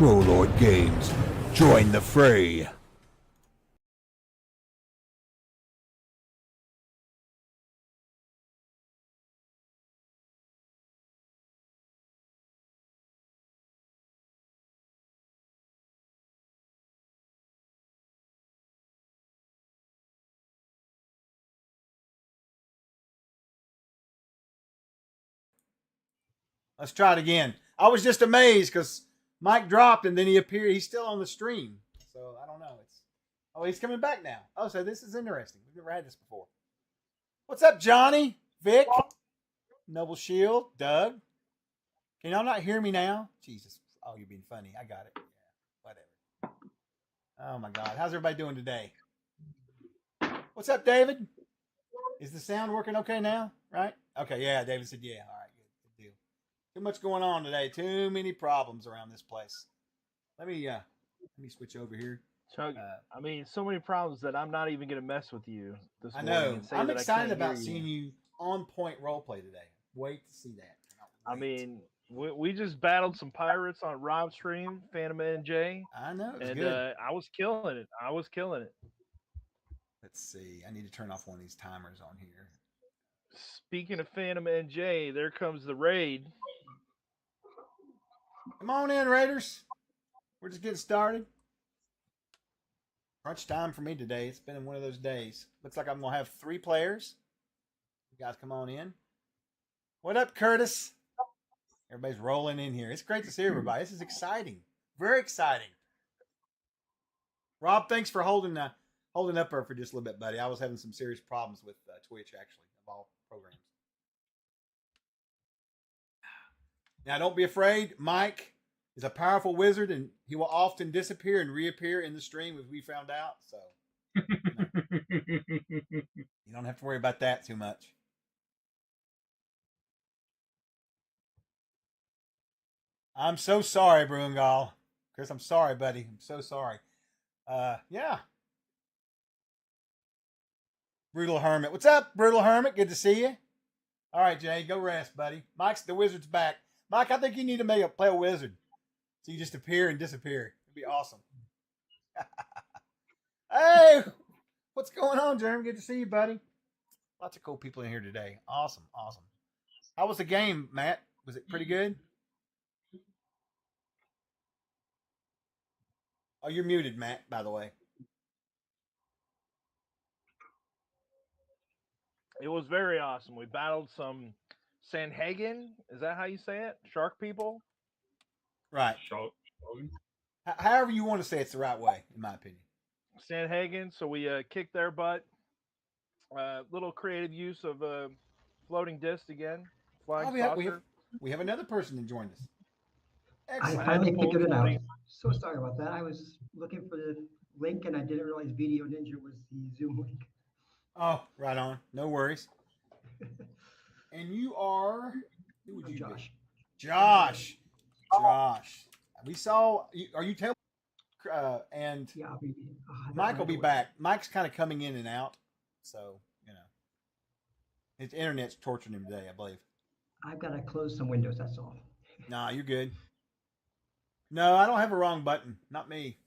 Trollord Games. Join the fray. Let's try it again. I was just amazed because Mike dropped and then he appeared. He's still on the stream, so I don't know. He's coming back now. Oh, so this is interesting. We've never had this before. What's up, Johnny, Vic, Noble Shield, Doug? Can y'all not hear me now? Jesus. Oh, you're being funny. I got it. Yeah, whatever. Oh my God. How's everybody doing today? What's up, David? Is the sound working okay now? Right? Okay, yeah, David said yeah. All right, good deal. Too much going on today. Too many problems around this place. Let me switch over here. Chuck, I mean, so many problems that I'm not even going to mess with you this I morning. know. And say I'm that excited I can't about hear seeing you on point role play today. Wait to see that. I mean, we just battled some pirates on Rob's stream, Phantom NJ. I know. It was and good. I was killing it. I was killing it. Let's see. I need to turn off one of these timers on here. Speaking of Phantom NJ, there comes the raid. Come on in, Raiders. We're just getting started. Crunch time for me today. It's been one of those days. Looks like I'm going to have 3 players. You guys come on in. What up, Curtis? Everybody's rolling in here. It's great to see everybody. This is exciting. Very exciting. Rob, thanks for holding up there for just a little bit, buddy. I was having some serious problems with Twitch, actually, of all programs. Now, don't be afraid. Mike is a powerful wizard, and he will often disappear and reappear in the stream, as we found out. So, you don't have to worry about that too much. I'm so sorry, Brungal. Chris, I'm sorry, buddy. I'm so sorry. Yeah. Brutal Hermit. What's up, Brutal Hermit? Good to see you. All right, Jay, go rest, buddy. Mike's the wizard's back. Mike, I think you need to play a wizard. So you just appear and disappear. It'd be awesome. Hey, what's going on, Jeremy? Good to see you, buddy. Lots of cool people in here today. Awesome. How was the game, Matt? Was it pretty good? Oh, you're muted, Matt, by the way. It was very awesome. We battled some Sanhagen. Is that how you say it? Shark people? Right. However you want to say it's the right way, in my opinion. Sanhagen. So we kicked their butt. Little creative use of floating disc again. Flying saucer. We have another person that joined us. Excellent. I finally figured it out. So sorry about that. I was looking for the link and I didn't realize Video Ninja was the Zoom link. Oh, right on. No worries. And you are... Who would you Josh. Be? Josh. We saw... Are you telling... and yeah, Mike will be back. Mike's kind of coming in and out. So, his internet's torturing him today, I believe. I've got to close some windows, that's all. Nah, you're good. No, I don't have a wrong button. Not me.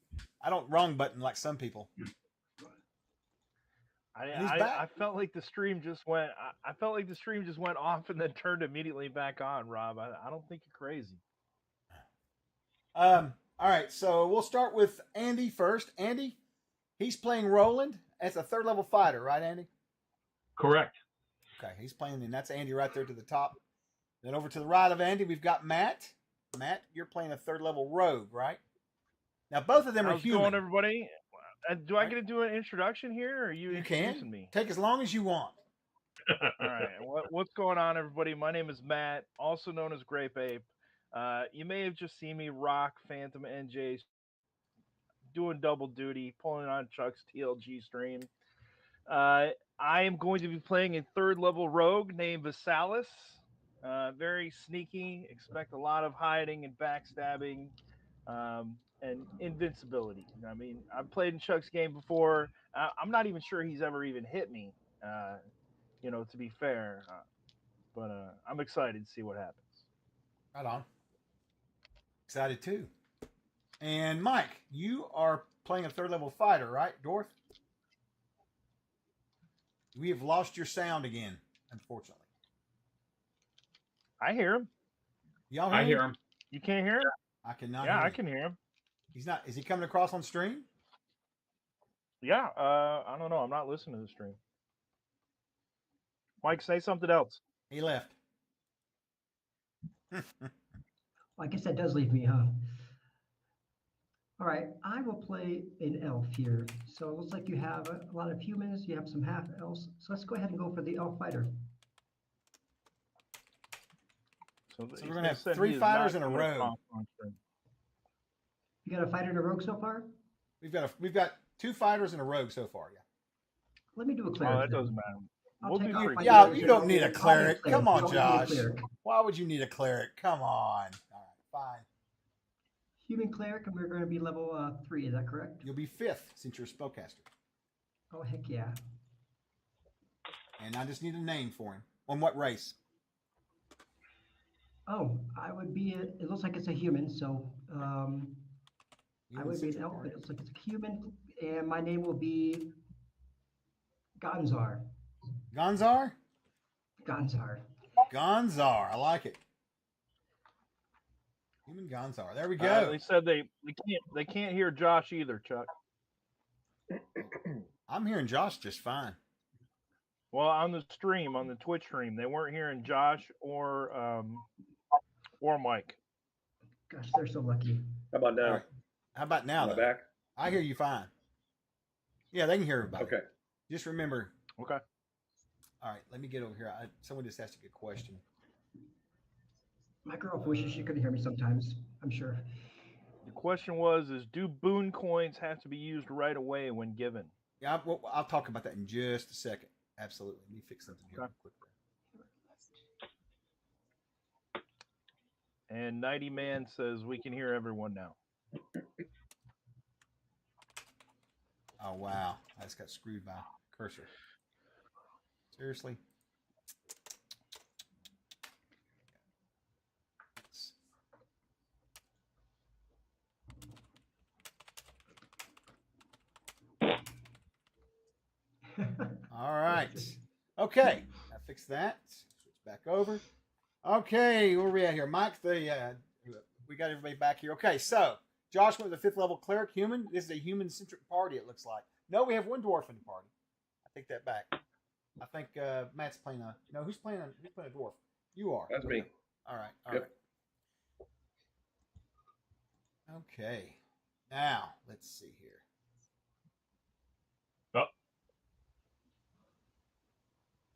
I don't wrong button like some people. I felt like the stream just went. I felt like the stream just went off and then turned immediately back on. Rob, I don't think you're crazy. All right, so we'll start with Andy first. Andy, he's playing Roland as a 3rd level fighter, right, Andy? Correct. Okay, he's playing, and that's Andy right there to the top. Then over to the right of Andy, we've got Matt. Matt, you're playing a 3rd level rogue, right? Now, both of them are human. How's it going, everybody? Do I get to do an introduction here, or are you introducing me? Take as long as you want. All right. What's going on, everybody? My name is Matt, also known as Grape Ape. You may have just seen me rock Phantom NJ, doing double duty, pulling on Chuck's TLG stream. I am going to be playing a 3rd level rogue named Visalis. Very sneaky. Expect a lot of hiding and backstabbing. And invincibility. I mean, I've played in Chuck's game before. I'm not even sure he's ever even hit me, to be fair. But I'm excited to see what happens. Right on. Excited too. And Mike, you are playing a third level fighter, right, Dwarf? We have lost your sound again, unfortunately. I hear him. Y'all hear I him? hear him. You can't hear him? I cannot Yeah, hear I him. can hear him. He's not. Is he coming across on stream? Yeah, I don't know. I'm not listening to the stream. Mike, say something else. He left. Well, I guess that does leave me, huh? All right, I will play an elf here. So it looks like you have a lot of humans, you have some half elves. So let's go ahead and go for the elf fighter. So we're gonna have 3 fighters in a row. You got a fighter and a rogue so far? We've got 2 fighters in a rogue so far. Yeah. Let me do a cleric. Oh, that then. doesn't matter. I'll We'll take do off three. my Yeah, cleric you and don't I'll need do- a I'll do cleric. Come on, You don't need a Josh. cleric. Why would you need a cleric? Come on. All right, fine. Human cleric, and we're going to be level 3. Is that correct? You'll be 5th since you're a spellcaster. Oh, heck yeah. And I just need a name for him. On what race? Oh, I would be, it looks like it's a human, so I Human would be an centric elf, but party. it looks like it's a human, and my name will be Gonzar. Gonzar? Gonzar. Gonzar. I like it. Human Gonzar. There we go. They said they can't hear Josh either, Chuck. I'm hearing Josh just fine. Well, on the stream, on the Twitch stream, they weren't hearing Josh or Mike. Gosh, they're so lucky. How about now? All right. How about now, Am I though? back? I hear you fine. Yeah, they can hear everybody. Okay. Just remember. Okay. All right, let me get over here. Someone just asked a good question. My girl wishes she could hear me sometimes, I'm sure. The question was: do boon coins have to be used right away when given? Yeah, I'll talk about that in just a second. Absolutely. Let me fix something here Okay. real quick. And 90 Man says we can hear everyone now. Oh, wow. I just got screwed by cursor. Seriously? All right. Okay. I fixed that. Switch back over. Okay. Where are we at here? Mike, we got everybody back here. Okay. So, Josh went with the 5th level cleric human. This is a human centric party, it looks like. No, we have 1 dwarf in the party. I take that back. I think Matt's playing a. No, who's playing a dwarf? You are. That's me. All right. All Yep. right. Okay. Now, let's see here. Oh. Looks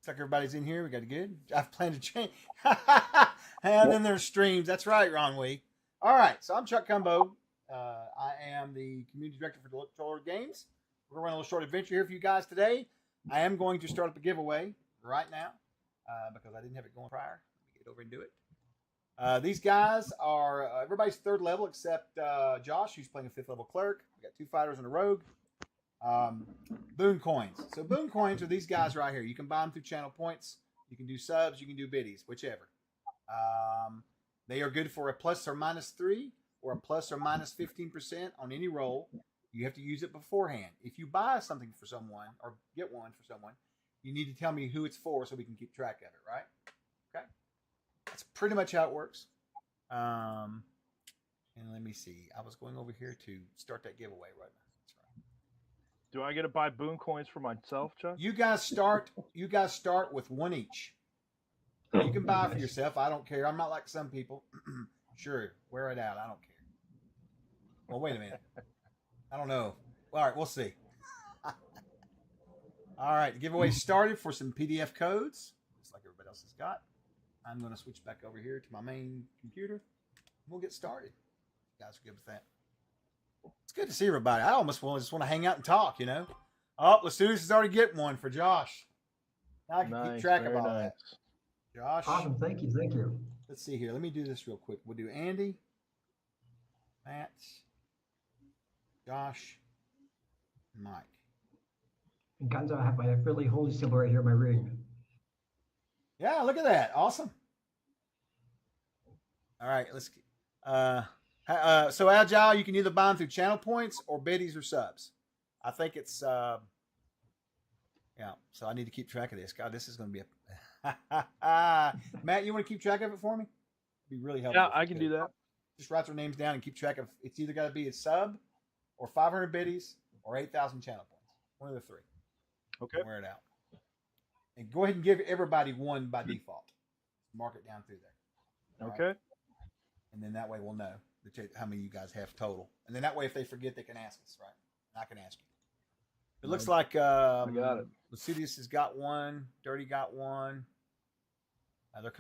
like everybody's in here. We got it good. I've planned to change. And then there's streams. That's right, Ron Wee. All right. So I'm Chuck Cumbo. I am the community director for Deloitte Games. We're going to run a little short adventure here for you guys today. I am going to start up a giveaway right now because I didn't have it going prior. Let me get over and do it. These guys are everybody's 3rd level except Josh, who's playing a 5th level cleric. We got 2 fighters and a rogue. Boon coins. So boon coins are these guys right here. You can buy them through channel points. You can do subs. You can do biddies, whichever. They are good for a plus or minus 3 or a plus or minus 15% on any roll. You have to use it beforehand. If you buy something for someone or get one for someone, you need to tell me who it's for so we can keep track of it, right? Okay. That's pretty much how it works. And let me see. I was going over here to start that giveaway right now. That's right. Do I get to buy boon coins for myself, Chuck? You guys start with 1 each. You can buy for yourself. I don't care. I'm not like some people. Sure, wear it out. I don't care. Well, wait a minute. I don't know. All right, we'll see. All right, the giveaway started for some PDF codes, just like everybody else has got. I'm going to switch back over here to my main computer. And we'll get started. You guys are good with that. It's good to see everybody. I almost just want to hang out and talk, you know. Oh, Lasudis is already getting one for Josh. Now I can keep track of all that. Josh. Awesome. Thank you. Thank you. Let's see here. Let me do this real quick. We'll do Andy, Matt, Josh, Mike. And Gonzar, I have my really holy symbol right here in my ring. Yeah, look at that. Awesome. All right, let's So Agile, you can either buy them through channel points or biddies or subs. I think it's yeah. So I need to keep track of this. God, this is going to be a Matt. You want to keep track of it for me? It'd be really helpful. Yeah, I can do that. Just write their names down and keep track of. It's either got to be a sub, or 500 biddies, or 8,000 channel points. One of the three. Okay. Wear it out. And go ahead and give everybody one by default. Mark it down through there. Okay. Right? And then that way we'll know how many you guys have total. And then that way, if they forget, they can ask us, right? And I can ask you. It looks like I got it. Lucidius has got one. Dirty got one.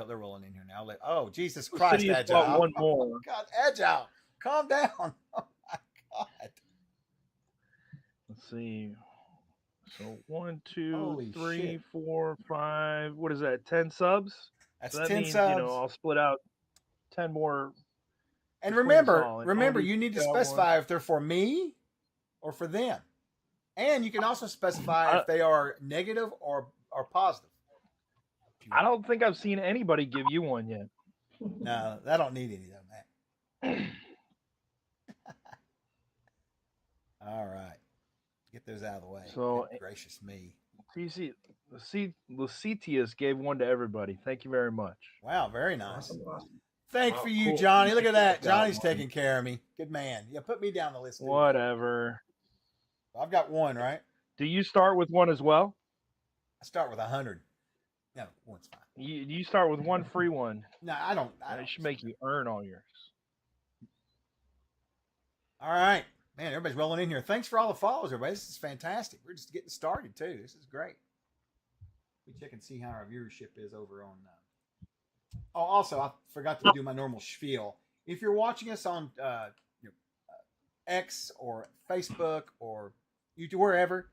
They're rolling in here now. Oh, Jesus Christ, Lucidius Agile. got one more. Oh, God, Agile. Calm down. Oh, my God. Let's see. So 1, 2, Holy 3, shit. 4, 5. What is that? 10 subs? That's So that 10 means, subs. I'll split out 10 more. And between us remember, all. And you need to got specify if they're for me or for them. And you can also specify if they are negative or positive. I don't think I've seen anybody give you one yet. No, I don't need any of them, Matt. All right. Get those out of the way. So, Good gracious me. Lucetius gave one to everybody. Thank you very much. Wow, very nice. Awesome. Thank for you, cool. Johnny. Look at that. Got Johnny's one. taking care of me. Good man. Yeah, put me down the list. Too. Whatever. I've got one, right? Do you start with one as well? I start with 100. No, one's fine. You start with one free one. No, I don't. I should make you earn all yours. All right. Man, everybody's rolling in here. Thanks for all the follows, everybody. This is fantastic. We're just getting started, too. This is great. We check and see how our viewership is over on. Oh, also, I forgot to do my normal spiel. If you're watching us on X or Facebook or YouTube, wherever,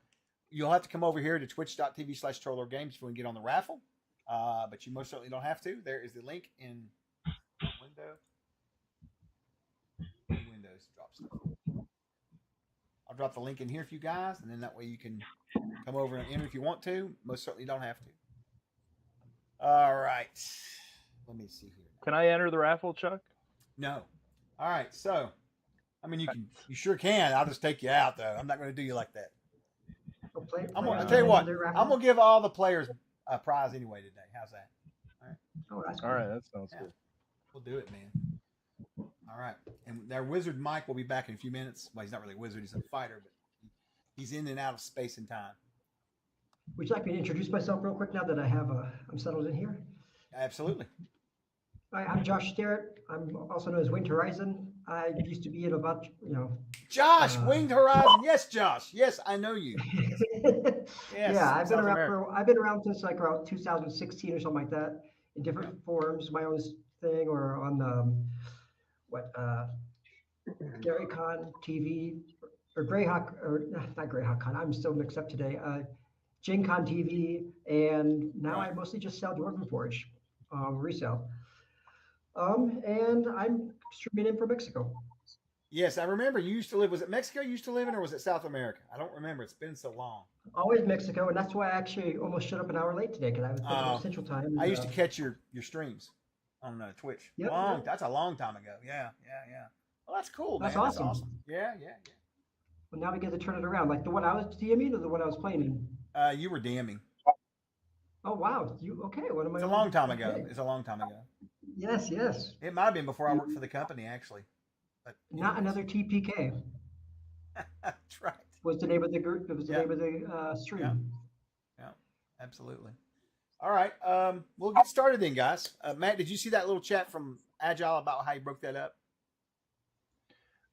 you'll have to come over here to twitch.tv/TrollerGames if you want to get on the raffle. But you most certainly don't have to. There is the link in Windows. Drop stuff. I'll drop the link in here for you guys, and then that way you can come over and enter if you want to. Most certainly don't have to. All right. Let me see here. Can I enter the raffle, Chuck? No. All right. So, I mean, you sure can. I'll just take you out, though. I'm not going to do you like that. I'll tell you what. I'm going to give all the players a prize anyway today. How's that? All right. Oh, that's All right, that sounds good. We'll do it, man. All right. And their wizard Mike will be back in a few minutes. Well, he's not really a wizard. He's a fighter, but he's in and out of space and time. Would you like me to introduce myself real quick now that I'm settled in here? Absolutely. Hi, I'm Josh Sterrett. I'm also known as Winged Horizon. I used to be in about, Josh, Winged Horizon. Yes, Josh. Yes, I know you. Yes, yeah, I've been South around since like around 2016 or something like that, in different forms, my own thing, or on GaryCon TV or GREYHAWK, or not GREYHAWK Con. I'm still mixed up today. GenCon TV, and now I mostly just sell Dwarven Forge, resale. And I'm streaming in from Mexico. Yes, I remember you used to live. Was it Mexico you used to live in, or was it South America? I don't remember. It's been so long. Always Mexico, and that's why I actually almost showed up an hour late today because I was thinking of Central Time. And, I used to catch your streams on Twitch. Yep, That's a long time ago. Yeah. Well, that's cool, man. That's awesome. That's awesome. Yeah. Well, now we get to turn it around, like the one I was DMing or the one I was playing in. You were DMing. Oh wow, you okay? What am I? It's a long time ago. It's a long time ago. Yes. It might have been before I worked for the company, actually. But Not another TPK. That's right. Was the name of the group? It was the name of the stream. Yeah, absolutely. All right, we'll get started then, guys. Matt, did you see that little chat from Agile about how he broke that up?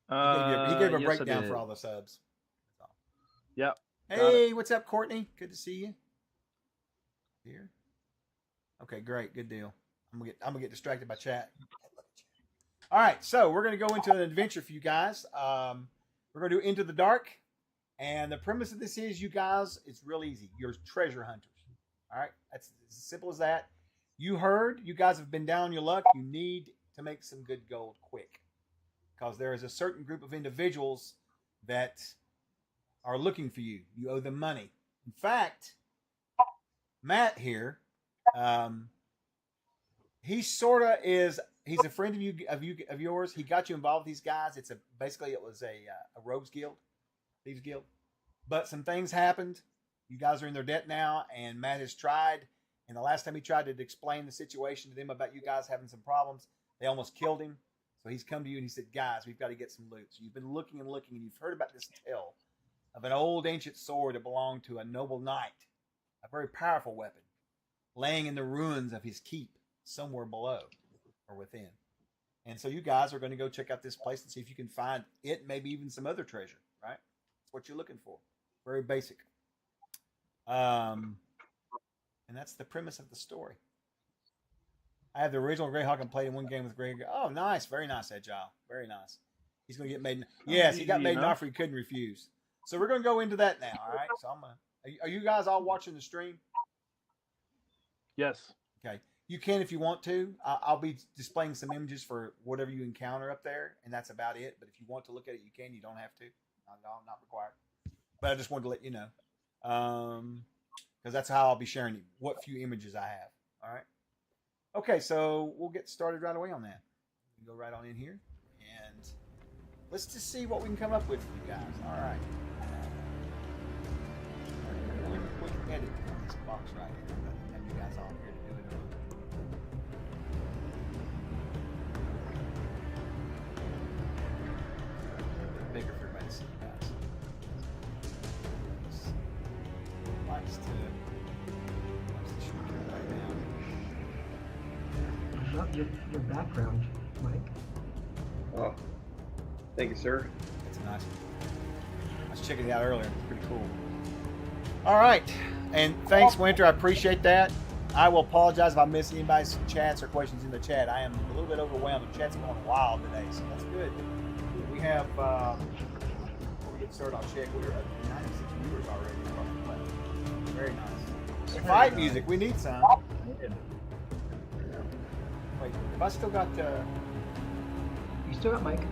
He gave a breakdown for all the subs. Yep. Hey, what's up, Courtney? Good to see you. Here. Okay, great, good deal. I'm gonna get distracted by chat. All right, so we're gonna go into an adventure for you guys. We're gonna do Into the Dark, and the premise of this is, you guys, it's real easy. You're treasure hunters. All right, that's as simple as that. You guys have been down on your luck. You need to make some good gold quick, because there is a certain group of individuals that are looking for you. You owe them money. In fact, Matt here, he sort of is he's a friend of yours. He got you involved with these guys. Basically it was a rogues guild, thieves guild. But some things happened. You guys are in their debt now, and Matt has tried. And the last time he tried to explain the situation to them about you guys having some problems, they almost killed him. So he's come to you and he said, "Guys, we've got to get some loot." So you've been looking and looking, and you've heard about this tale of an old ancient sword that belonged to a noble knight, a very powerful weapon, laying in the ruins of his keep somewhere below or within. And so you guys are going to go check out this place and see if you can find it, maybe even some other treasure, right? That's what you're looking for. Very basic. And that's the premise of the story. I have the original GREYHAWK and played in one game with Greg. Oh, nice. Very nice, Agile. Very nice. He's going to get made. Yes, he got made an offer he couldn't refuse. So we're going to go into that now, all right? So are you guys all watching the stream? Yes. Okay. You can if you want to. I'll be displaying some images for whatever you encounter up there, and that's about it. But if you want to look at it, you can. You don't have to. Not required. But I just wanted to let you know. Because that's how I'll be sharing what few images I have. All right. Okay, so we'll get started right away on that. We can go right on in here, and let's just see what we can come up with for you guys. All right. Let me quick edit on this box right here. I have you guys all here to do it. A bit bigger for everybody to see, guys. Likes to shrink it right now. I love your background, Mike. Oh, thank you, sir. That's a nice one. I was checking it out earlier. It's pretty cool. All right. And thanks, Winter. I appreciate that. I will apologize if I miss anybody's chats or questions in the chat. I am a little bit overwhelmed. The chat's going wild today, so that's good. We have, before we get started, I'll check. We're at 96 viewers already across the platform. Very nice. Fight music. We need some. Wait, have I still got... You still got Mike?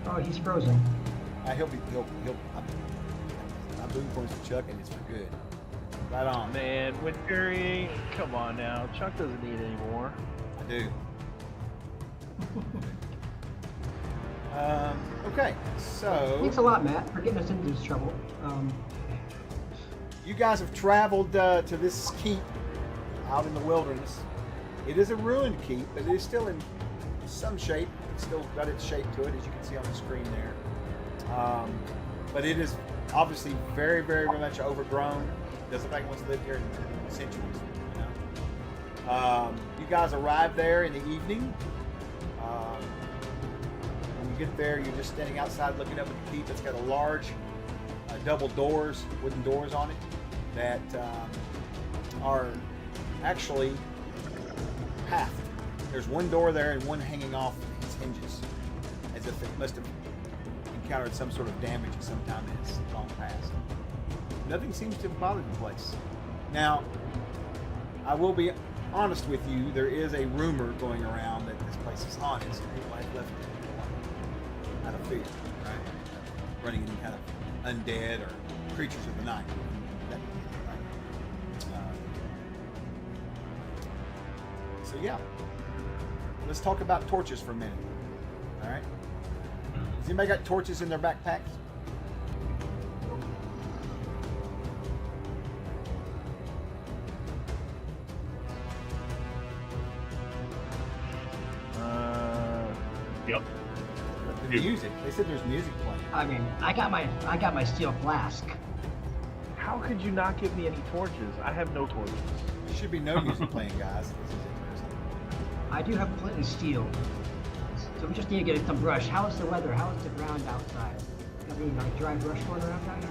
Oh, he's frozen. He'll I'm doing points for Chuck, and it's for good. Right on. Man, when Curry, come on now. Chuck doesn't need any more. I do. Okay, so Thanks a lot, Matt, for getting us into this trouble. you guys have traveled to this keep out in the wilderness. It is a ruined keep, but it is still in some shape. It's still got its shape to it, as you can see on the screen there. But it is obviously very, very, very much overgrown. Doesn't look like it wants to live here in centuries. You know? You guys arrive there in the evening. When you get there, you're just standing outside looking up at the keep. It's got a large double doors, wooden doors on it that are actually half. There's one door there and one hanging off its hinges, as if it must have encountered some sort of damage at some time in its long past. Nothing seems to have bothered the place. Now, I will be honest with you, there is a rumor going around that this place is haunted, so people have left it out of fear, right? Running any kind of undead or creatures of the night. So yeah, let's talk about torches for a minute. All right. Has anybody got torches in their backpacks? Yep. The music. They said there's music playing. I mean, I got my steel flask. How could you not give me any torches? I have no torches. There should be no music playing, guys. This is interesting. I do have flint and steel. So we just need to get some brush. How is the weather? How is the ground outside? Got any like dry brush going around out here?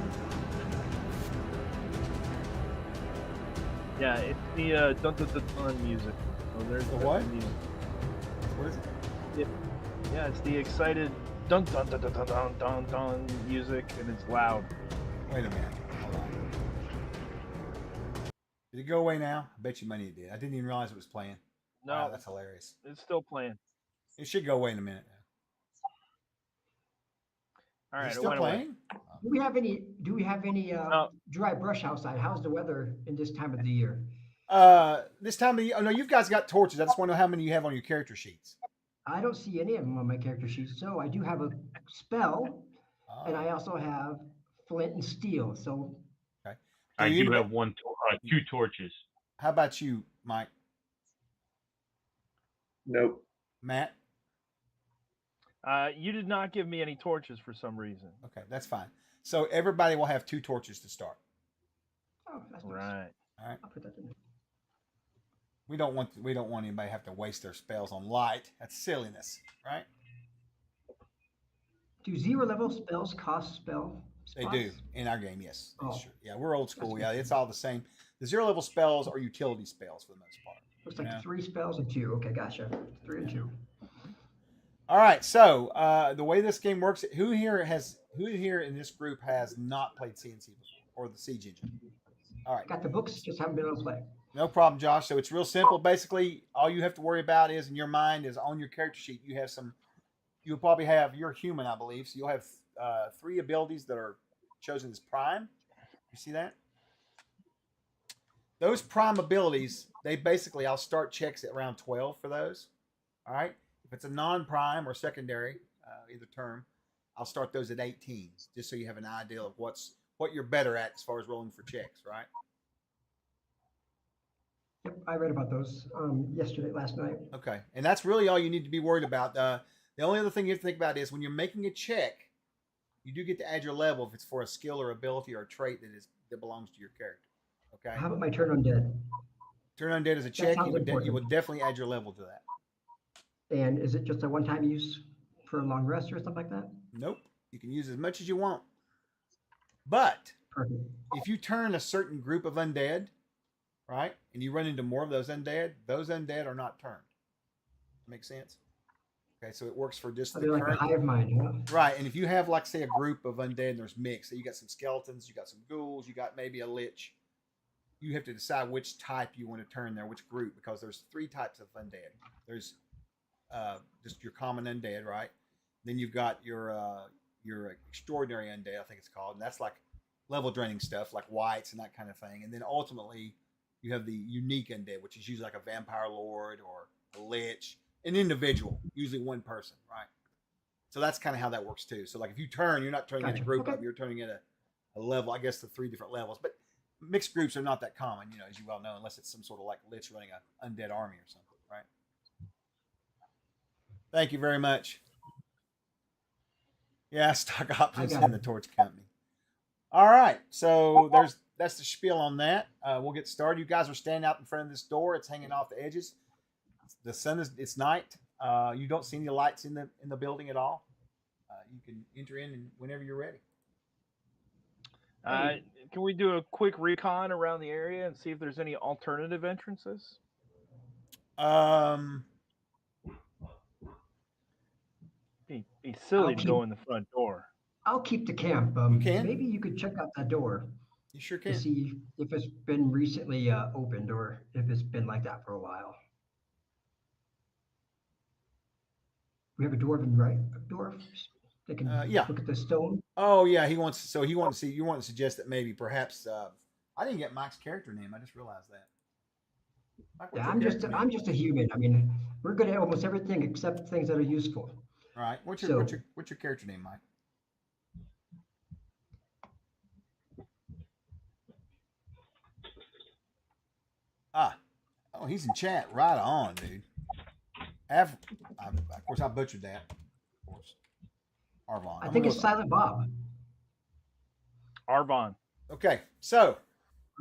Yeah, it's the dun dun dun dun music. Oh, there's The what? music. What is it? Yeah, it's the excited dun dun dun dun dun dun dun dun music, and it's loud. Wait a minute. Hold on. Did it go away now? I bet you money it did. I didn't even realize it was playing. No, Wow, that's hilarious. it's still playing. It should go away in a minute. All right, Is it it still went away. playing? Do we have any dry brush outside? How's the weather in this time of the year? This time of year, oh no, you guys got torches. I just want to know how many you have on your character sheets. I don't see any of them on my character sheet. So I do have a spell, and I Oh, also have flint and steel. So okay. I do anybody- have two torches. How about you, Mike? Nope. Matt? You did not give me any torches for some reason. Okay, that's fine. So everybody will have 2 torches to start. oh, that's nice. Right. All right. I'll put that in there. We don't want anybody to have to waste their spells on light. That's silliness, right? Do 0 level spells cost spell They spots? do in our game, yes. Oh. Sure. Yeah, we're old school. That's Yeah, good. it's all the same. The 0 level spells are utility spells for the most part. Looks like Yeah. 3 spells and 2. Okay, gotcha. 3 and 2. All right. So the way this game works, who here in this group has not played CNC before or the Siege Engine? All right. Got the books, just haven't been able to play. No problem, Josh. So it's real simple. Basically, all you have to worry about is in your mind is on your character sheet. You have some. You'll probably have. You're human, I believe. So you'll have 3 abilities that are chosen as prime. You see that? Those prime abilities, they basically, I'll start checks at round 12 for those. All right. If it's a non-prime or secondary, either term, I'll start those at 18, just so you have an idea of what you're better at as far as rolling for checks, right? Yep, I read about those last night. Okay, and that's really all you need to be worried about. The only other thing you have to think about is when you're making a check, you do get to add your level if it's for a skill or ability or a trait that belongs to your character. Okay. How about my turn undead? Turn undead as a check. sounds You would important. definitely add your level to that. And is it just a one-time use for a long rest or something like that? Nope. You can use as much as you want. But Perfect. if you turn a certain group of undead, right, and you run into more of those undead are not turned. Makes sense? Okay, so it works for just So the they're like a current. hive mind, huh? Right, and if you have, like, say, a group of undead and there's mixed, so you got some skeletons, you got some ghouls, you got maybe a lich, you have to decide which type you want to turn there, which group, because there's 3 types of undead. There's just your common undead, right? Then you've got your extraordinary undead, I think it's called, and that's like level draining stuff, like whites and that kind of thing. And then ultimately, you have the unique undead, which is usually like a vampire lord or a lich, an individual, usually one person, right? So that's kind of how that works too. So like if you turn, you're not turning in a Gotcha. group Okay. up, you're turning in a level, I guess the 3 different levels. But mixed groups are not that common, as you well know, unless it's some sort of like lich running a undead army or something, right? Thank you very much. Yeah, stock options got in it. the torch company. All right, so that's the spiel on that. We'll get started. You guys are standing out in front of this door. It's hanging off the edges. The sun it's night. You don't see any lights in the building at all. You can enter in and whenever you're ready. Can we do a quick recon around the area and see if there's any alternative entrances? Be silly I'll to go in the front door. I'll keep the camp. You can. Maybe you could check out that door You sure to can. see if it's been recently opened or if it's been like that for a while. We have a dwarven, right? A dwarf. They can Yeah. look at the stone. Oh yeah, you want to see. You want to suggest that maybe perhaps I didn't get Mike's character name. I just realized that. Mike, what's Yeah, your I'm character name? just a human. I mean, we're good at almost everything except things that are useful. All right. What's So- your character name, Mike? Oh, he's in chat. Right on, dude. Of course, I butchered that. Of course, Arvon. I think it's Silent Bob. Arvon. Okay, so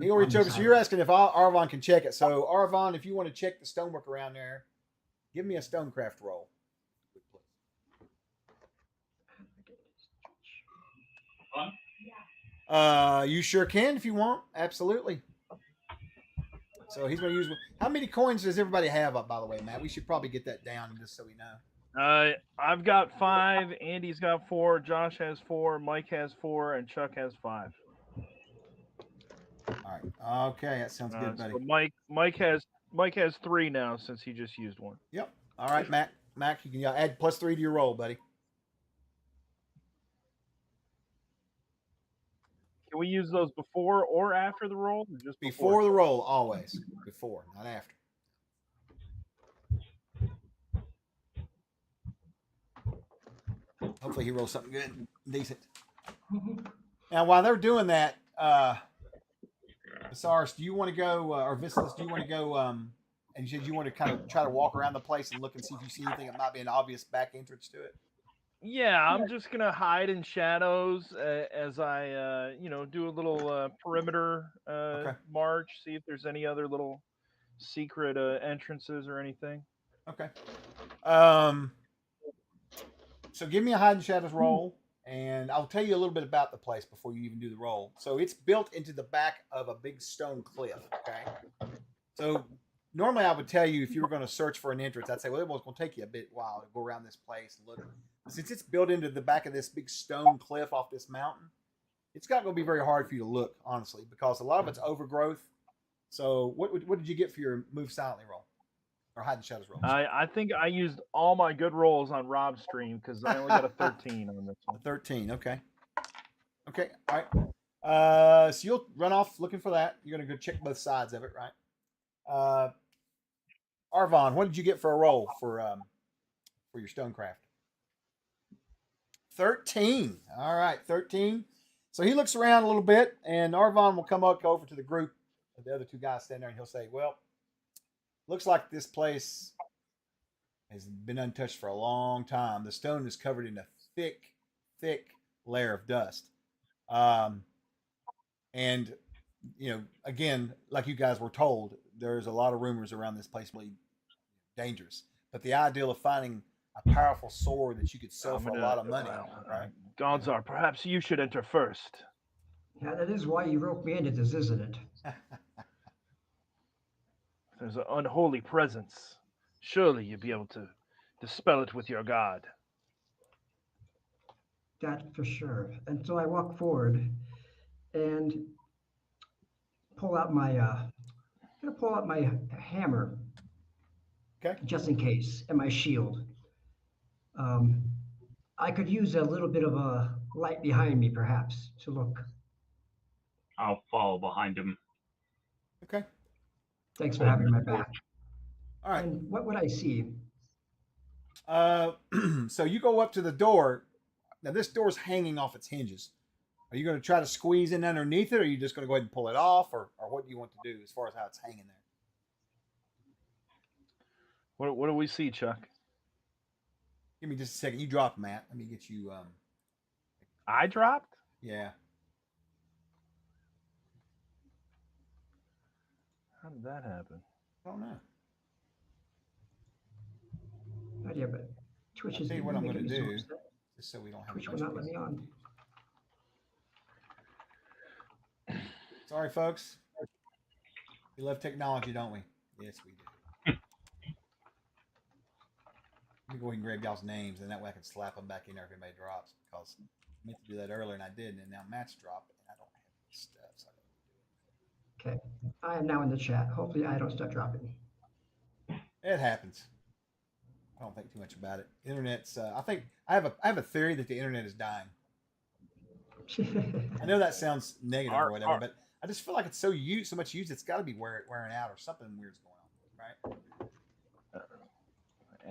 he'll reach over. So you're asking if Arvon can check it. So Arvon, if you want to check the stonework around there, give me a stonecraft roll. You sure can if you want. Absolutely. So he's going to use. How many coins does everybody have up? By the way, Matt, we should probably get that down just so we know. I've got 5. Andy's got 4. Josh has 4. Mike has 4, and Chuck has 5. All right. Okay, that sounds good, buddy. So Mike has 3 now since he just used 1. Yep. All right, Mac, you can add +3 to your roll, buddy. Can we use those before or after the roll? Or just Before the roll, always. Before, not after. Hopefully he rolls something good, decent. Now, while they're doing that, Visaris, do you want to go, or Vicious, do you want to go, and you said you want to kind of try to walk around the place and look and see if you see anything that might be an obvious back entrance to it? Yeah, I'm just gonna hide in shadows as I, do a little perimeter Okay. march. See if there's any other little secret entrances or anything. Okay. So give me a hide and shadows roll, and I'll tell you a little bit about the place before you even do the roll. So it's built into the back of a big stone cliff. Okay. So normally I would tell you if you were going to search for an entrance, I'd say, well, it was going to take you a bit while to go around this place and look. Since it's built into the back of this big stone cliff off this mountain, it's not going to be very hard for you to look, honestly, because a lot of it's overgrowth. So what did you get for your move silently roll? Or hide and shadows roll? I think I used all my good rolls on Rob's stream because I only got a 13 on this one. 13, okay. Okay, all right. So you'll run off looking for that. You're going to go check both sides of it, right? Arvon, what did you get for a roll for your stonecraft? 13. All right, 13. So he looks around a little bit, and Arvon will come up over to the group of the other two guys standing there, and he'll say, well, looks like this place has been untouched for a long time. The stone is covered in a thick, thick layer of dust. And, again, like you guys were told, there's a lot of rumors around this place being dangerous. But the ideal of finding a powerful sword that you could sell for a lot of money, right? Gonzar, perhaps you should enter first. Yeah, that is why you roped me into this, isn't it? There's an unholy presence. Surely you'd be able to dispel it with your god. That for sure. And so I walk forward and pull out my hammer, Okay. just in case, and my shield. I could use a little bit of a light behind me, perhaps, to look. I'll follow behind him. Okay. Thanks for having my back. All right. And what would I see? So you go up to the door. Now this door's hanging off its hinges. Are you going to try to squeeze in underneath it, or are you just going to go ahead and pull it off, or what do you want to do as far as how it's hanging there? What do we see, Chuck? Give me just a second. You dropped, Matt. Let me get you. I dropped? Yeah. How did that happen? I don't know. No idea, but Twitch I'll is tell you what I'm going to making me so do, upset. just so we don't have. Twitch a will bunch not of let me on. Sorry, folks. We love technology, don't we? Yes, we do. Let me go ahead and grab y'all's names, and that way I can slap them back in there if anybody drops. Because I meant to do that earlier, and I didn't, and now Matt's dropped, and I don't have any stuff. So Okay, I am now in the chat. Hopefully, I don't start dropping. it happens. I don't think too much about it. Internet's. I think I have a theory that the internet is dying. I know that sounds negative or whatever, but I just feel like it's so much used. It's got to be wearing out, or something weird's going on,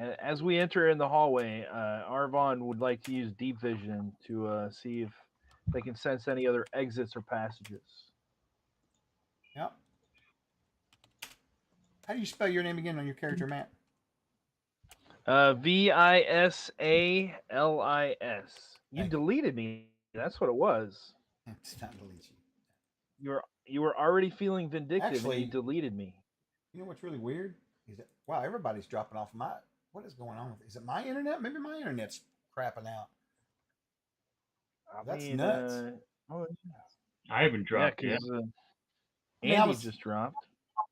right? As we enter in the hallway, Arvon would like to use deep vision to see if they can sense any other exits or passages. Yep. How do you spell your name again on your character, Matt? Visalis. You Thank you. deleted me. That's what it was. It's not delete you. You were already feeling vindictive Actually, and you deleted me. You know what's really weird? Is that wow, everybody's dropping off my. What is going on with it? Is it my internet? Maybe my internet's crapping out. That's nuts. I haven't dropped yet. Andy just dropped.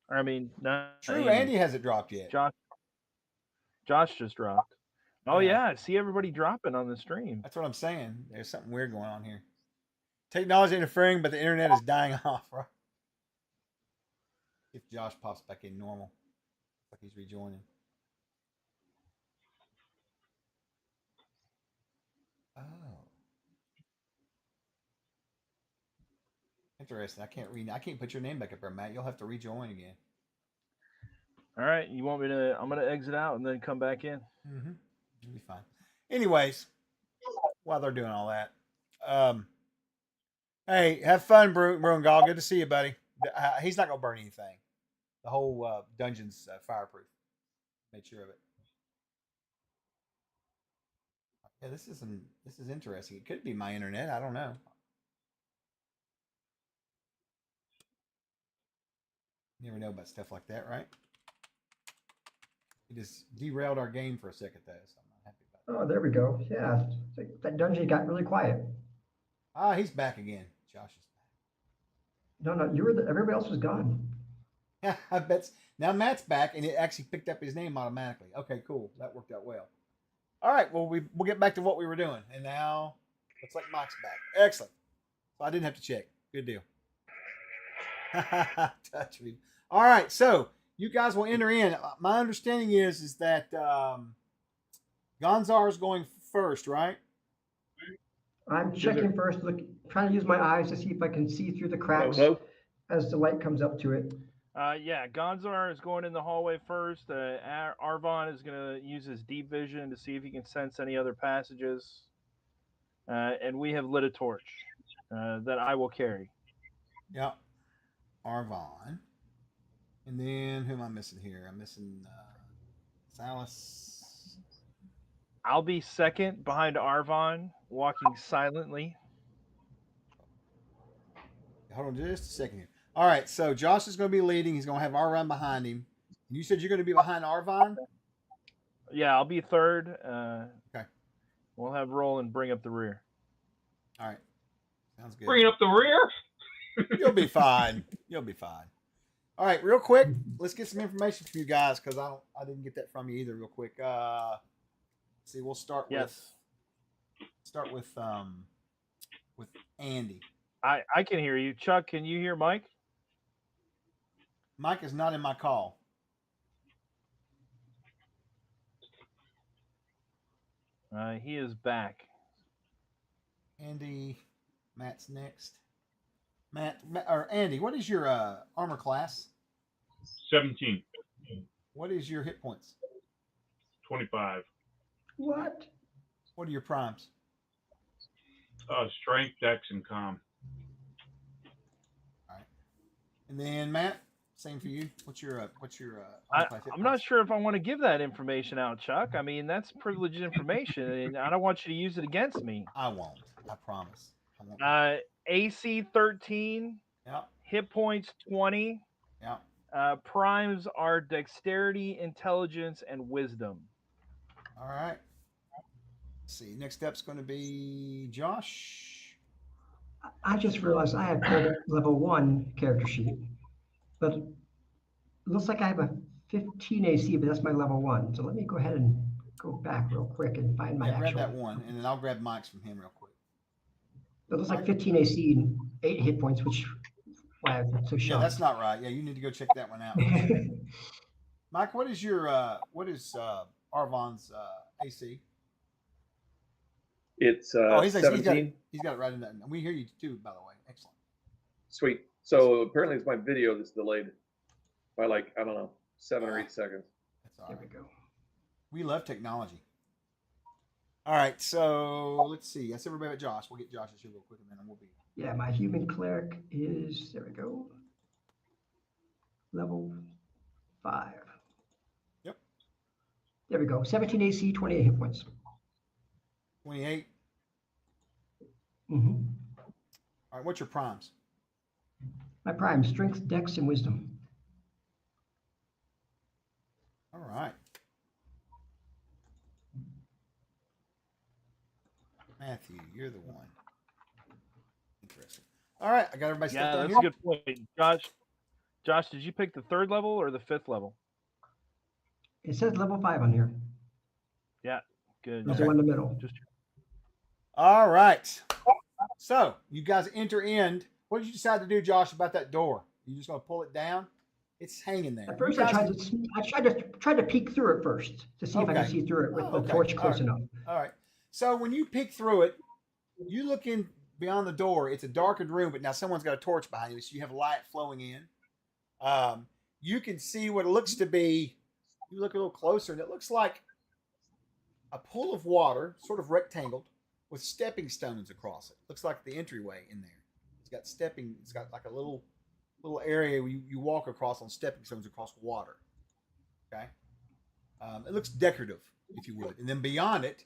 I mean, not True, Andy hasn't dropped yet. Josh just dropped. Oh Yeah. yeah, I see everybody dropping on the stream. That's what I'm saying. There's something weird going on here. Technology interfering, but the internet is dying off, right? If Josh pops back in normal, like he's rejoining. Oh. Interesting. I can't read. I can't put your name back up there, Matt. You'll have to rejoin again. All right, you want me to? I'm gonna exit out and then come back in. Mm-hmm. You'll be fine. Anyways, while they're doing all that, hey, have fun, Brungal. Good to see you, buddy. He's not gonna burn anything. The whole dungeon's fireproof. Made sure of it. Yeah, this is interesting. It could be my internet. I don't know. You never know about stuff like that, right? It just derailed our game for a second, though. So I'm not happy about Oh, there we go. Yeah, that dungeon got really quiet. it. Ah, he's back again. Josh is No, everybody else was gone. back. I bet. Now Matt's back, and it actually picked up his name automatically. Okay, cool. That worked out well. All right. Well, we'll get back to what we were doing, and now looks like Mike's back. Excellent. So I didn't have to check. Good deal. Touch me. All right. So you guys will enter in. My understanding is that Gonzar is going first, right? I'm checking first, trying to use my eyes to see if I can see through the cracks as the light comes up to it. Yeah, Gonzar is going in the hallway first. Arvon is going to use his deep vision to see if he can sense any other passages. And we have lit a torch that I will carry. Yep. Arvon. And then who am I missing here? I'm missing Salas. I'll be second behind Arvon, walking silently. Hold on just a second here. All right, so Josh is going to be leading. He's going to have Arvon behind him. And you said you're going to be behind Arvon? Yeah, I'll be third. Okay. We'll have Roland bring up the rear. All right. Sounds good. Bringing up the rear? You'll be fine. You'll be fine. All right, real quick, let's get some information from you guys because I didn't get that from you either. Real quick, let's see, we'll start with Andy. I can hear you, Chuck. Can you hear Mike? Mike is not in my call. He is back. Andy, Matt's next. Matt or Andy, what is your armor class? 17. What is your hit points? 25. What? What are your primes? Strength, dex, and calm. All right. And then Matt, same for you. What's your I'm not sure if I want to give that information out, Chuck. I mean, that's privileged information, and I don't want you to use it against me. I won't. I promise. I won't. AC 13. Yep. Hit points 20. Yep. Primes are dexterity, intelligence, and wisdom. All right. Let's see. Next step's going to be Josh. I just realized I have level 1 character sheet, but it looks like I have a 15 AC, but that's my level 1. So let me go ahead and go back real quick and find my actual. Grab that one, and then I'll grab Mike's from him real quick. It looks like 15 AC and 8 hit points, which why I'm so shocked. Yeah, that's not right. Yeah, you need to go check that one out. Mike, what is Arvon's AC? It's 17. He's got it right in that. We hear you too, by the way. Excellent. Sweet. So apparently it's my video that's delayed by like, I don't know, 7 or 8 seconds. That's all There right. we go. We love technology. All right, so let's see. That's everybody but Josh. We'll get Josh's here real quick, and then we'll be. Yeah, my human cleric is, there we go, level 5. Yep. There we go. 17 AC, 28 hit points. 28. Mm-hmm. All right, what's your primes? My prime, strength, dex, and wisdom. All right. Matthew, you're the one. Interesting. All right, I got everybody stuff down that's here. a good point. Josh, did you pick the 3rd level or the 5th level? It says level 5 on here. Yeah, good. There's one in the middle. All right. So you guys enter in. What did you decide to do, Josh, about that door? You just going to pull it down? It's hanging there. At first, I tried to peek through it first to see if I could see through it with the torch close enough. All right. So when you peek through it, you look in beyond the door, it's a darkened room, but now someone's got a torch behind you, so you have light flowing in. You can see what it looks to be. You look a little closer, and it looks like a pool of water, sort of rectangled, with stepping stones across it. Looks like the entryway in there. It's got like a little area where you walk across on stepping stones across water. Okay. It looks decorative, if you would. And then beyond it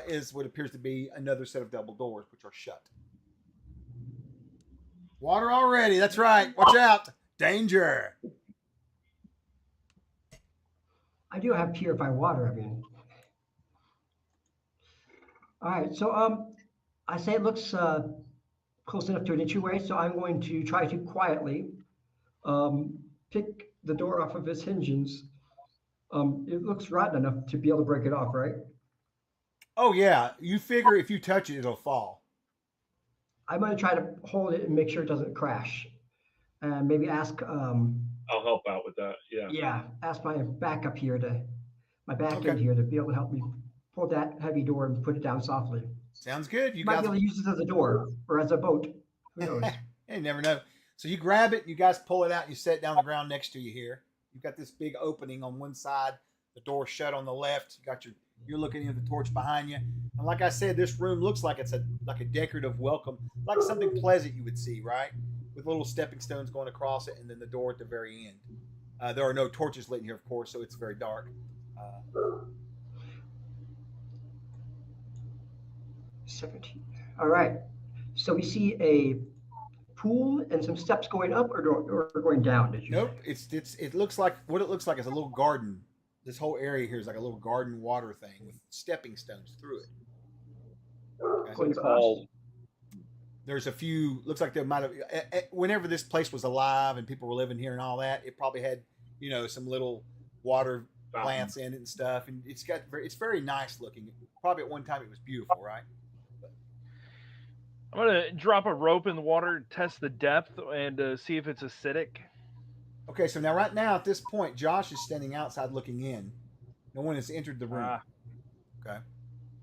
is what appears to be another set of double doors, which are shut. Water already. That's right. Watch out. Danger. I do have purified water. I mean, all right. So I say it looks close enough to an entryway, so I'm going to try to quietly pick the door off of its hinges. It looks rotten enough to be able to break it off, right? Oh yeah. You figure if you touch it, it'll fall. I'm going to try to hold it and make sure it doesn't crash, and maybe ask. I'll help out with that. Yeah. Yeah, ask my backup here my back Okay. end here to be able to help me pull that heavy door and put it down softly. Sounds good. You Might guys be able to use this as a door or as a boat. Who knows? You never know. So you grab it, you guys pull it out, and you set it down on the ground next to you here. You've got this big opening on one side, the door shut on the left. You got you're looking into the torch behind you. And like I said, this room looks like it's like a decorative welcome, like something pleasant you would see, right? With little stepping stones going across it, and then the door at the very end. There are no torches lit in here, of course, so it's very dark. 17. All right. So we see a pool and some steps going up or going down. Did you Nope. say? It looks like what it looks like is a little garden. This whole area here is like a little garden water thing with stepping stones through it. Okay. Going It's across. all There's a few. Looks like there might have. Whenever this place was alive and people were living here and all that, it probably had some little water plants in it and stuff. And it's very nice looking. Probably at one time it was beautiful, right? I'm gonna drop a rope in the water, test the depth, and see if it's acidic. Okay, so now right now at this point, Josh is standing outside looking in. No one has entered the room. Okay.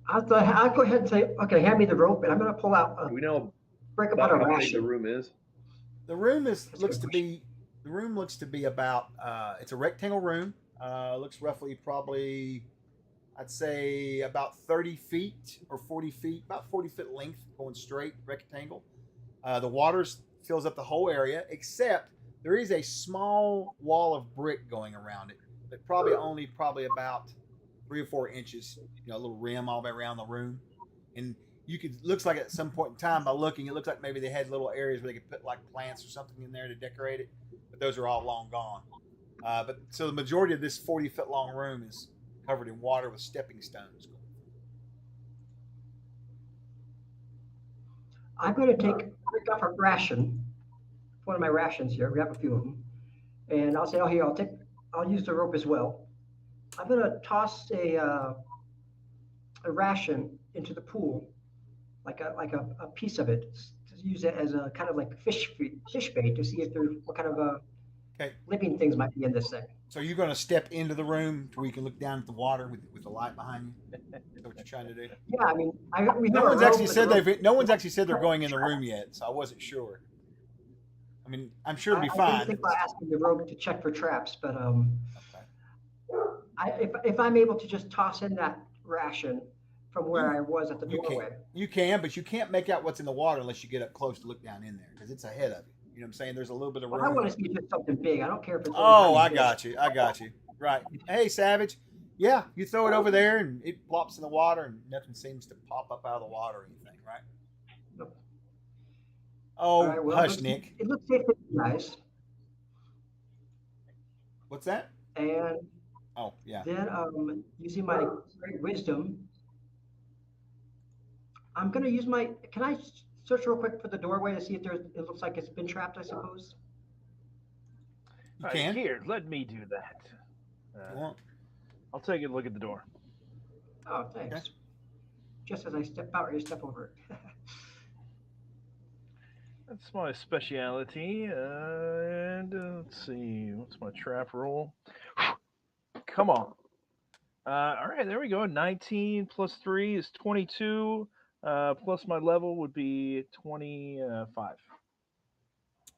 I'll go ahead and say, okay, hand me the rope, and I'm going to pull out, do we know break about apart a how big the ration. room is? The room That's a good looks to be about. It's a rectangle room. Looks roughly probably, I'd say about 30 feet or 40 feet, about 40-foot length, going straight rectangle. The water fills up the whole area, except there is a small wall of brick going around it, but probably about 3 or 4 inches. A little rim all the way around the room, and looks like at some point in time by looking, it looks like maybe they had little areas where they could put like plants or something in there to decorate it, but those are all long gone. But so the majority of this 40-foot long room is covered in water with stepping stones. I'm going to break off a ration, one of my rations here. We have a few of them, and I'll say, oh, here, I'll use the rope as well. I'm going to toss a ration into the pool, like a piece of it, to use it as a kind of like fish bait to see if there's what kind of living things might be in this thing. So you're going to step into the room to where you can look down at the water with the light behind you. Is that what you're trying to do? Yeah, I mean, No one's actually said they're going in the room yet, so I wasn't sure. I mean, I'm sure it'll be I fine. didn't think about asking the rope to check for traps, but Okay. if I'm able to just toss in that ration from where I was at the doorway. You can, but you can't make out what's in the water unless you get up close to look down in there because it's ahead of you. You know what I'm saying? There's a little bit of room. Well, I want to see just something big. I don't care if it's. Oh, I got you. Right. Hey, Savage. Yeah, you throw it over there and it plops in the water and nothing seems to pop up out of the water or anything, right? Nope. Oh, Right, well, hush, Nick. It looks safe for you guys. What's that? And Oh, yeah. then using my great wisdom, I'm going to use my. Can I search real quick for the doorway to see if it looks like it's been trapped, I suppose? You can. Here, let me do that. You want? I'll take a look at the door. Oh, thanks. Okay. Just as I step out, you step over it. That's my speciality. And let's see, what's my trap roll? Come on. All right, there we go. 19 plus 3 is 22. Plus my level would be 25.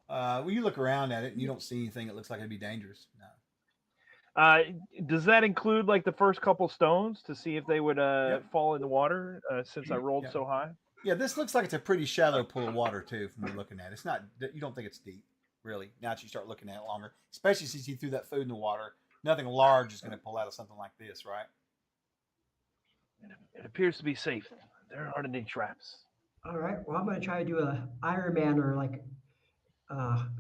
Well, you look around at it and you don't see anything that looks like it'd be dangerous. No. Uh, does that include like the first couple stones to see if they would Yep. fall in the water since I rolled Yeah. so high? Yeah, this looks like it's a pretty shallow pool of water too. From what you're looking at, it's not. You don't think it's deep, really. Now that you start looking at it longer, especially since you threw that food in the water, nothing large is going to pull out of something like this, right? It appears to be safe. There aren't any traps. All right. Well, I'm going to try to do a Iron Man or like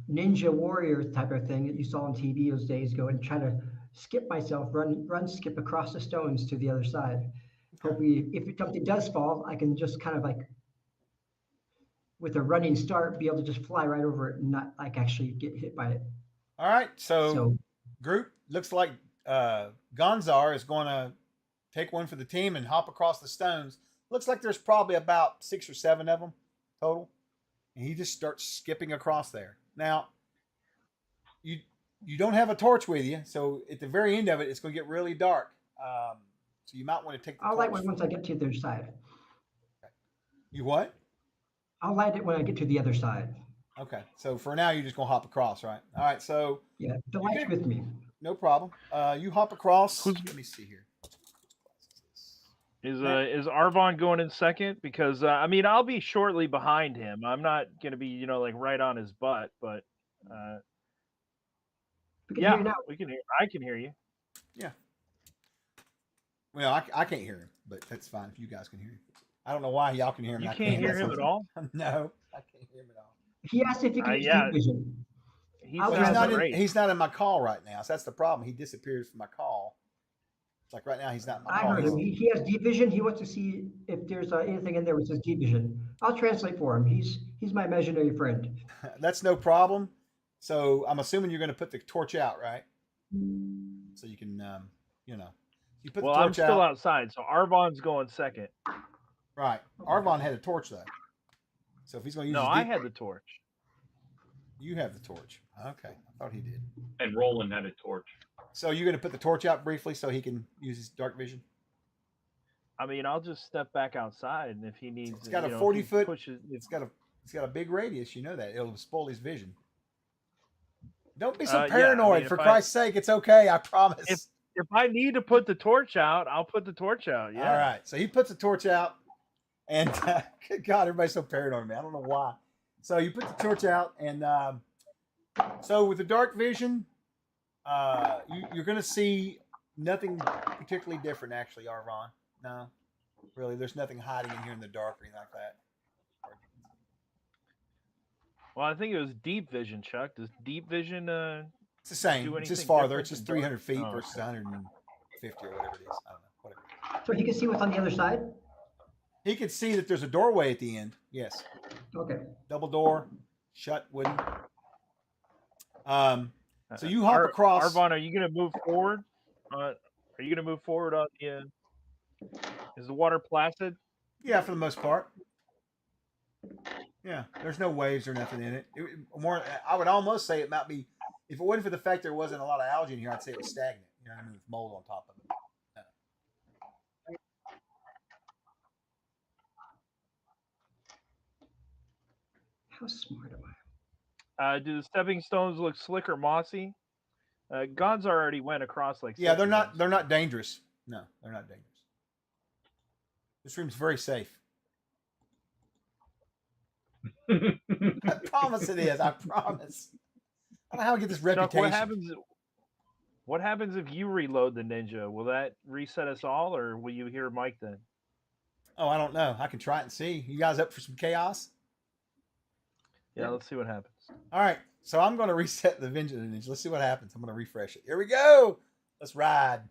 ninja warrior type of thing that you saw on TV those days ago, and try to skip myself, skip across the stones to the other side. Okay. Hopefully, if something does fall, I can just kind of like, with a running start, be able to just fly right over it and not like actually get hit by it. All right. So, So group looks like Gonzar is going to take one for the team and hop across the stones. Looks like there's probably about 6 or 7 of them total, and he just starts skipping across there. Now, you don't have a torch with you, so at the very end of it, it's going to get really dark. So you might want to take the I'll torch. light one once I get to the other side. You what? I'll light it when I get to the other side. Okay. So for now, you're just going to hop across, right? All right. So Yeah, the light's good. with me. No problem. You hop across. Let me see here. Is Arvon going in second? Because I mean, I'll be shortly behind him. I'm not going to be, like right on his butt, but We can hear you now. we can hear. I can hear you. Yeah. Well, I can't hear him, but that's fine if you guys can hear him. I don't know why y'all can hear him. You and I can't hear him at all. No, I can't hear him at all. He asked if he could use yeah. deep vision. He Well, sounds great. He's not in my call right now, so that's the problem. He disappears from my call. It's like right now he's not in my I call. heard him. He has deep vision. He wants to see if there's anything in there which says deep vision. I'll translate for him. He's my imaginary friend. That's no problem. So I'm assuming you're going to put the torch out, right? So you can, you put Well, the I'm torch still out. outside, so Arvon's going second. Right. Arvon had a torch though. So if he's going to use No, his I had the torch. You have the torch. Okay. I thought he did. And Roland had a torch. So you're going to put the torch out briefly so he can use his dark vision? I mean, I'll just step back outside, and if he needs, It's got a if he 40-foot. pushes, It's got a big radius. You know that it'll spoil his vision. Don't be so paranoid. For Christ's sake, it's okay. I promise. If I need to put the torch out, I'll put the torch out. Yeah. All right. So he puts the torch out, and good God, everybody's so paranoid, man. I don't know why. So you put the torch out, and so with the dark vision, you're going to see nothing particularly different, actually, Arvon. No, really, there's nothing hiding in here in the dark or anything like that. Well, I think it was deep vision, Chuck. Does deep vision It's the same. do It's just anything farther. different It's just than 300 feet dark? versus 150 or whatever it is. I don't know. Whatever. So he can see what's on the other side? He can see that there's a doorway at the end. Yes. Okay. Double door, shut, wooden. So you hop across. Arvon, are you going to move forward? Are you going to move forward on the? Is the water placid? Yeah, for the most part. Yeah, there's no waves or nothing in it. I would almost say it might be, if it wasn't for the fact there wasn't a lot of algae in here, I'd say it was stagnant. You know what I mean, with mold on top of it. How smart am I? Do the stepping stones look slick or mossy? Gonza already went across like. Yeah, 6 they're of not. them. They're not dangerous. No, they're not dangerous. This room's very safe. I promise it is. I promise. I don't know how I get this Chuck, reputation. what happens if you reload the ninja? Will that reset us all, or will you hear Mike then? Oh, I don't know. I can try it and see. You guys up for some chaos? Yeah, let's see what happens. All right. So I'm going to reset the Vengeance Ninja. Let's see what happens. I'm going to refresh it. Here we go. Let's ride.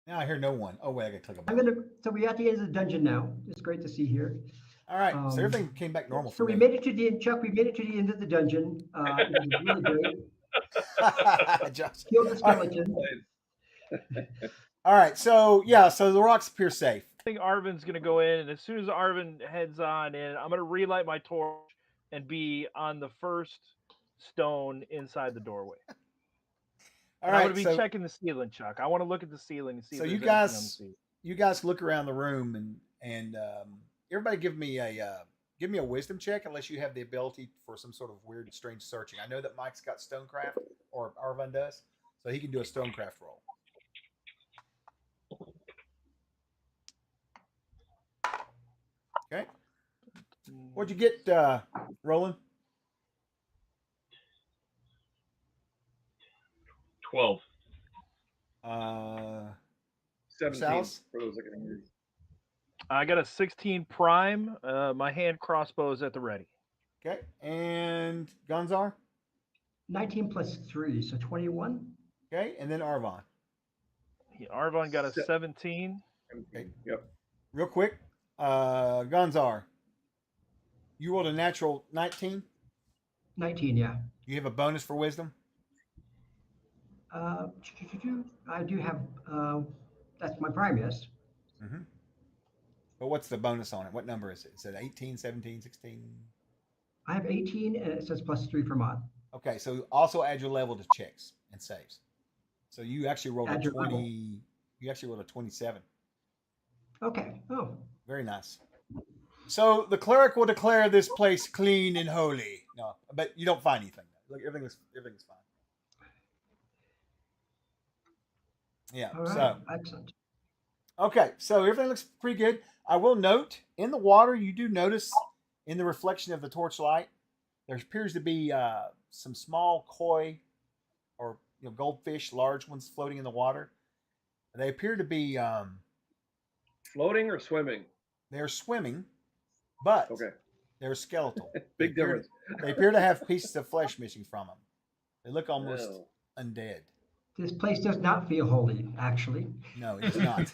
Now I hear no one. Oh, wait. I got to click a button. So we're at the end of the dungeon now. It's great to see here. All right. So everything came back normal. So we made it to the end, Chuck. We made it to the end of the dungeon. It was really great. Josh. Killed the skeleton. All right. So, yeah. So the rocks appear safe. I think Arvin's going to go in, and as soon as Arvin heads on in, I'm going to relight my torch and be on the first stone inside the doorway. All And I'm right. gonna be So, checking the ceiling, Chuck. I want to look at the ceiling and see so if you there's anything on the guys, ceiling. you guys look around the room and everybody give me a wisdom check unless you have the ability for some sort of weird, strange searching. I know that Mike's got stonecraft, or Arvin does, so he can do a stonecraft roll. Okay. What'd you get, Roland? 12. 17 Salas? for those that can hear. I got a 16 prime. My hand crossbow is at the ready. Okay. And Gonzar? 19 plus 3, so 21. Okay. And then Arvon. Arvon got a Se- 17. 17. Yep. Real quick, Gonzar, you rolled a natural 19. 19, yeah. You have a bonus for wisdom. Uh, I do have, that's my prime, yes. Mm-hmm. But what's the bonus on it? What number is it? Is it 18, 17, 16? I have 18, and it says plus 3 for mod. Okay, so also add your level to checks and saves. So you actually rolled Add a your 20. level. You actually rolled a 27. Okay. Oh, Very nice. So the cleric will declare this place clean and holy. No, but you don't find anything. Look, everything's fine. Yeah. all right. So Excellent. okay, so everything looks pretty good. I will note in the water, you do notice in the reflection of the torchlight, there appears to be some small koi or goldfish, large ones floating in the water. They appear to be Floating or swimming? they're swimming, but Okay. they're skeletal. Big difference. They appear to have pieces of flesh missing from them. They look almost No. undead. This place does not feel holy, actually. No, it's not.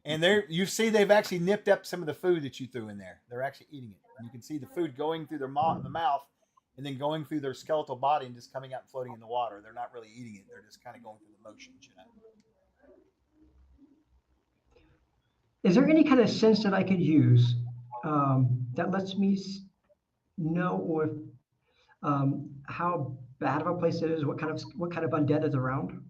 And there, you see, they've actually nipped up some of the food that you threw in there. They're actually eating it. And you can see the food going through their the mouth, and then going through their skeletal body and just coming out and floating in the water. They're not really eating it. They're just kind of going through the motions, Is there any kind of sense that I could use that lets me know or how bad of a place it is? What kind of undead is around?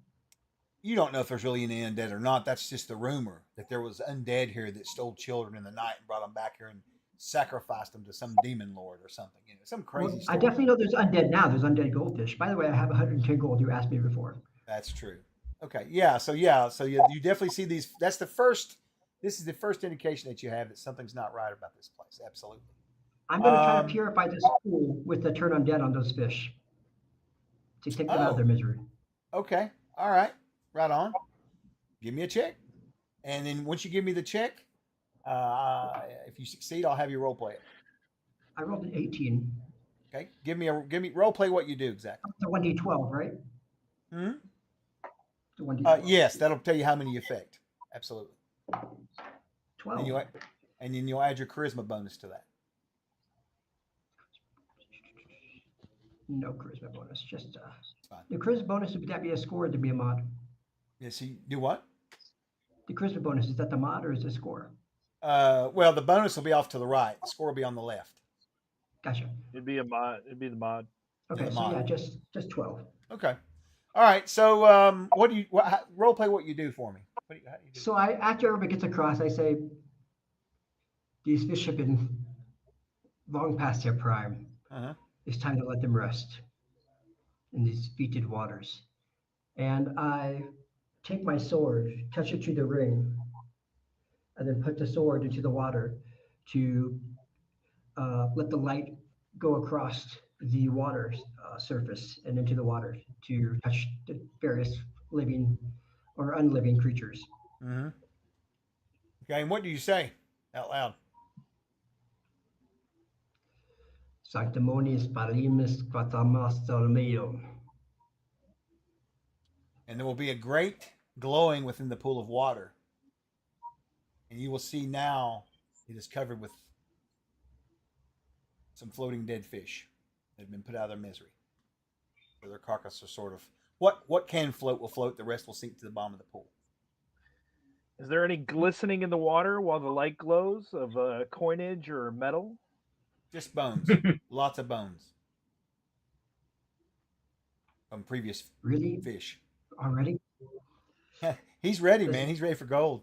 You don't know if there's really any undead or not. That's just the rumor that there was undead here that stole children in the night and brought them back here and sacrificed them to some demon lord or something. Some crazy Well, story. I definitely know there's undead now. There's undead goldfish. By the way, I have 110 gold. You asked me before. That's true. Okay. Yeah. So you definitely see these. That's the first. This is the first indication that you have that something's not right about this place. Absolutely. I'm going to try to purify this pool with the turn undead on those fish to take them out of their misery. Okay. All right. Right on. Give me a check, and then once you give me the check, if you succeed, I'll have you role play it. I rolled an 18. Okay. Give me role play what you do exactly. It's a 1d12, right? Hmm. It's a 1d12. Yes, that'll tell you how many you affect. Absolutely. 12. And then you'll add your charisma bonus to that. No charisma bonus. Just Fine. the charisma bonus, would that be a score or to be a mod? Yes. You do what? The charisma bonus, is that the mod or is it a score? Well, the bonus will be off to the right. The score will be on the left. Gotcha. It'd be a mod. It'd be the mod. Okay, the so mod. yeah, just 12. Okay. All right. So, role play what you do for me? How do you do? So after everybody gets across, I say, these fish have been long past their prime. Uh-huh. It's time to let them rest in these fetid waters. And I take my sword, touch it to the ring, and then put the sword into the water to let the light go across the water surface and into the water to touch the various living or unliving creatures. Mm-hmm. Okay. And what do you say out loud? Sanctimonious palimus quatamas solmeo. And there will be a great glowing within the pool of water. And you will see now it is covered with some floating dead fish that have been put out of their misery. So their carcasses are sort of what can float will float, the rest will sink to the bottom of the pool. Is there any glistening in the water while the light glows of coinage or metal? Just bones. Lots of bones. From previous Really? fish. Already? He's ready, man. He's ready for gold.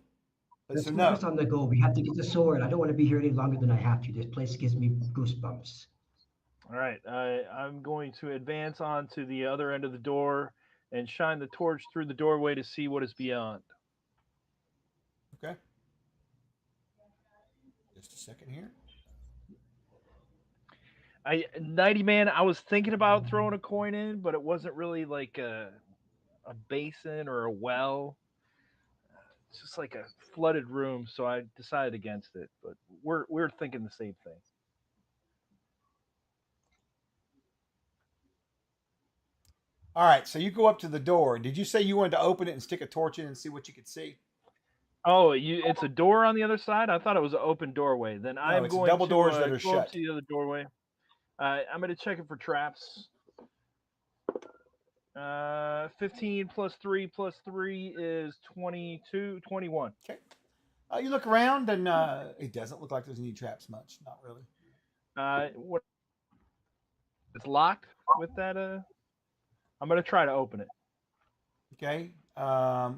But Let's so no. focus on the goal. We have to get the sword. I don't want to be here any longer than I have to. This place gives me goosebumps. All right, I'm going to advance on to the other end of the door and shine the torch through the doorway to see what is beyond. Okay. Just a second here. 90 man, I was thinking about throwing a coin in, but it wasn't really like a basin or a well. It's just like a flooded room, so I decided against it. But we're thinking the same thing. All right, so you go up to the door. Did you say you wanted to open it and stick a torch in and see what you could see? Oh, it's a door on the other side. I thought it was an open doorway. Then I'm it's going double to doors that are go up shut. to the other doorway. I'm going to check it for traps. 15 plus 3 plus 3 is 22, 21. Okay. You look around, and it doesn't look like there's any traps much. Not really. What? It's locked with that. I'm going to try to open it. Okay.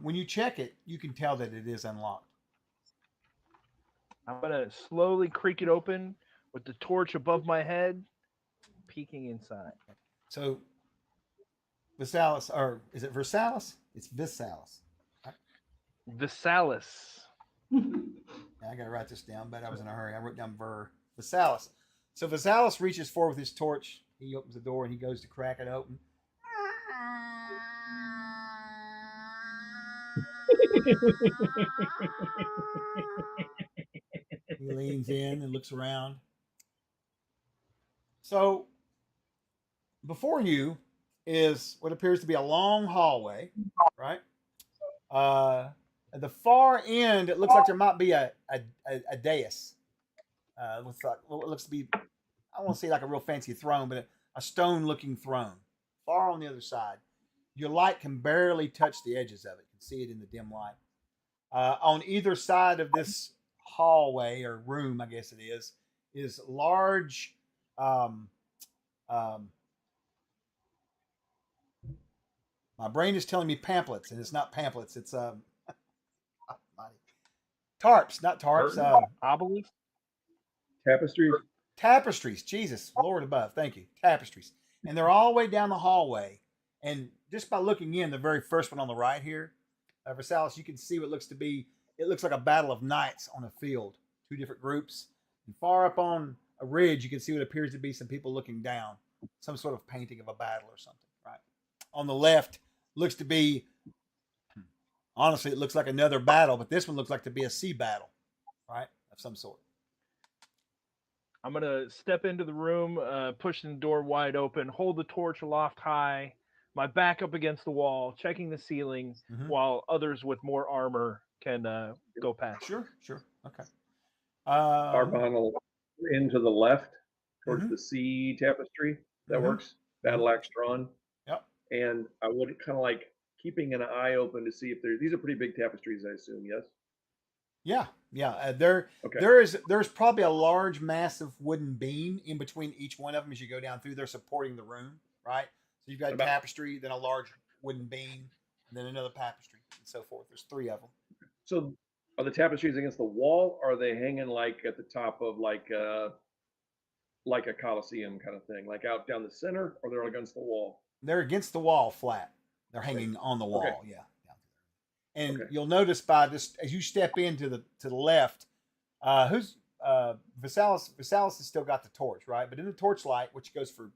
When you check it, you can tell that it is unlocked. I'm going to slowly creak it open with the torch above my head, peeking inside. So, Versalis, or is it Versalis? It's Visalis. Visalis. I got to write this down, but I was in a hurry. I wrote down Visalis. So Visalis reaches forward with his torch. He opens the door and he goes to crack it open. He leans in and looks around. So before you is what appears to be a long hallway, right? At the far end, it looks like there might be a dais. With what looks to be, I don't want to say like a real fancy throne, but a stone-looking throne. Far on the other side, your light can barely touch the edges of it. You can see it in the dim light. On either side of this hallway or room, I guess it is large. My brain is telling me pamphlets, and it's not pamphlets. It's tarps, not tarps. Obelisk? Tapestry. Tapestries. Jesus, Lord above. Thank you. Tapestries. And they're all the way down the hallway. And just by looking in, the very first one on the right here, Versailles, you can see what looks to be, it looks like a battle of knights on a field. Two different groups. And far up on a ridge, you can see what appears to be some people looking down. Some sort of painting of a battle or something, right? On the left, looks to be, honestly, it looks like another battle, but this one looks like to be a sea battle, right? Of some sort. I'm going to step into the room, pushing the door wide open, hold the torch aloft high, my back up against the wall, checking the ceiling, while others with more armor can go past. Sure. Okay. Arbonne into the left towards the sea tapestry. That works. Battle axe drawn. Yep. And I would kind of like keeping an eye open to see if these are pretty big tapestries, I assume, yes? Yeah. There's probably a large, massive wooden beam in between each one of them as you go down through. They're supporting the room, right? So you've got a tapestry, then a large wooden beam, and then another tapestry, and so forth. There's three of them. So are the tapestries against the wall, or are they hanging like at the top of like a Colosseum kind of thing, like out down the center, or they're against the wall? They're against the wall flat. They're hanging on the wall, yeah. And you'll notice by this, as you step into the left, Visalis has still got the torch, right? But in the torchlight, which goes for,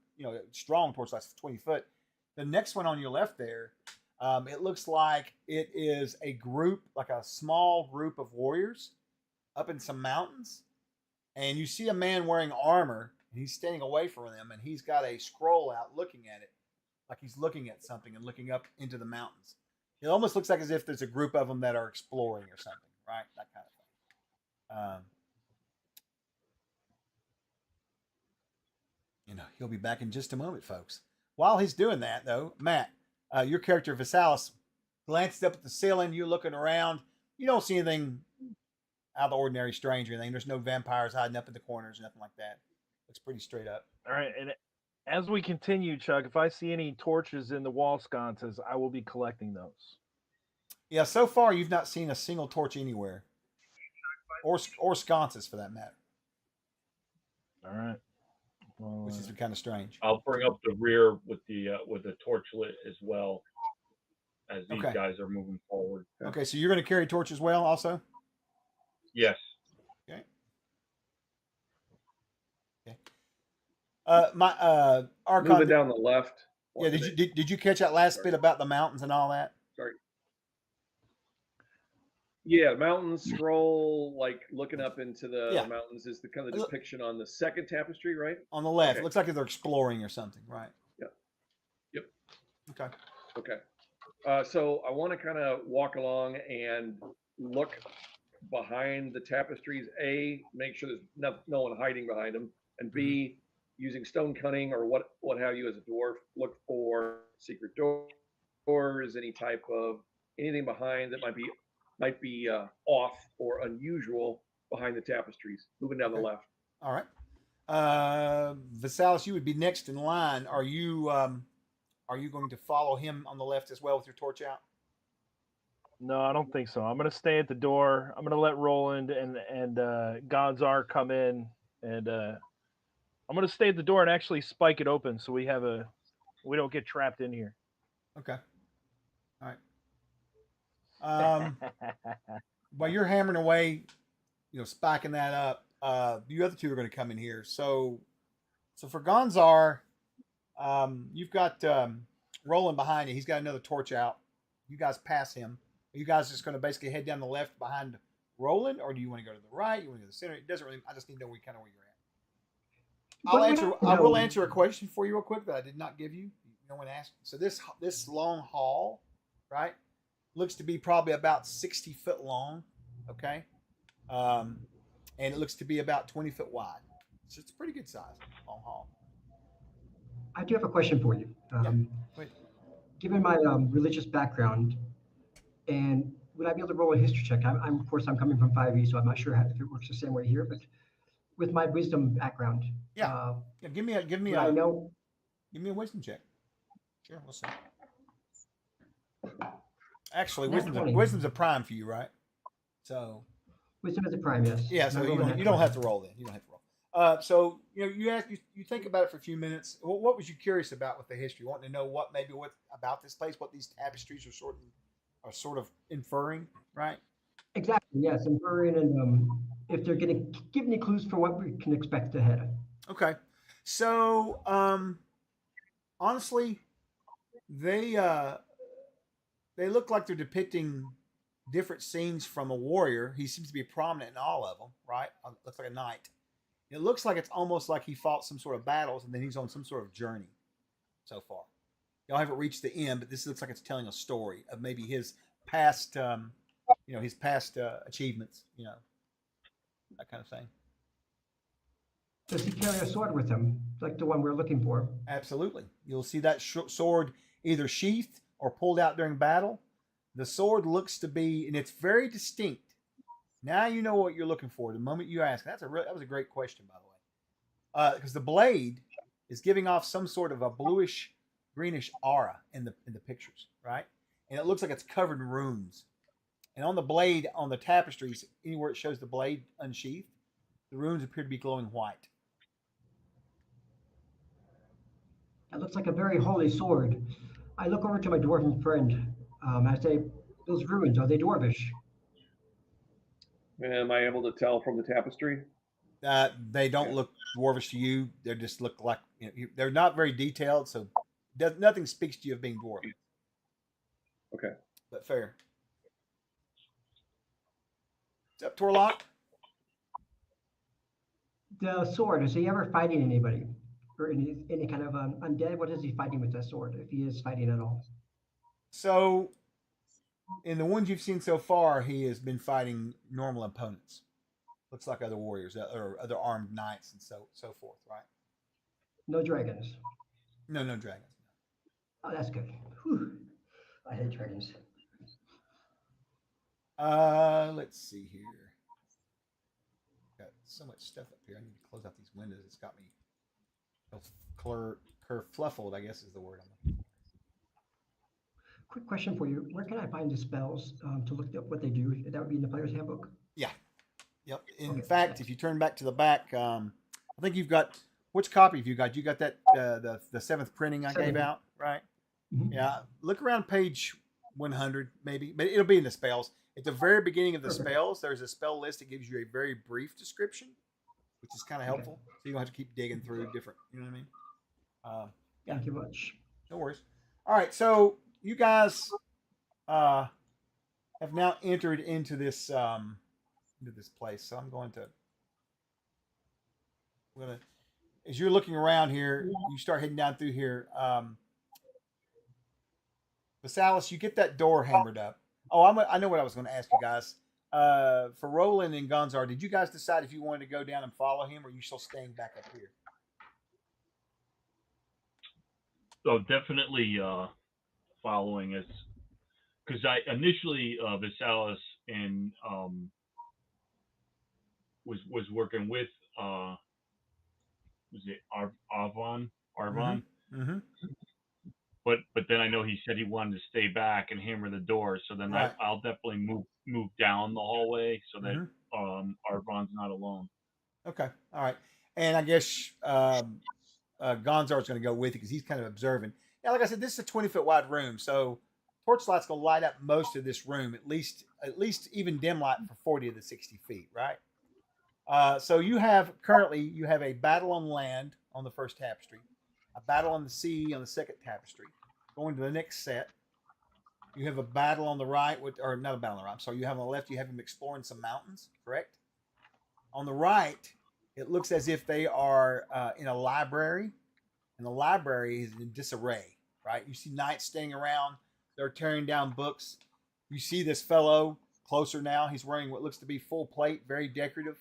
strong torchlights for 20 foot, the next one on your left there, it looks like it is a group, like a small group of warriors up in some mountains. And you see a man wearing armor, and he's standing away from them, and he's got a scroll out looking at it, like he's looking at something and looking up into the mountains. It almost looks like as if there's a group of them that are exploring or something, right? That kind of thing. He'll be back in just a moment, folks. While he's doing that, though, Matt, your character Visalis glanced up at the ceiling. You're looking around. You don't see anything out of the ordinary, strange or anything. There's no vampires hiding up in the corners, nothing like that. Looks pretty straight up. All right, As we continue, Chuck, if I see any torches in the wall sconces, I will be collecting those. Yeah, so far you've not seen a single torch anywhere, or sconces for that matter, All right. Well, which is kind of strange. I'll bring up the rear with the torch lit as well as these Okay. guys are moving forward. Okay, so you're going to carry torch as well, also. Yes. Okay. Okay. Archon. Moving down the left. Yeah, did you catch that last bit about the mountains and all that? Sorry. Yeah, mountains scroll, like looking up into the Yeah. mountains is the kind of depiction on the second tapestry, right? On the left, Okay. it looks like they're exploring or something, right? Yep. Yep. Okay. Okay. So I want to kind of walk along and look behind the tapestries. A, make sure there's no one hiding behind them, and B, using stone cunning or what have you as a dwarf, look for secret doors, any type of anything behind that might be off or unusual behind the tapestries. Moving down the left. All right. Visalis, you would be next in line. Are you going to follow him on the left as well with your torch out? no, I don't think so. I'm gonna stay at the door. I'm gonna let Roland and Gonzar come in, and I'm gonna stay at the door and actually spike it open so we don't get trapped in here. Okay. All right. While you're hammering away, spiking that up, the other two are going to come in here. So for Gonzar, you've got Roland behind you. He's got another torch out. You guys pass him. Are you guys just going to basically head down the left behind Roland, or do you want to go to the right? You want to go to the center? It doesn't really. I just need to know where you're at. I will answer a question for you real quick that I did not give you. No one asked. So this long hall, right, looks to be probably about 60 foot long. Okay, and it looks to be about 20 foot wide. So it's a pretty good size long hall. I do have a question for you. Wait. Given my religious background, and would I be able to roll a history check? Of course, I'm coming from 5e, so I'm not sure if it works the same way here. But with my wisdom background, Yeah, give me I know. Give me a wisdom check. Sure, we'll see. Actually, Nat 20. wisdom's a prime for you, right? So Wisdom is a prime, yes. yeah, so And I rolled a nat you don't 20. have to roll then. You don't have to roll. So you think about it for a few minutes. What was you curious about with the history? Wanting to know what about this place, what these tapestries are sort of inferring, right? Exactly, yes. Inferring and if they're going to give any clues for what we can expect ahead. Okay. So honestly, they look like they're depicting different scenes from a warrior. He seems to be prominent in all of them, right? Looks like a knight. It looks like it's almost like he fought some sort of battles and then he's on some sort of journey so far. Y'all haven't reached the end, but this looks like it's telling a story of maybe his past, achievements, that kind of thing. Does he carry a sword with him, like the one we're looking for? Absolutely. You'll see that sword either sheathed or pulled out during battle. The sword looks to be, and it's very distinct. Now you know what you're looking for. The moment you ask, that was a great question, by the way, because the blade is giving off some sort of a bluish, greenish aura in the pictures, right? And it looks like it's covered in runes. And on the blade, on the tapestries, anywhere it shows the blade unsheathed, the runes appear to be glowing white. That looks like a very holy sword. I look over to my dwarven friend. I say, those ruins, are they dwarvish? Am I able to tell from the tapestry? They don't look dwarvish to you. They just look like they're not very detailed, so nothing speaks to you of being dwarven. Okay. But fair. What's up, Torlock? The sword, is he ever fighting anybody? Or any kind of undead? What is he fighting with that sword, if he is fighting at all? So, in the ones you've seen so far, he has been fighting normal opponents. Looks like other warriors or other armed knights and so forth, right? No dragons. No dragons. Oh, that's good. Whew. I hate dragons. Let's see here. Got so much stuff up here. I need to close out these windows. It's got me kerfluffled, I guess is the word. I'm looking for. Quick question for you. Where can I find the spells to look up what they do? That would be in the player's handbook. Yeah. Yep. In Okay, fact, thanks. if you turn back to the back, I think you've got which copy have you got? You got that the seventh printing I gave Seventh. out, right? Mhm. Yeah. Look around page 100, maybe, but it'll be in the spells. At the very beginning of the Perfect. spells, there's a spell list that gives you a very brief description, which is kind of Okay. helpful. So you don't have to keep digging through different. You know what I mean? Yeah. Thank you much. No worries. All right. So you guys have now entered into this place. So I'm going to as you're looking around here, you start heading down through here. Vasalis, you get that door hammered up. Oh, I know what I was going to ask you guys. For Roland and Gonzar, did you guys decide if you wanted to go down and follow him, or are you still staying back up here? So definitely following us, because I initially Visalis and was working with was it Arvon? Mm-hmm. But then I know he said he wanted to stay back and hammer the door. So then Right. I'll definitely move down the hallway so that Mm-hmm. Arvon's not alone. Okay. All right. And I guess Gonzar's going to go with you because he's kind of observing. Now, like I said, this is a 20-foot wide room, so torchlight's going to light up most of this room, at least even dim light for 40 of the 60 feet, right? So you have a battle on land on the first tapestry, a battle on the sea on the second tapestry. Going to the next set, you have a battle on the right, or not a battle on the right. I'm sorry, you have on the left. You have him exploring some mountains, correct? On the right, it looks as if they are in a library, and the library is in disarray, right? You see knights standing around, they're tearing down books. You see this fellow closer now. He's wearing what looks to be full plate, very decorative.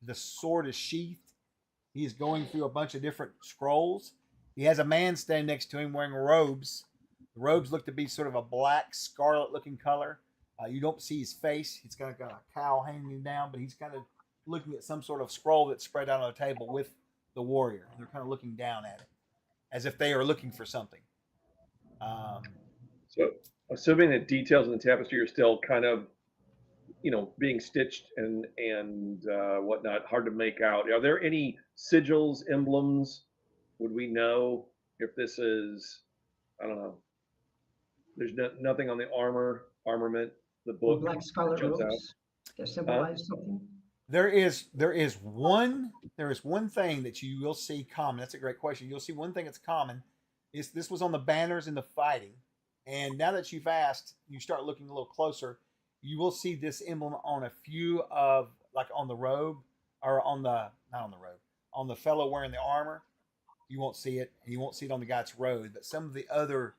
The sword is sheathed. He is going through a bunch of different scrolls. He has a man standing next to him wearing robes. The robes look to be sort of a black, scarlet looking color. You don't see his face. He's got a cowl hanging down, but he's kind of looking at some sort of scroll that's spread out on the table with the warrior. And they're kind of looking down at it as if they are looking for something. So, assuming that details in the tapestry are still kind of, being stitched and whatnot, hard to make out. Are there any sigils, emblems? Would we know if this is? I don't know. There's nothing on the armament, the Or book black scarlet jumps out. robes that symbolize something. There is one thing that you will see common. That's a great question. You'll see one thing that's common. This was on the banners in the fighting, and now that you've asked, you start looking a little closer. You will see this emblem on a few of, like on the robe, or on the not on the robe, on the fellow wearing the armor. You won't see it, and you won't see it on the guy's robe. But some of the other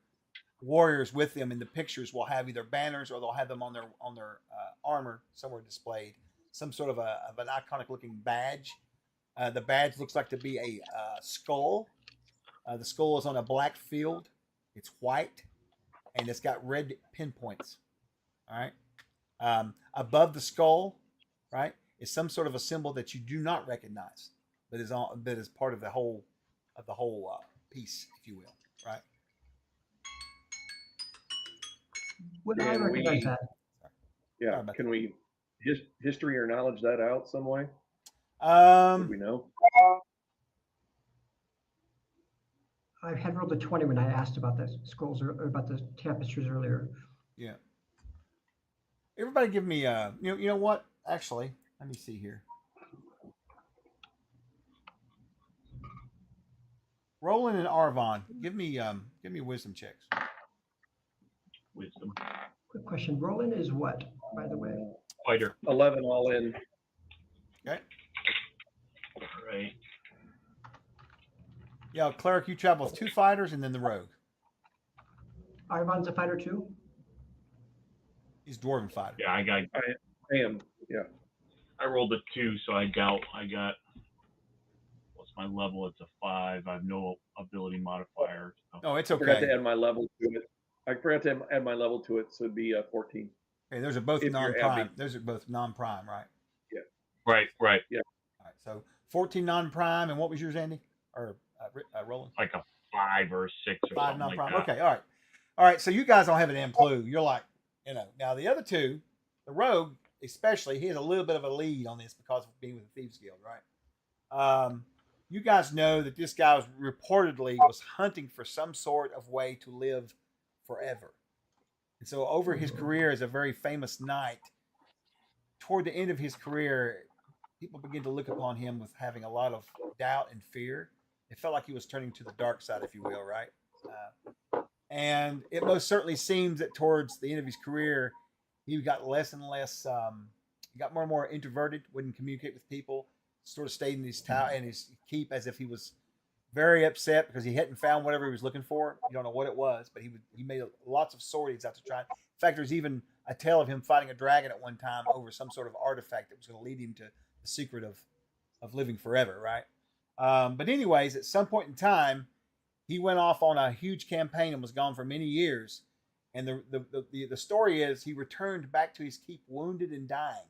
warriors with them in the pictures will have either banners or they'll have them on their armor somewhere displayed. Some sort of an iconic looking badge. The badge looks like to be a skull. The skull is on a black field. It's white, and it's got red pinpoints. All right. Above the skull, right, is some sort of a symbol that you do not recognize, but is part of the whole piece, if you will, right? Would I Can recognize we? that? Yeah. Can we history or knowledge that out some way? Would we know? I had rolled a 20 when I asked about the scrolls or about the tapestries earlier. Yeah. Everybody, give me you know what? Actually, let me see here. Roland and Arvon, give me wisdom checks. Wisdom. Quick question. Roland is what, by the way? Fighter. 11 all in. Okay. All right. Yeah, cleric, you travel with 2 fighters and then the rogue. Arvon's a fighter too? He's dwarven fighter. Yeah, I am. Yeah. I rolled a 2, so I doubt I got. What's my level? It's a 5. I have no ability modifier. So. Oh, it's I forgot to okay. add my level to it. I forgot to add my level to it, so it'd be 14. Okay, those are both If you're non-prime. adding- Those are both non-prime, right? Yeah. Right. All right. So 14 non-prime, and what was yours, Andy? Or Roland? Like a 5. 5 or a 6 or 5 something like non-prime. that. Okay, all right. So you guys don't have a damn clue. You're like, now the other two, the rogue especially, he has a little bit of a lead on this because of being with the Thieves Guild, right? You guys know that this guy was hunting for some sort of way to live forever. And so over his career as a very famous knight, toward the end of his career, people begin to look upon him with having a lot of doubt and fear. It felt like he was turning to the dark side, if you will, right? And it most certainly seems that towards the end of his career, he got less and less, he got more and more introverted, wouldn't communicate with people, sort of stayed in his tower and his keep as if he was very upset because he hadn't found whatever he was looking for. You don't know what it was, but he made lots of sorties out to try. In fact, there's even a tale of him fighting a dragon at one time over some sort of artifact that was going to lead him to the secret of living forever, right? But anyways, at some point in time, he went off on a huge campaign and was gone for many years. And the story is he returned back to his keep wounded and dying,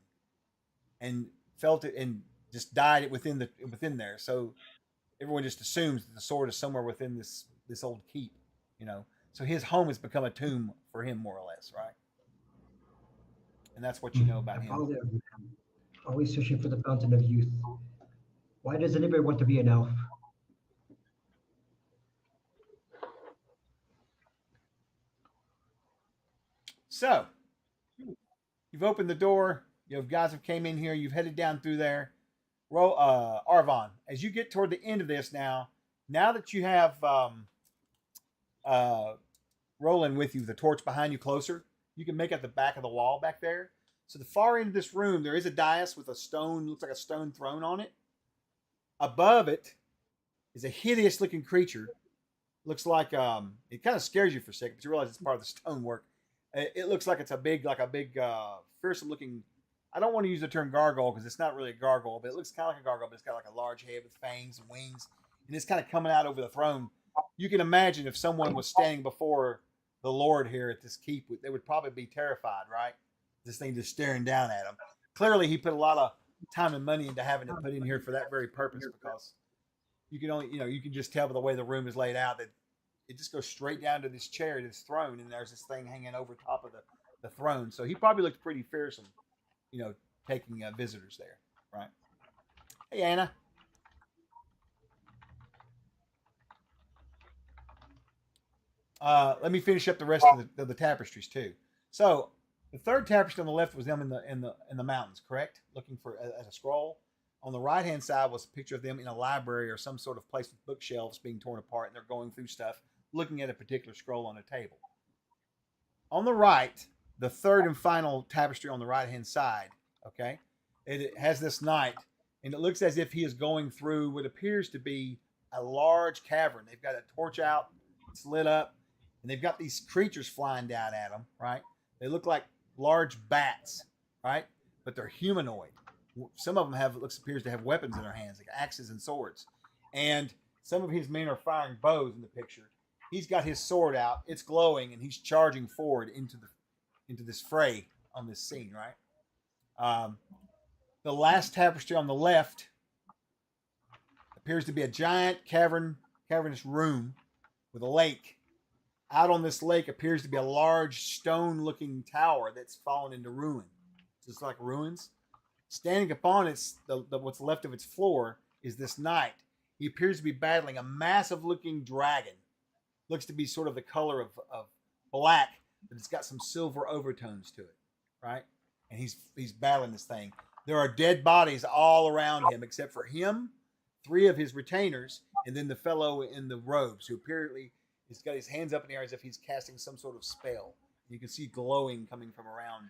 and felt it and just died within there. So everyone just assumes that the sword is somewhere within this old keep, So his home has become a tomb for him, more or less, right? And that's what you know about I him. follow there, man. Always searching for the fountain of youth. Why does anybody want to be an elf? So you've opened the door. You guys have came in here. You've headed down through there. Arvon, as you get toward the end of this now that you have Roland with you, the torch behind you closer, you can make out the back of the wall back there. So the far end of this room, there is a dais with looks like a stone throne on it. Above it is a hideous looking creature. Looks like it kind of scares you for a second, but you realize it's part of the stonework. It looks like it's a big fearsome looking. I don't want to use the term gargoyle because it's not really a gargoyle, but it looks kind of like a gargoyle, but it's got like a large head with fangs and wings, and it's kind of coming out over the throne. You can imagine if someone was standing before the Lord here at this keep, they would probably be terrified, right? This thing just staring down at them. Clearly, he put a lot of time and money into having it put in here for that very purpose, because you can only, you can just tell by the way the room is laid out that it just goes straight down to this chair, to this throne, and there's this thing hanging over top of the throne. So he probably looked pretty fearsome, taking visitors there, right? Hey, Anna. Let me finish up the rest of the tapestries too. So the third tapestry on the left was them in the mountains, correct? Looking for as a scroll. On the right hand side was a picture of them in a library or some sort of place with bookshelves being torn apart, and they're going through stuff, looking at a particular scroll on a table. On the right, the third and final tapestry on the right hand side, okay, it has this knight, and it looks as if he is going through what appears to be a large cavern. They've got a torch out, it's lit up, and they've got these creatures flying down at them, right? They look like large bats, right? But they're humanoid. Some of them appears to have weapons in their hands, like axes and swords. And some of his men are firing bows in the picture. He's got his sword out, it's glowing, and he's charging forward into this fray on this scene, right? The last tapestry on the left appears to be a giant cavernous room with a lake. Out on this lake appears to be a large stone-looking tower that's fallen into ruin, just like ruins. Standing upon what's left of its floor is this knight. He appears to be battling a massive-looking dragon. Looks to be sort of the color of black, but it's got some silver overtones to it, right? And he's battling this thing. There are dead bodies all around him, except for him, 3 of his retainers, and then the fellow in the robes, who apparently has got his hands up in the air as if he's casting some sort of spell. You can see glowing coming from around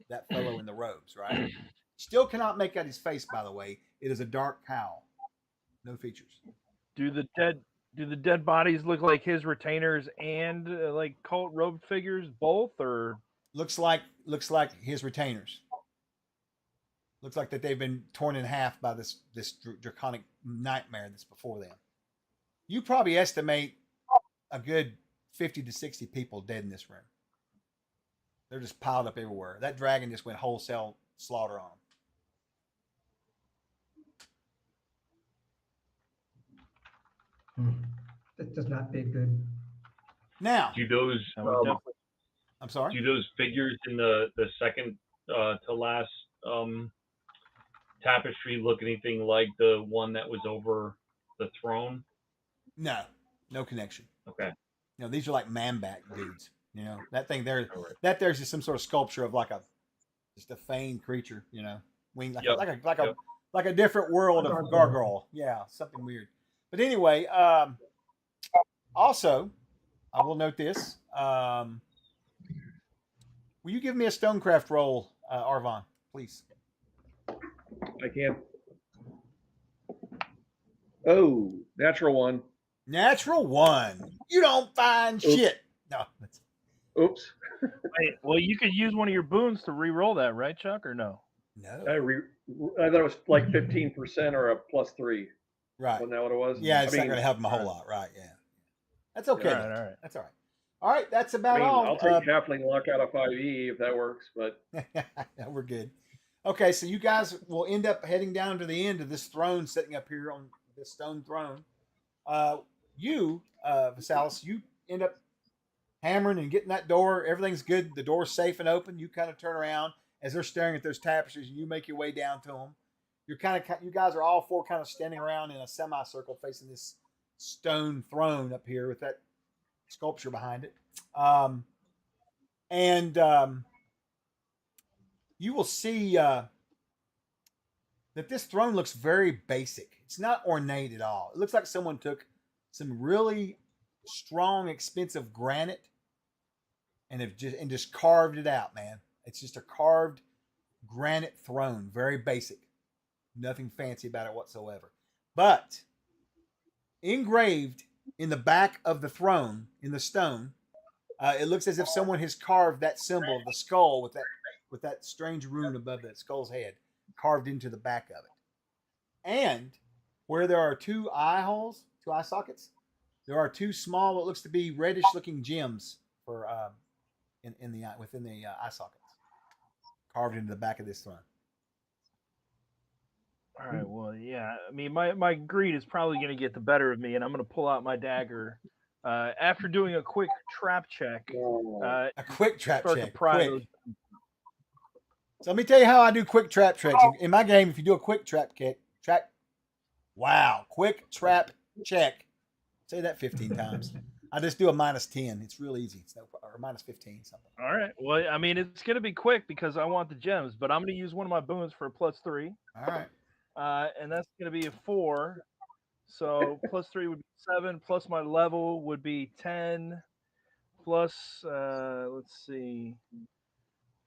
that fellow in the robes, right? Still cannot make out his face, by the way. It is a dark cowl. No features. Do the dead bodies look like his retainers and like cult robed figures, both, or looks like his retainers? Looks like that they've been torn in half by this draconic nightmare that's before them. You probably estimate a good 50 to 60 people dead in this room. They're just piled up everywhere. That dragon just went wholesale slaughter on them. It does not bid good. Now, Do those And we definitely I'm sorry. do those figures in the second to last tapestry look anything like the one that was over the throne? No, no connection. Okay. You know, these are like man back dudes. You know, that thing there, All right. that there's just some sort of sculpture of like just a feigned creature. You know, wing Yep. like a different world of Gargoyle. gargoyle. Yeah, something weird. But anyway, also, I will note this. Will you give me a stonecraft roll, Arvon, please? I can. Oh, natural one. Natural one. You don't find Oops. shit. No. Oops. Wait, well, you could use one of your boons to re-roll that, right, Chuck, or no? No. I thought it was like 15% or a +3. Right. Wasn't that what it was? Yeah, it's I not mean, going to help him a whole lot. Right. Yeah. That's okay. All right, though. all right. That's all right. All right. That's about all. I'll take halfling luck out of 5e if that works, but We're good. Okay, so you guys will end up heading down to the end of this throne sitting up here on this stone throne. Vasalis, you end up hammering and getting that door. Everything's good. The door's safe and open. You kind of turn around as they're staring at those tapestries, and you make your way down to them. You guys are all four kind of standing around in a semicircle facing this stone throne up here with that sculpture behind it. You will see that this throne looks very basic. It's not ornate at all. It looks like someone took some really strong, expensive granite and just carved it out, man. It's just a carved granite throne, very basic. Nothing fancy about it whatsoever. But engraved in the back of the throne, in the stone, it looks as if someone has carved that symbol of the skull with that strange rune above that skull's head carved into the back of it. And where there are two eye sockets, there are two small, what looks to be reddish looking gems for within the eye sockets, carved into the back of this throne. All right, well, yeah. I mean, my greed is probably going to get the better of me, and I'm going to pull out my dagger. After doing a quick trap check, A quick trap start to check. pry Quick. those. So let me tell you how I do quick trap checks. In my game, if you do a quick trap check, quick trap check. Say that 15 times. I just do a -10. It's real easy. It's or -15 something. All right. Well, I mean, it's going to be quick because I want the gems, but I'm going to use one of my boons for a +3. All right. And that's going to be a 4. So +3 would be 7. Plus my level would be 10. Plus, let's see.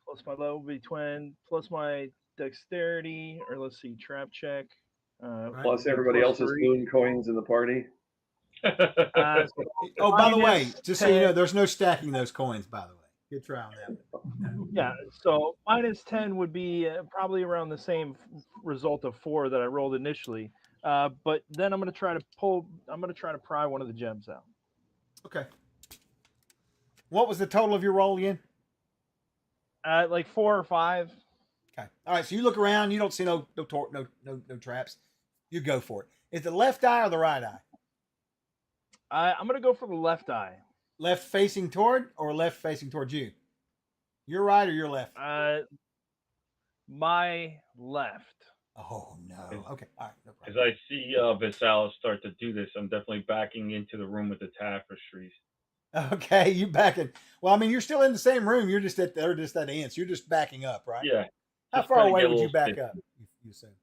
Plus my level would be 20. Plus my dexterity, or let's see, trap check. plus everybody else's +3. boon coins in the party. So Oh, by the way, minus just so you know, 10. there's no stacking those coins. By the way, good try on that. Yeah, so -10 would be probably around the same result of 4 that I rolled initially. But then I'm going to try to pry one of the gems out. Okay. What was the total of your roll again? Like 4 or 5. Okay. All right. So you look around. You don't see no traps. You go for it. Is it the left eye or the right eye? I'm going to go for the left eye. Left facing toward or left facing towards you? Your right or your left? My left. Oh no. Okay. All right. No As problem. I see Vasalis start to do this, I'm definitely backing into the room with the tapestries. Okay, you backing. Well, I mean, you're still in the same room. You're just at that end. So you're just backing up, right? Yeah. How just far trying to away get a would you little back stiff. up? You assume.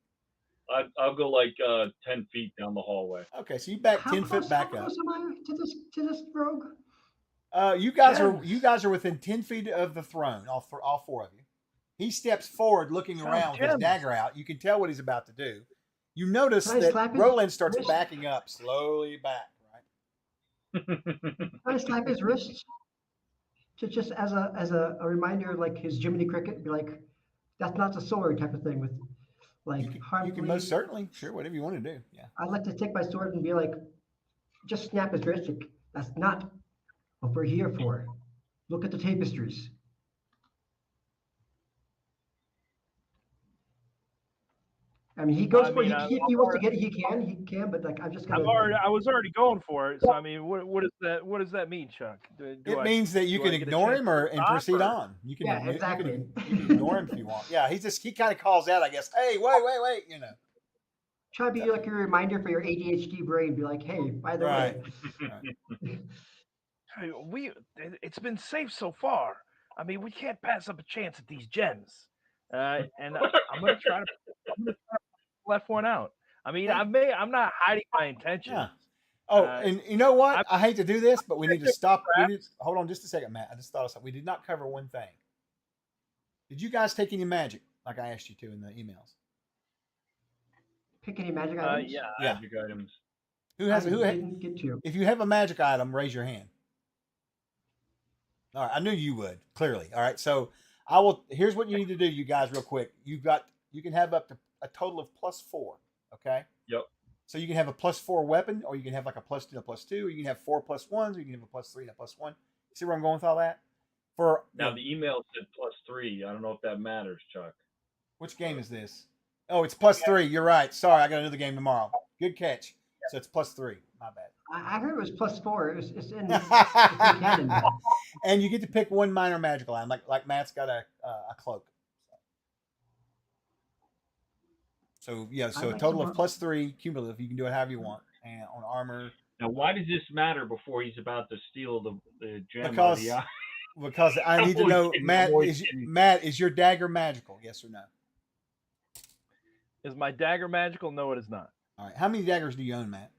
I'll go like 10 feet down the hallway. Okay, so you back How 10 close, foot back how up. close am I to this rogue? You guys Gems. are within 10 feet of the throne. All four of you. He steps forward, looking around with his gems. dagger out. You can tell what he's about to do. You notice Can I that slap his Roland starts wrist? backing up slowly back. Right. Can I slap his wrist? Just as a reminder, like his Jiminy Cricket, be like, that's not the sword type of thing with like You can harmfully. most certainly, sure, whatever you want to do. Yeah. I'd like to take my sword and be like, just snap his wrist. Like, that's not what we're here for. Look at the tapestries. I mean, he goes I for mean, it. If he wants to get it, he can. But like, I'm just gonna. I was already going for it. So I mean, what does that mean, Chuck? It means that you do can I get a ignore chance him to and stop, proceed or- on. You can, Yeah, exactly. you can ignore him if you want. Yeah, he kind of calls out, I guess. Hey, wait, you know. Try to be like a reminder for your ADHD brain. Be like, hey, by the Right. way. Right. Hey, it's been safe so far. I mean, we can't pass up a chance at these gems. And I'm gonna try to left one out. I mean, I'm not hiding my intentions. Yeah. Oh, Uh, and you know what? I'm I hate to do this, but we need to stop. We need traps. hold on just a second, Matt. I just thought of something. We did not cover one thing. Did you guys take any magic like I asked you to in the emails? Pick any magic items. Yeah. Yeah. Magic items. Who has I who? didn't get to. If you have a magic item, raise your hand. All right, I knew you would clearly. All right, so I will. Here's what you need to do, you guys, real quick. You can have up to a total of +4. Okay. Yep. So you can have a +4 weapon, or you can have like a +2 and a +2, or you can have 4 +1s, or you can have a +3 and a +1. See where I'm going with all that? For Now the email said +3. I don't know if that matters, Chuck. which game is this? Oh, it's +3. You're right. Sorry, I got another game tomorrow. Good catch. So it's +3. My bad. I heard it was +4. It's in canon. And you get to pick one minor magical item, like Matt's got a cloak. So yeah, so a like total the of +3 cumulative. You can do it however you want, and on armor Now, why does this matter before he's about to steal the gem? because Of the eye? because I need to I'm know, always kidding, Matt. I'm always kidding. Matt, is your dagger magical? Yes or no? Is my dagger magical? No, it is not. All right. How many daggers do you own, Matt?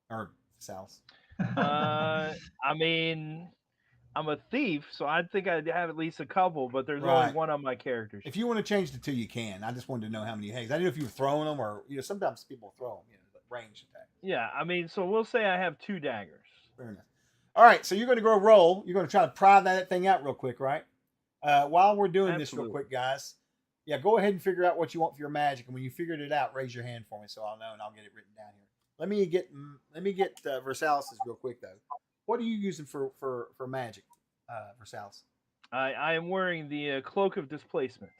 Or Sal's? I mean, I'm a thief, so I think I'd have at least a couple, but there's Right. only one on my character sheet. If you want to change the 2, you can. I just wanted to know how many hags. I didn't know if you were throwing them or sometimes people throw them, like range attack. Yeah, I mean, so we'll say I have 2 daggers. Fair enough. All right, so you're going to go roll. You're going to try to pry that thing out real quick, right? While we're doing this real Absolutely. quick, guys. Yeah, go ahead and figure out what you want for your magic, and when you figured it out, raise your hand for me so I'll know and I'll get it written down here. Let me get Versalis's real quick though. What are you using for magic, Versalis? I am wearing the cloak of displacement.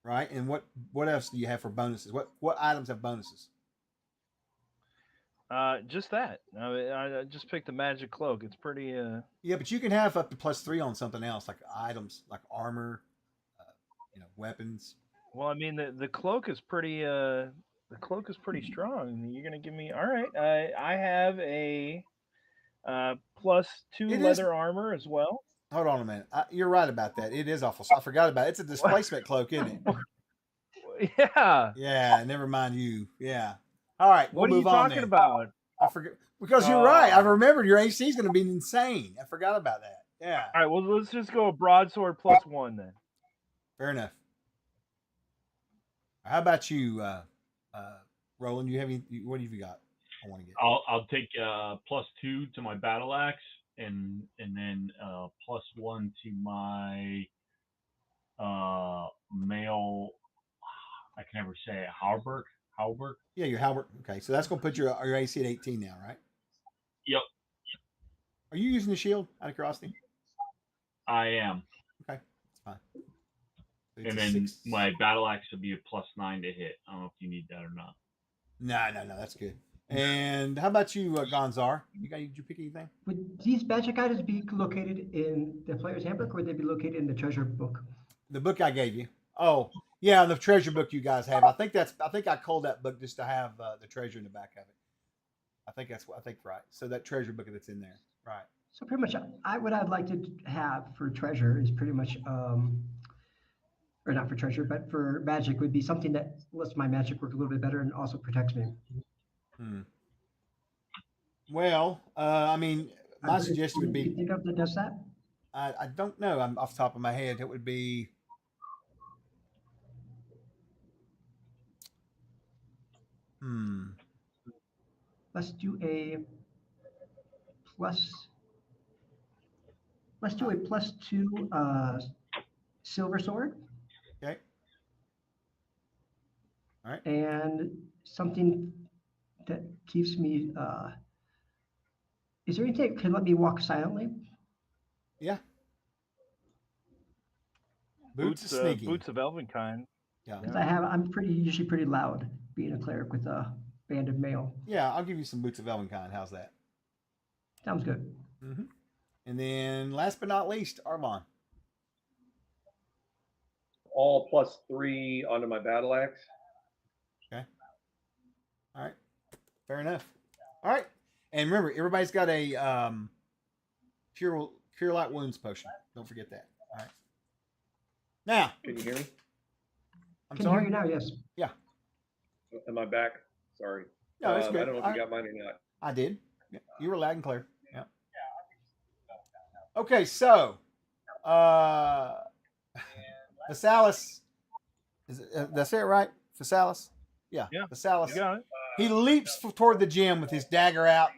Right, and what else do you have for bonuses? What items have bonuses? Just that. I just picked the magic cloak. It's pretty. Yeah, but you can have up to +3 on something else, like items, like armor, weapons. Well, I mean, the cloak is pretty. The cloak is pretty strong. You're gonna give me. All right. I have a +2 It is- leather armor as well. Hold on a minute. You're right about that. It is awful. I forgot about it. It's a displacement cloak, isn't it? Yeah. Yeah. Never mind you. Yeah. All right. We'll What are you move on talking then. about? I forget because you're right. I remembered your AC is going to be insane. I forgot about that. Yeah. All right. Well, let's just go broadsword +1 then. Fair enough. How about you, Roland? You have what have you got? I want to get. I'll take +2 to my battle axe, and then +1 to my male. I can never say it. Halberd. Yeah, your halberd. Okay, so that's going to put your AC at 18 now, right? Yep, Are you using the shield out of curiosity? I am. Okay, that's fine. So it's And a then 6. my battle axe would be a +9 to hit. I don't know if you need that or not. No, that's good. And how about you, Gonzar? Did you pick anything? Would these magic items be located in the player's handbook, or would they be located in the treasure book? The book I gave you. Oh, yeah, the treasure book you guys have. I think I called that book just to have the treasure in the back of it. I think right. So that treasure book that's in there, right? So pretty much, what I'd like to have for treasure is pretty much, or not for treasure, but for magic would be something that lets my magic work a little bit better and also protects me. Well, I mean, my suggestion would You be. think of that does that? I don't know. I'm off the top of my head. It would be. Let's do a plus. Let's do a +2 silver sword. Okay. All right. And something that keeps me. Is there anything that can let me walk silently? Yeah. Boots is sneaky. Boots of Elvenkind. Yeah. Because I'm usually pretty loud being a cleric with a banded mail. Yeah, I'll give you some Boots of Elvenkind. How's that? Sounds good. Mm-hmm. And then last but not least, Armand. All +3 onto my battle axe. Okay. All right. Fair enough. All right. And remember, everybody's got a cure light wounds potion. Don't forget that. All right. Now, Can you hear me? I'm Can sorry. hear you now? Yes. Yeah. Am I back? Sorry. No, it's good. I don't know if you got mine or not. I did. Yeah, you were loud and clear. Yeah. Okay, so Physalis, did I say it right? Physalis? Yeah. Yeah, Physalis. You got it. He leaps toward the gem with his dagger out,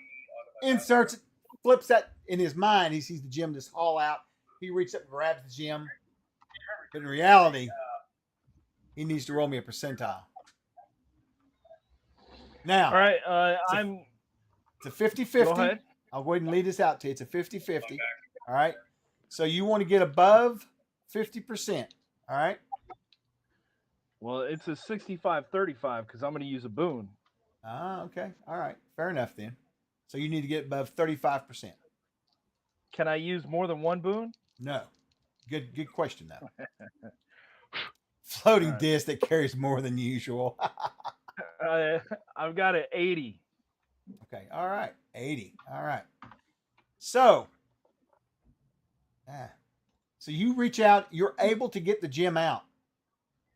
inserts it, flips that in his mind. He sees the gem just haul out. He reaches up and grabs the gem. But in reality, he needs to roll me a percentile. Now, All right. it's a 50 Go 50. ahead. I'll go ahead and lead this out to you. It's a 50 50. All right. So you want to get above 50%. All right. Well, it's a 65-35 because I'm going to use a boon. Ah, okay. All right. Fair enough then. So you need to get above 35%. Can I use more than one boon? No. Good question, though. Floating All right. disc that carries more than usual. I've got an 80. Okay. All right. 80. All right. So you reach out. You're able to get the gem out.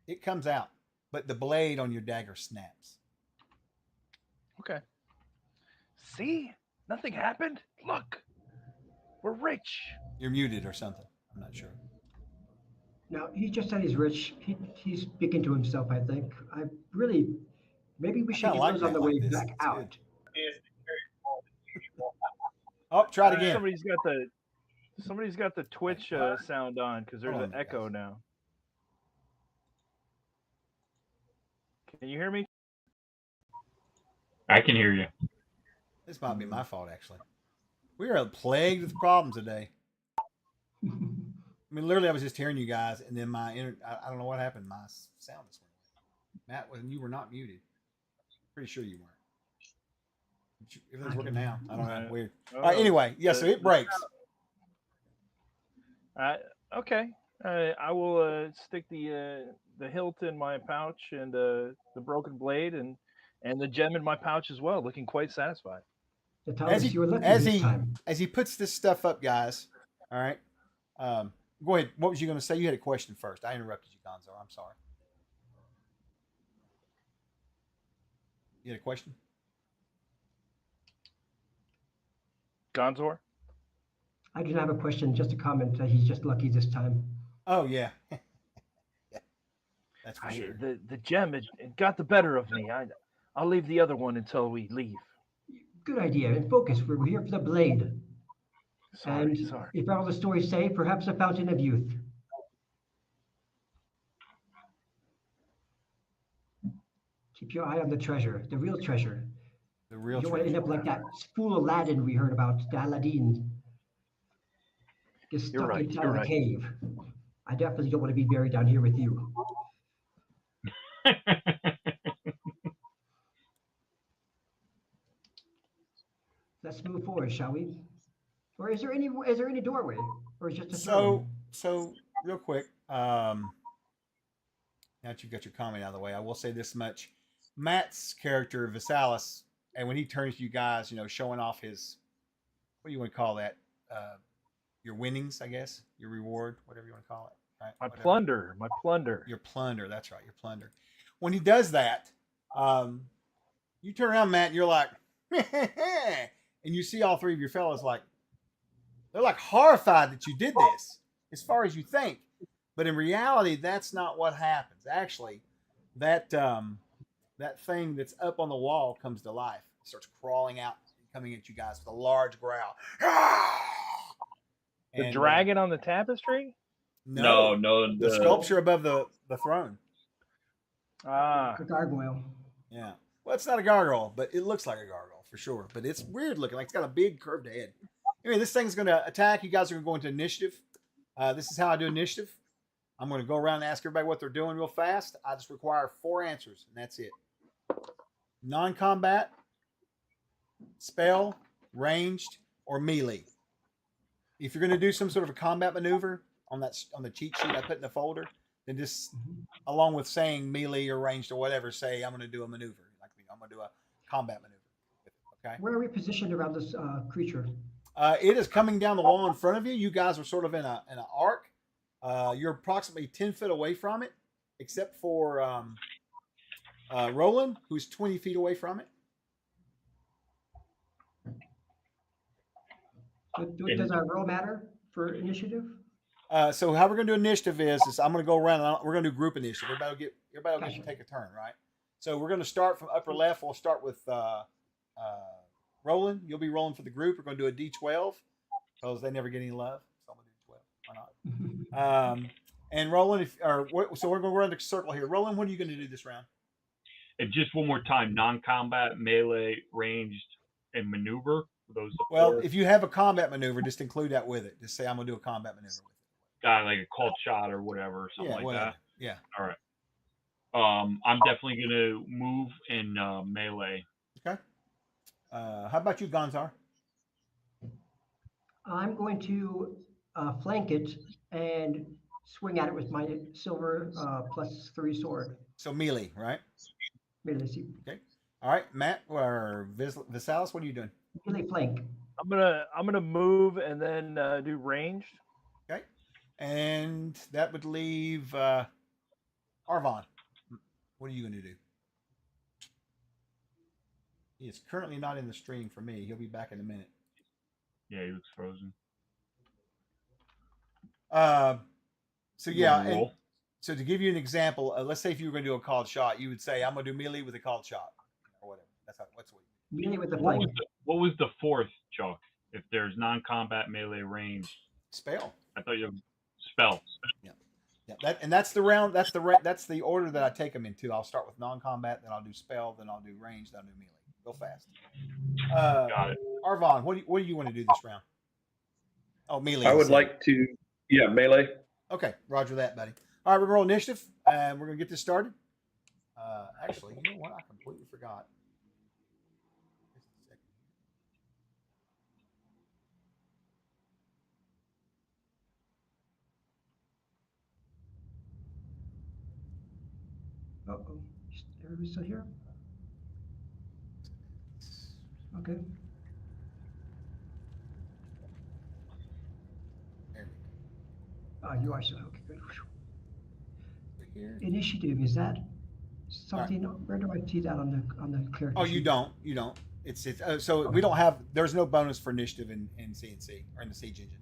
It comes out, but the blade on your dagger snaps. Okay. See? Nothing happened. Look. We're rich. You're muted or something. I'm not sure. Now, he just said he's rich. He's speaking to himself, I think. Maybe we should kinda get like those on that the like way this. back It's out. good. Oh, try it again. Somebody's got the Twitch sound on because there's Hold an on, echo guys. now. Can you hear me? I can hear you. This might be my fault, actually. We are plagued with problems today. I mean, literally, I was just hearing you guys, and then I don't know what happened. My sound just went away. Matt, when you were not muted. Pretty sure you weren't. Everything's working now. I don't know. Right. Weird. Oh, All right, anyway, yeah, so it breaks. Okay. I will stick the hilt in my pouch and the broken blade and the gem in my pouch as well, looking quite satisfied. Natalis, you were lucky this time. As he puts this stuff up, guys. All right. Go ahead. What was you going to say? You had a question first. I interrupted you, Gonzo. I'm sorry. You had a question? Gonzor? I do not have a question, just a comment that he's just lucky this time. Oh, yeah. Yeah. That's for sure. The gem, it got the better of me. I'll leave the other one until we leave. Good idea. And focus. We're here for the blade. Sorry. If all the stories say, perhaps a fountain of youth. Keep your eye on the treasure, the real treasure. The real You don't want to treasure. end up like that fool Aladdin we heard about, the Aladdin. Get stuck inside the cave. I definitely don't want to be buried down here with you. Let's move forward, shall we? Or is there any doorway? Or is it just a throne? So real quick, now that you've got your comment out of the way, I will say this much. Matt's character, Visalis, and when he turns to you guys, showing off his, what do you want to call that? Your winnings, I guess, your reward, whatever you want to call it. Right? My plunder. Your plunder. That's right. Your plunder. When he does that, you turn around, Matt, and you're like, and you see all three of your fellows they're like horrified that you did this, as far as you think. But in reality, that's not what happens. Actually, that thing that's up on the wall comes to life. It starts crawling out, coming at you guys with a large growl. The dragon on the tapestry? No, the sculpture above the throne. Ah, A gargoyle. Yeah. Well, it's not a gargoyle, but it looks like a gargoyle for sure. But it's weird looking. Like it's got a big curved head. Anyway, this thing's going to attack. You guys are going to go into initiative. This is how I do initiative. I'm going to go around and ask everybody what they're doing real fast. I just require 4 answers, and that's it. non-combat, spell, ranged, or melee. If you're going to do some sort of a combat maneuver on the cheat sheet I put in the folder, then just along with saying melee or ranged or whatever, say I'm going to do a maneuver. Like I'm going to do a combat maneuver. Okay. Where are we positioned around this creature? It is coming down the wall in front of you. You guys are sort of in an arc. You're approximately 10 feet away from it, except for Roland, who's 20 feet away from it. Does our roll matter for initiative? So how we're going to do initiative is I'm going to go around and we're going to do group initiative. Everybody will get to take a turn, right? So we're going to start from upper left. We'll start with Roland. You'll be rolling for the group. We're going to do a D12 because they never get any love. So I'm going to do 12. Why not? And Roland, so we're going to run the circle here. Roland, what are you going to do this round? And just one more time, non-combat, melee, ranged, and maneuver. Those. Well, if you have a combat maneuver, just include that with it. Just say I'm going to do a combat maneuver with it. Like a called shot or whatever, something like whatever. that. Yeah. All right. I'm definitely gonna move in melee. Okay. How about you, Gonzar? I'm going to flank it and swing at it with my silver +3 sword. So melee, right? Melee, okay. All right, Matt or Visalis, what are you doing? Melee flank. I'm gonna move and then do ranged. Okay. And that would leave Arvon. What are you going to do? He is currently not in the stream for me. He'll be back in a minute. Yeah, he looks frozen. So yeah, so to give you an example, let's say if you were going to do a called shot, you would say, "I'm going to do melee with a called shot," or whatever. That's what. Melee with the flank. What was the fourth, Chuck? If there's non-combat, melee, range, spell. I thought you spell. Yeah. That's the round. That's the order that I take them into. I'll start with non-combat, then I'll do spell, then I'll do range, then I'll do melee. Go fast. Got it. Arvon, what do you want to do this round? Oh, melee. I would like to, melee. Okay, roger that, buddy. All right, we're going to roll initiative, and we're going to get this started. Actually, you know what? I completely forgot. Just a second. Uh-oh. Everybody still here? Okay. There You are still okay. Good. we go. Here. Initiative, is that something? Right. Where do I see that on the character? Oh, you don't. You don't. It's so okay. We don't have. There's no bonus for initiative in CNC or in the Siege Engine,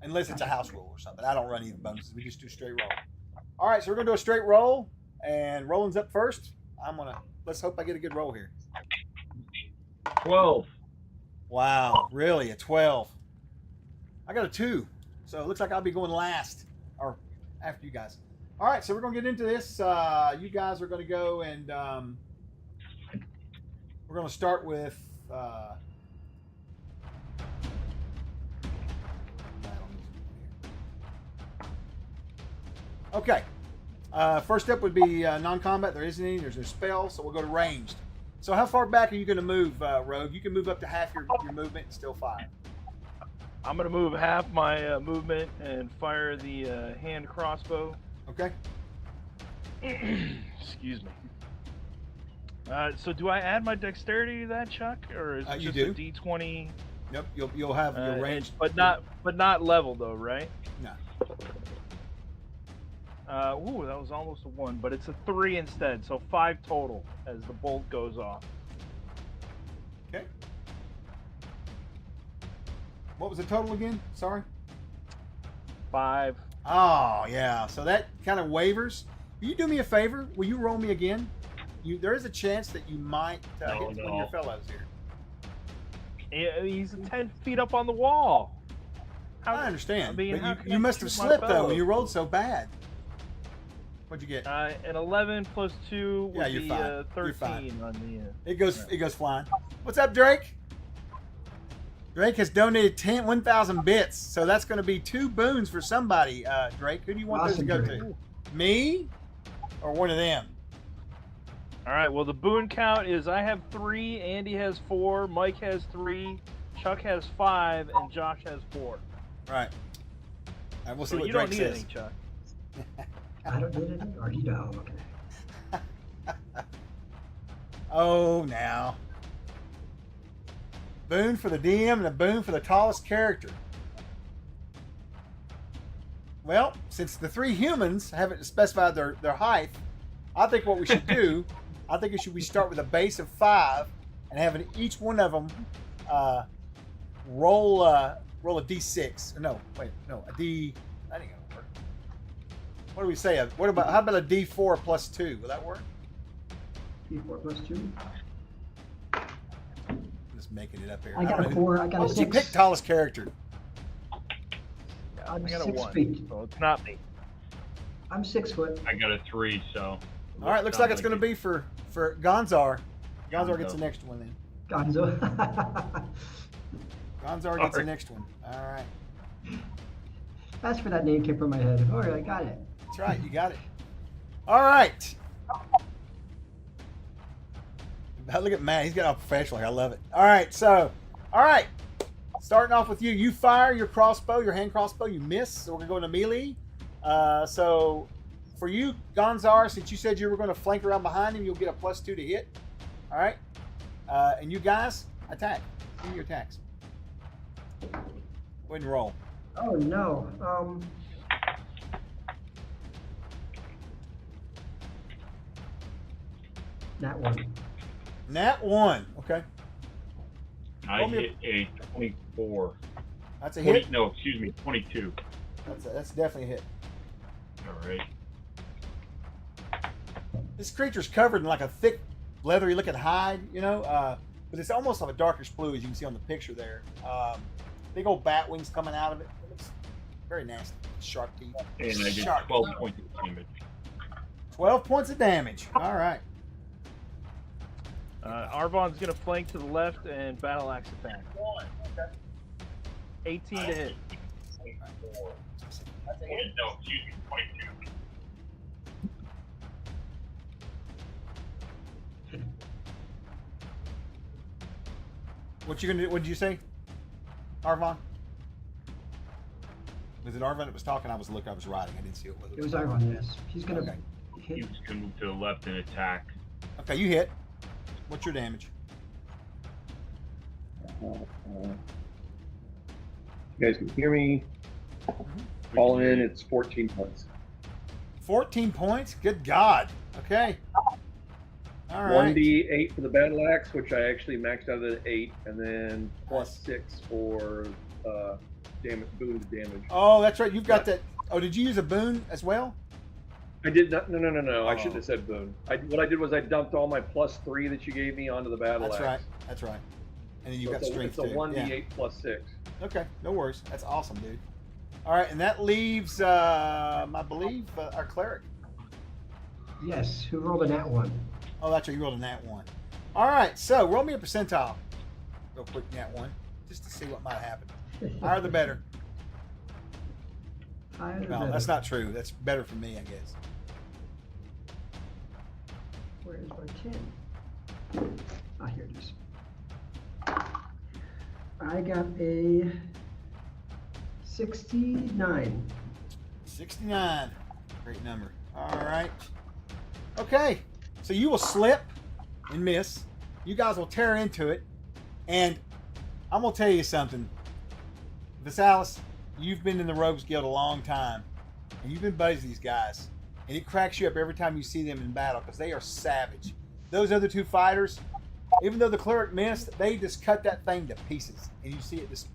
unless it's a house rule or something. I don't run either bonuses. We just do straight roll. All right, so we're gonna do a straight roll, and Roland's up first. Let's hope I get a good roll here. 12. Wow, really? A 12. I got a 2. So it looks like I'll be going last or after you guys. All right, so we're going to get into this. You guys are going to go and we're going to start with okay. First up would be non-combat. There isn't any. There's no spell, so we'll go to ranged. So how far back are you going to move, Rogue? You can move up to half your movement and still fire. I'm going to move half my movement and fire the hand crossbow. Okay. Excuse me. So do I add my dexterity to that, Chuck, or is it just a D20? Nope. You'll have your range, but not level though, right? No. Ooh, that was almost a 1, but it's a 3 instead, so 5 total as the bolt goes off. Okay. What was the total again? Sorry. 5. Oh yeah, so that kind of wavers. Will you do me a favor? Will you roll me again? There is a chance that you might hit one of your fellows here. He's 10 feet up on the wall. I understand. I mean, but you must have slipped though when you rolled so bad. What'd you get? An 11 plus 2 would be 13 on the. It goes flying. What's up, Drake? Drake has donated 1,000 bits, so that's going to be 2 boons for somebody. Drake, who do you want those to go to? Me, or one of them? All right. Well, the boon count is I have 3, Andy has 4, Mike has 3, Chuck has 5, and Josh has 4. Right. And we'll see So what you Drake don't need says. any, Chuck. I don't need any, or you don't. Okay. Oh, now. Boon for the DM and a boon for the tallest character. Well, since the 3 humans haven't specified their height, I think what we should do, we start with a base of 5 and having each one of them roll a d6. No, wait, no, a d. That ain't gonna work. What do we say? How about a d4 plus 2? Will that work? D4 plus 2. Just making it up here. I got don't a know. 4. I got What a would 6. you pick tallest character? I'm I got a 6 1, feet. so it's not me. I'm 6 foot. I got a 3, so. All right, looks like it's going to be for Gonzar. Gonzar gets the next one then. Gonzo. Gonzar gets the next one. All right. That's where that name came from my head. All right, I got it. That's right. You got it. All right. Look at Matt. He's got all professional here. I love it. All right. So, all right. Starting off with you. You fire your crossbow, your hand crossbow. You miss. So we're going to go into melee. So for you, Gonzar, since you said you were going to flank around behind him, you'll get a +2 to hit. All right. And you guys, attack. Give me your attacks. Go ahead and roll. Oh no. That one. Nat 1. Okay. I Roll me hit a 24. That's a 20, hit. no, excuse me, 22. That's definitely a hit. All right. This creature's covered in like a thick, leathery looking hide, you know, but it's almost like a darkish blue, as you can see on the picture there. Big old bat wings coming out of it. It looks very nasty. Sharp teeth. And I did Sharp. 12 points of damage. 12 points of damage. All right. Arvon's going to flank to the left and battle axe attack. 18 to hit. No, excuse me, 22. What you gonna do? What did you say, Arvon? Was it Arvon that was talking? I was looking. I was writing. I didn't see it. It was Iron, yes. He's gonna Okay. He hit. was going to move to the left and attack. Okay, you hit. What's your damage? You guys can hear me. All in, it's 14 points. 14 points. Good God. Okay. All right. 1d8 for the battle axe, which I actually maxed out at 8, and then +6 for damage, boon to damage. Oh, that's right. You've got that. Oh, did you use a boon as well? I did not. No. I Oh. shouldn't have said boon. What I did was I dumped all my +3 that you gave me onto the battle That's axe. right. That's right. And then you So got it's strength a too. 1d8 +6. Okay, no worries. That's awesome, dude. All right, and that leaves, I believe, our cleric. Yes, who rolled a nat 1? Oh, that's right. You rolled a nat 1. All right, so roll me a percentile. Real quick, nat 1, just to see what might happen. Higher the better. Higher the Well, better. that's not true. That's better for me, I guess. Where is my 10? Ah, here it is. I got a 69. 69. Great number. All right. Okay, so you will slip and miss. You guys will tear into it. And I'm going to tell you something. Visalis, you've been in the Rogues Guild a long time. And you've been buddies with these guys. And it cracks you up every time you see them in battle because they are savage. Those other 2 fighters, even though the cleric missed, they just cut that thing to pieces. And you see it just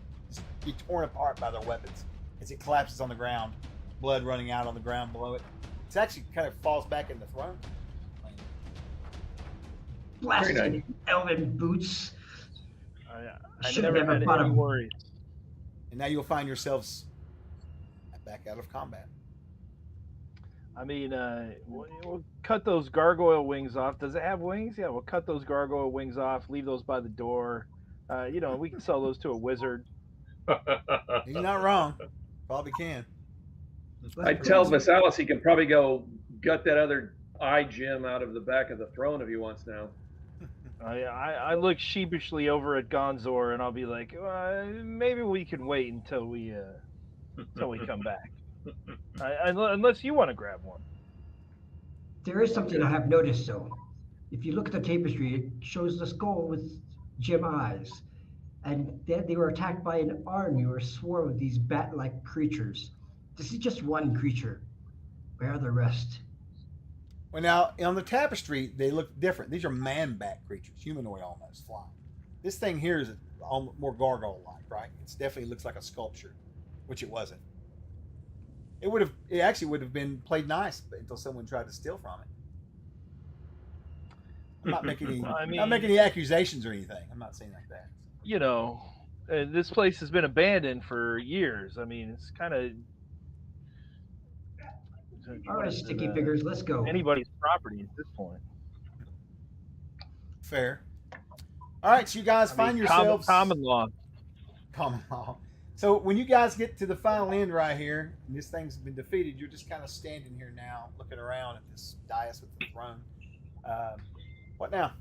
be torn apart by their weapons as it collapses on the ground, blood running out on the ground below it. It actually kind of falls back in the throne. Blasted nice. elven boots. I Should've never never had fought any him. worries. And now you'll find yourselves back out of combat. I mean, we'll cut those gargoyle wings off. Does it have wings? Yeah, we'll cut those gargoyle wings off, leave those by the door. We can sell those to a wizard. He's not wrong. Probably can. I tell Visalis he can probably go gut that other eye Jim out of the back of the throne if he wants now. I look sheepishly over at Gonzor and I'll be like, maybe we can wait until we come back. Unless you want to grab one. There is something I have noticed, though. If you look at the tapestry, it shows the skull with gem eyes. And they were attacked by an army or a swarm of these bat-like creatures. This is just one creature. Where are the rest? Well, now on the tapestry, they look different. These are man-bat creatures, humanoid almost, flying. This thing here is more gargoyle-like, right? It definitely looks like a sculpture, which it wasn't. It actually would have been played nice until someone tried to steal from it. I'm not making any, not making any accusations or anything. I'm not saying like that. You know, this place has been abandoned for years. I mean, it's kind of All right, sticky fingers, let's go. anybody's property at this point. Fair. All right, so you guys find yourselves common law. Common law. So when you guys get to the final end right here, and this thing's been defeated, you're just kind of standing here now, looking around at this dais with the throne. What now?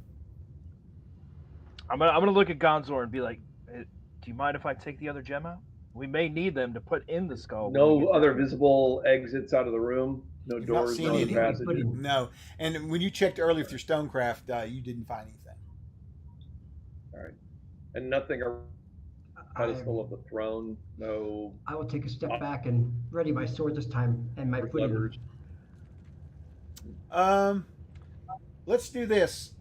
I'm gonna look at Gonzor and be like, do you mind if I take the other gem out? We may need them to put in the skull. No other visible exits out of the room. No You've not doors, seen no any. passages. No. And when you checked earlier with your stonecraft, you didn't find anything. All right, and nothing around the pedestal of the throne. No. I will take a step back and ready my sword this time and my footing. Levers. Let's do this.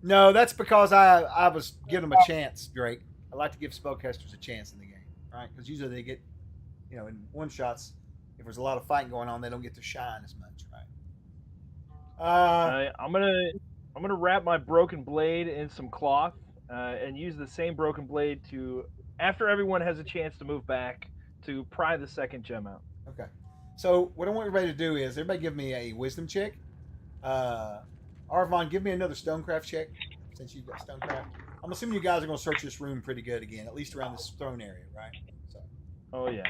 No, that's because I was giving them a chance, Drake. I like to give spellcasters a chance in the game, right? Because usually they get, in one shots, if there's a lot of fighting going on, they don't get to shine as much, right? I'm gonna wrap my broken blade in some cloth and use the same broken blade to, after everyone has a chance to move back, to pry the second gem out. Okay. So what I want everybody to do is everybody give me a wisdom check. Arvon, give me another stonecraft check since you've got stonecraft. I'm assuming you guys are going to search this room pretty good again, at least around this throne area, right? So. Oh yeah.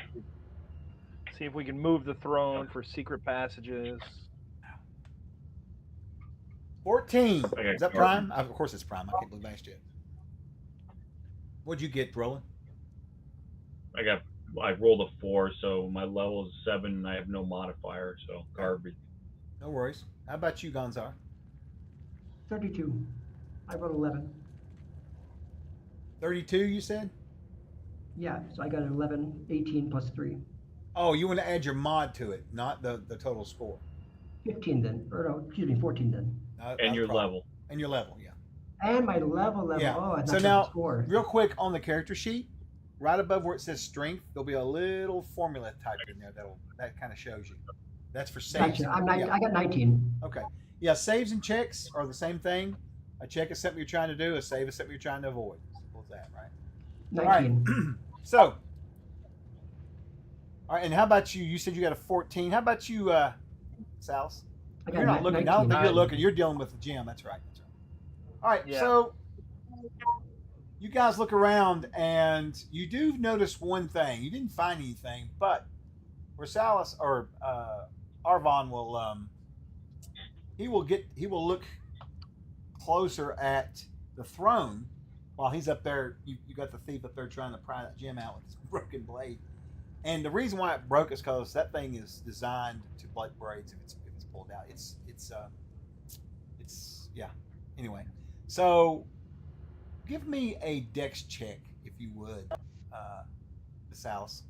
See if we can move the throne for secret passages. 14. Okay, Is that prime? Of course it's prime. I can't believe I asked you. What'd you get, Roland? I rolled a 4, so my level is 7, and I have no modifier, so garbage. No worries. How about you, Gonzar? 32. I rolled 11. 32, you said? Yeah, so I got 11, 18 plus 3. Oh, you want to add your mod to it, not the total score. 15 then. Or no, excuse me, 14 then. And your level. And your level, yeah. And my level. Yeah. Oh, I So thought now, the score. real quick on the character sheet, right above where it says strength, there'll be a little formula typed in there that kind of shows you. That's for saves. Gotcha. Yeah. I got 19. Okay. Yeah, saves and checks are the same thing. A check is something you're trying to do. A save is something you're trying to avoid. Simple as that, right? 19. All right. So, all right. And how about you? You said you got a 14. How about you, Salis? I got You're not looking. 19. I don't think you're looking. You're dealing with the gym. That's right. That's right. All right. Yeah. So, you guys look around and you do notice one thing. You didn't find anything, but where Salis or Arvon will he will look closer at the throne while he's up there. You got the thief up there trying to pry that gem out with his broken blade. And the reason why it broke is because that thing is designed to break braids if it's pulled out. It's yeah. Anyway, so give me a dex check if you would, Salis.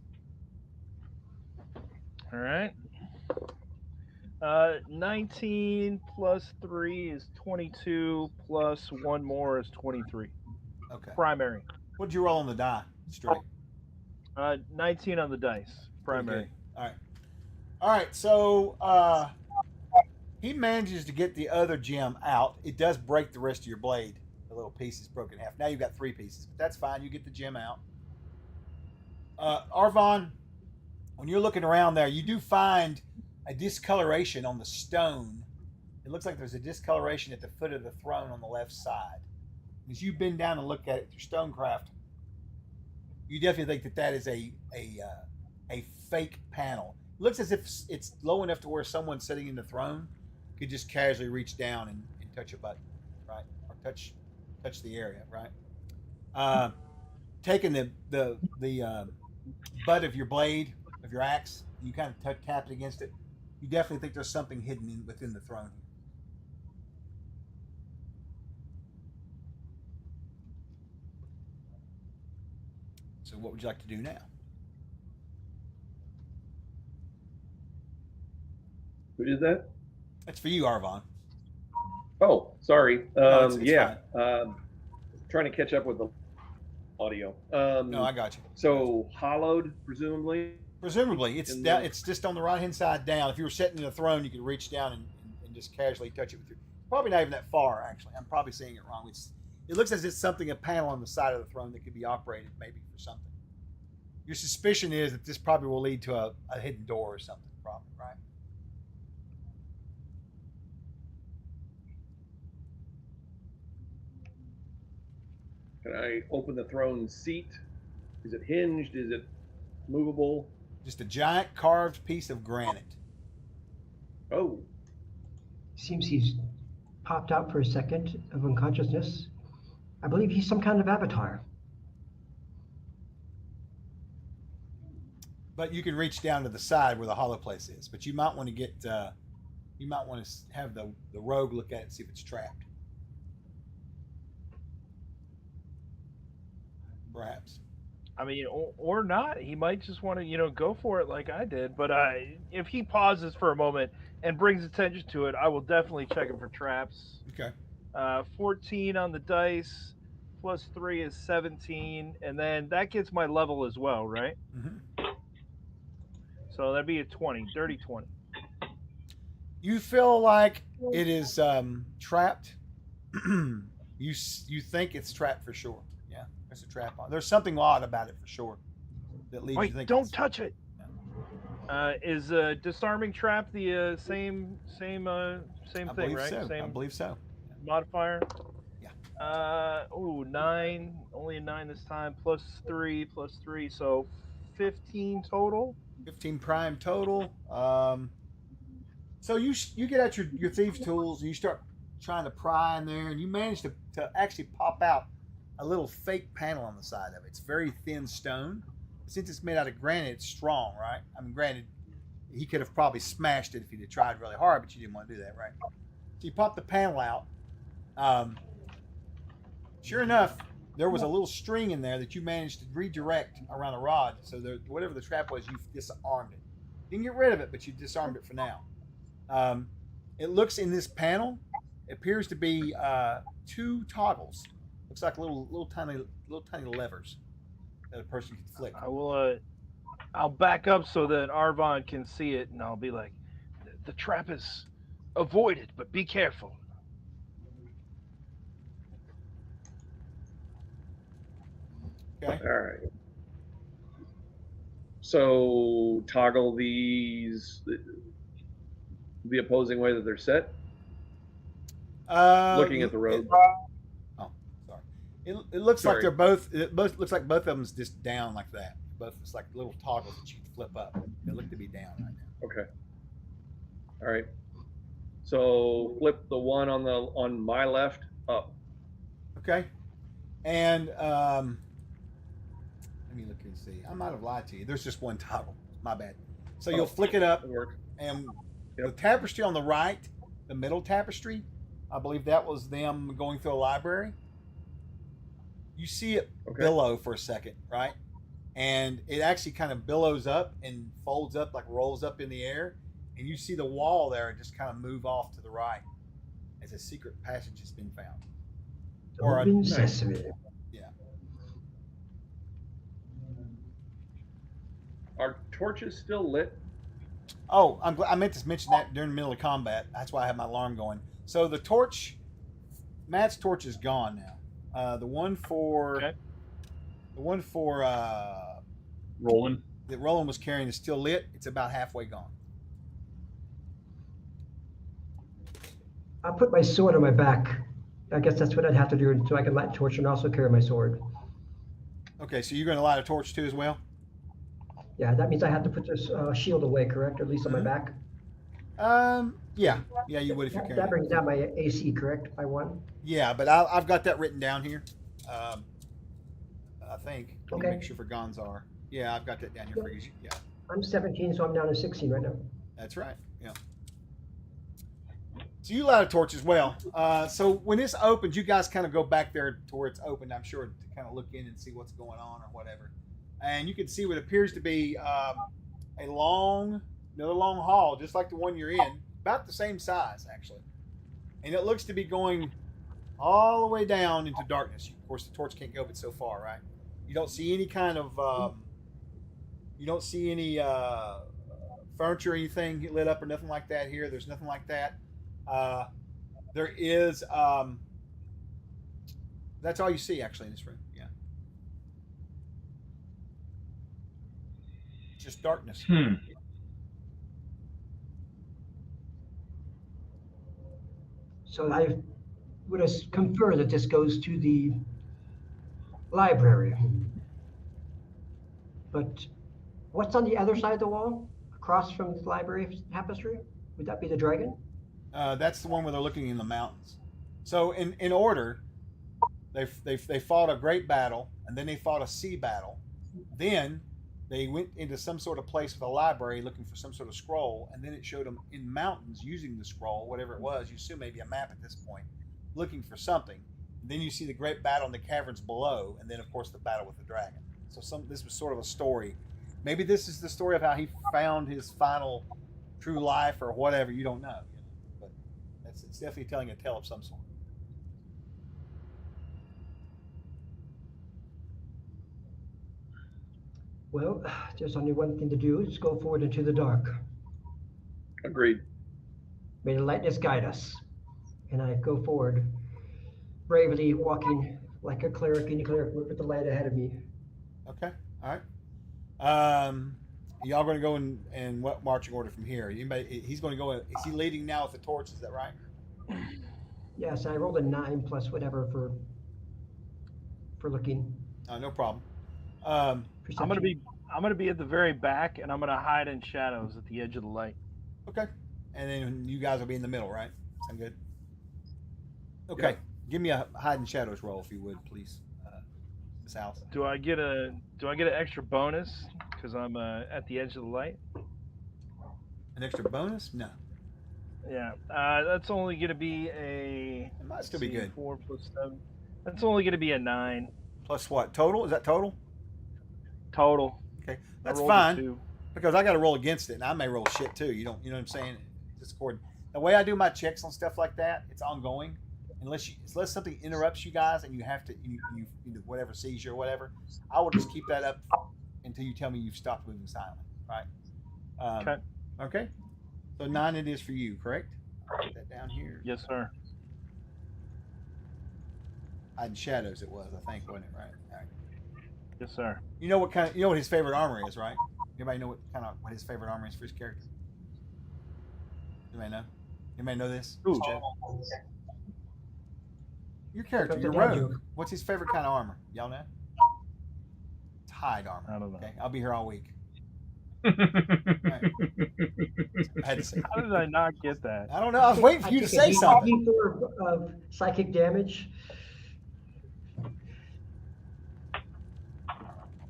All right. 19 plus 3 is 22, plus 1 more is 23. Okay. Primary. What'd you roll on the die? Straight. 19 on the dice. Primary. All right. All right. So he manages to get the other gem out. It does break the rest of your blade. The little piece is broken in half. Now you've got 3 pieces. But that's fine. You get the gem out. Arvon, when you're looking around there, you do find a discoloration on the stone. It looks like there's a discoloration at the foot of the throne on the left side. As you bend down and look at it through stonecraft, you definitely think that is a fake panel. It looks as if it's low enough to where someone's sitting in the throne, could just casually reach down and touch a button, right? Or touch the area, right? Taking the butt of your blade of your axe, you kind of tap it against it. You definitely think there's something hidden within the throne here. So, what would you like to do now? Who did that? That's for you, Arvon. Oh, sorry. No, it's Yeah. Trying to catch up with the audio. No, I got you. So hollowed, presumably. Presumably, it's down. It's just on the right hand side down. If you were sitting in a throne, you could reach down and just casually touch it with your. Probably not even that far, actually. I'm probably saying it wrong. It looks as if something, a panel on the side of the throne that could be operated maybe for something. Your suspicion is that this probably will lead to a hidden door or something, probably, right? Can I open the throne seat? Is it hinged? Is it movable? Just a giant carved piece of granite. Oh, Seems he's popped out for a second of unconsciousness. I believe he's some kind of avatar. But you can reach down to the side where the hollow place is. But you might want to get, you might want to have the rogue look at it and see if it's trapped. Perhaps. I mean, or not. He might just want to, go for it like I did. But if he pauses for a moment and brings attention to it, I will definitely check him for traps. Okay. 14 on the dice, plus 3 is 17, and then that gets my level as well, right? Mm-hmm. So that'd be a 20, dirty 20. You feel like it is trapped. You think it's trapped for sure. Yeah, there's a trap on. There's something odd about it for sure that leads you to Wait, think. don't touch it. Is disarming trap the same thing, right? So. Same I believe so. modifier. Yeah. 9. Only a 9 this time. Plus 3, so 15 total. 15 prime total. So you get out your thieves' tools and you start trying to pry in there, and you manage to actually pop out a little fake panel on the side of it. It's very thin stone. Since it's made out of granite, it's strong, right? I mean, granted, he could have probably smashed it if he'd have tried really hard, but you didn't want to do that, right? So you pop the panel out. Sure enough, there was a little string in there that you managed to redirect around a rod. So whatever the trap was, you disarmed it. You didn't get rid of it, but you disarmed it for now. It looks in this panel, it appears to be 2 toggles. Looks like little tiny levers that a person can flick. I'll back up so that Arvon can see it, and I'll be like, the trap is avoided, but be careful. Okay. all right. So toggle these the opposing way that they're set. Looking at the road. Sorry. It looks like they're both. It both looks like both of them's just down like that. Both it's like little toggles that you can flip up. They look to be down right now. Okay. All right. So flip the one on my left up. Okay. And let me look and see. I might have lied to you. There's just one toggle. My bad. So you'll flick it up, and the tapestry on the right, the middle tapestry, I believe that was them going through a library. You see it billow for a second, right? And it actually kind of billows up and folds up, like rolls up in the air. And you see the wall there just kind of move off to the right as a secret passage has been found. Open sesame. Yeah. Are torches still lit? Oh, I meant to mention that during the middle of combat. That's why I have my alarm going. So the torch, Matt's torch is gone now. The one for Roland. that Roland was carrying is still lit. It's about halfway gone. I'll put my sword on my back. I guess that's what I'd have to do so I can light a torch and also carry my sword. Okay, so you're going to light a torch too as well? Yeah, that means I have to put this shield away, correct? Or at least on my back? Yeah, yeah, you would if you're That, carrying that it. brings down my AC, correct, by one? Yeah, but I've got that written down here. Um, I think. Let me Okay. make sure for Gonzar. Yeah, I've got that down here Yeah. for you. Yeah, I'm 17, so I'm down to 16 right now. that's right. Yeah. So you light a torch as well. So when this opens, you guys kind of go back there to where it's open, I'm sure, to kind of look in and see what's going on or whatever. And you can see what appears to be another long hall, just like the one you're in, about the same size actually. And it looks to be going all the way down into darkness. Of course, the torch can't go but so far, right? You don't see any kind of you don't see any furniture or anything lit up or nothing like that here. There's nothing like that. Uh, there is. That's all you see actually in this room. Yeah, just darkness. Hmm. So I would confer that this goes to the library. But what's on the other side of the wall, across from the library tapestry? Would that be the dragon? That's the one where they're looking in the mountains. So in order, they fought a great battle, and then they fought a sea battle. Then they went into some sort of place with a library looking for some sort of scroll, and then it showed them in mountains using the scroll, whatever it was. You assume maybe a map at this point, looking for something. And then you see the great battle in the caverns below, and then of course the battle with the dragon. So this was sort of a story. Maybe this is the story of how he found his final true life or whatever. You don't know, but it's definitely telling a tale of some sort. Well, there's only one thing to do, is go forward into the dark. Agreed. May the lightness guide us. And I go forward, bravely walking like a cleric, any cleric would, with the light ahead of me. Okay, all right. Y'all going to go in what marching order from here? Anybody? He's going to go. Is he leading now with the torch? Is that right? Yes, I rolled a 9 plus whatever for looking. No problem. Um, Perception. I'm gonna be at the very back, and I'm gonna hide in shadows at the edge of the light. okay, and then you guys will be in the middle, right? Sound good? Okay, Yep. give me a hide in shadows roll if you would, please, Miss Alice. Do I get an extra bonus because I'm at the edge of the light? An extra bonus? No, Yeah, that's only gonna be a. it might Let's still be see, good. 4 plus 7. That's only gonna be a 9 Plus what? Total? Is that total? total. Okay, I that's rolled a fine 2. because I got to roll against it, and I may roll shit too. You know what I'm saying? Just according the way I do my checks on stuff like that, it's ongoing. Unless something interrupts you guys and you have to you whatever seizure or whatever, I will just keep that up until you tell me you've stopped moving silently. Right? Okay. Okay. So 9 it is for you, correct? I'll put that down here. Yes, sir. Hiding shadows it was, I think, wasn't it? Right. All right. Yes, sir. You know what his favorite armor is, right? Anybody know what his favorite armor is for his character? Anybody know? Anybody know this? Ooh. Your character, Pick your up the dad rogue. joke. What's his favorite kind of armor? Y'all know? It's hide armor. I don't know. Okay, I'll be here all week. Hmm. I had to say. How did I not get that? I don't know. I was waiting for you to say something. Of psychic damage.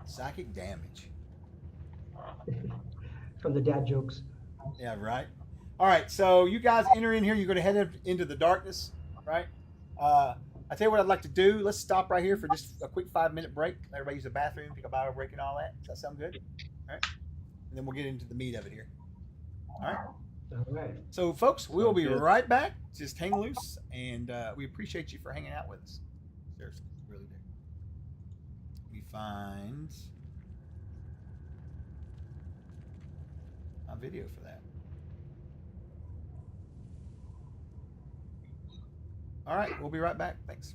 Psychic damage. From the dad jokes. Yeah, right. All right, so you guys enter in here. You're going to head into the darkness, right? I tell you what I'd like to do. Let's stop right here for just a quick 5-minute break. Everybody use the bathroom, take a bio break, and all that. Does that sound good? All right, and then we'll get into the meat of it here. All right. All right. So, folks, we will be good. right back. Just hang loose, and we appreciate you for hanging out with us. Seriously, really do. We find a video for that. All right, we'll be right back. Thanks.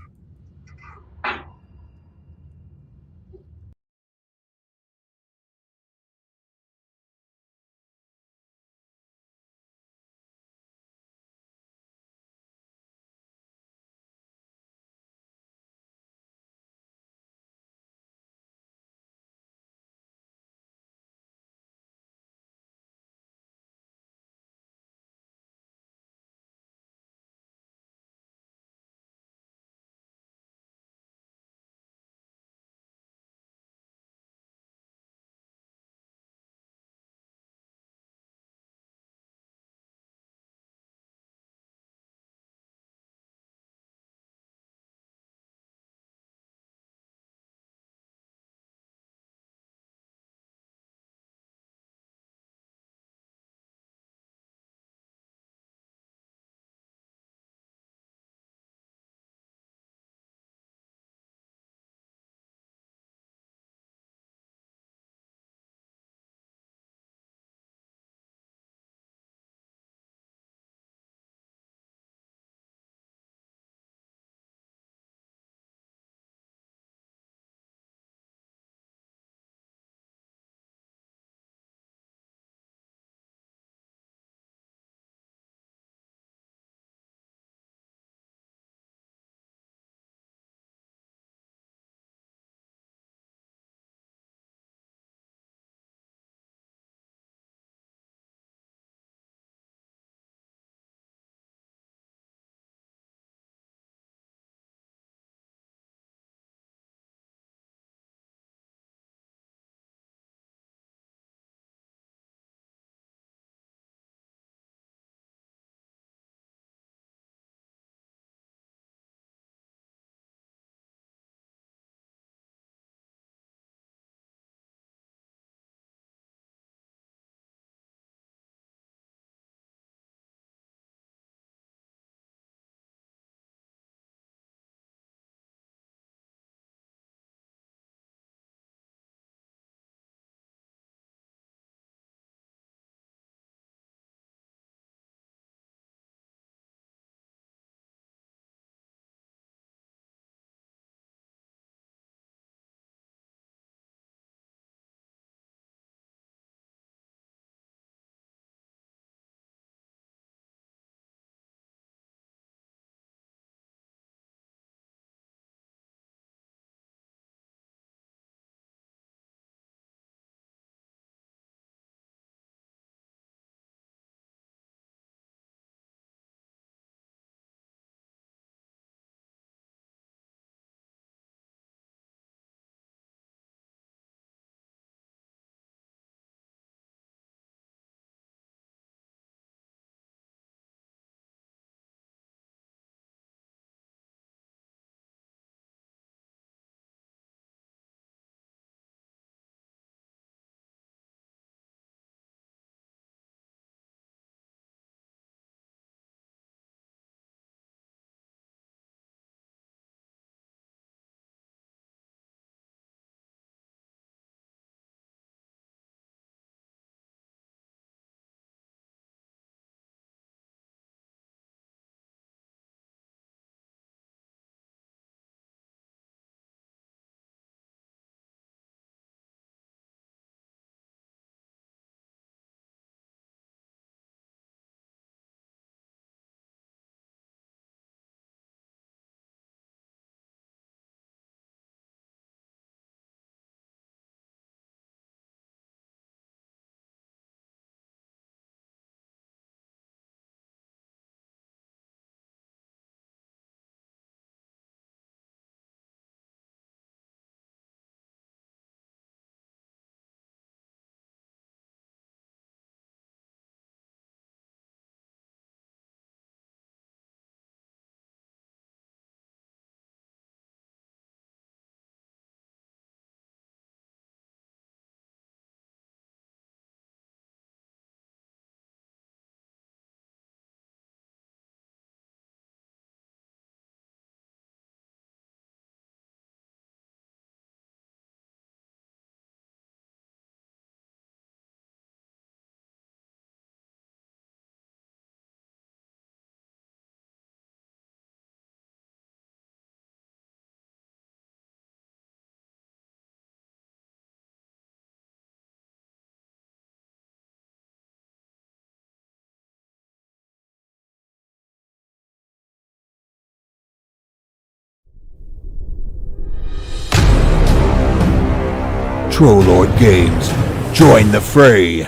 Trollord Games. Join the fray.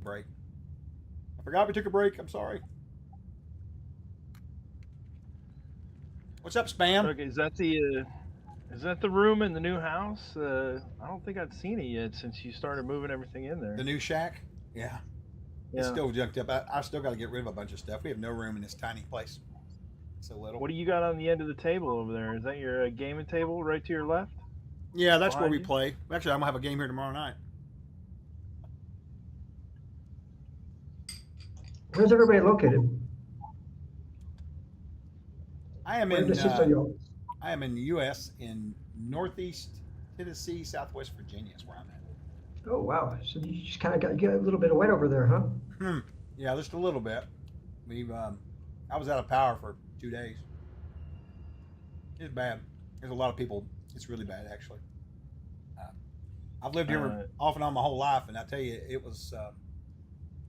Break. I forgot we took a break. I'm sorry. What's up, Spam? Okay, is that the room in the new house? I don't think I'd seen it yet since you started moving everything in there. The new shack? Yeah. It's Yeah. still junked up. I still got to get rid of a bunch of stuff. We have no room in this tiny place. So little. What do you got on the end of the table over there? Is that your gaming table right to your left? Yeah, that's where Behind we you? play. Actually, I'm gonna have a game here tomorrow night. Where's everybody located? I am Where in. does it say you? I am in the U.S. in Northeast Tennessee, Southwest Virginia. Is where I'm at. Oh wow! So you just kind of get a little bit of wet over there, huh? Yeah, just a little bit. We've. I was out of power for 2 days. It's bad. There's a lot of people. It's really bad, actually. I've lived here off and on my whole life, and I tell you, it was.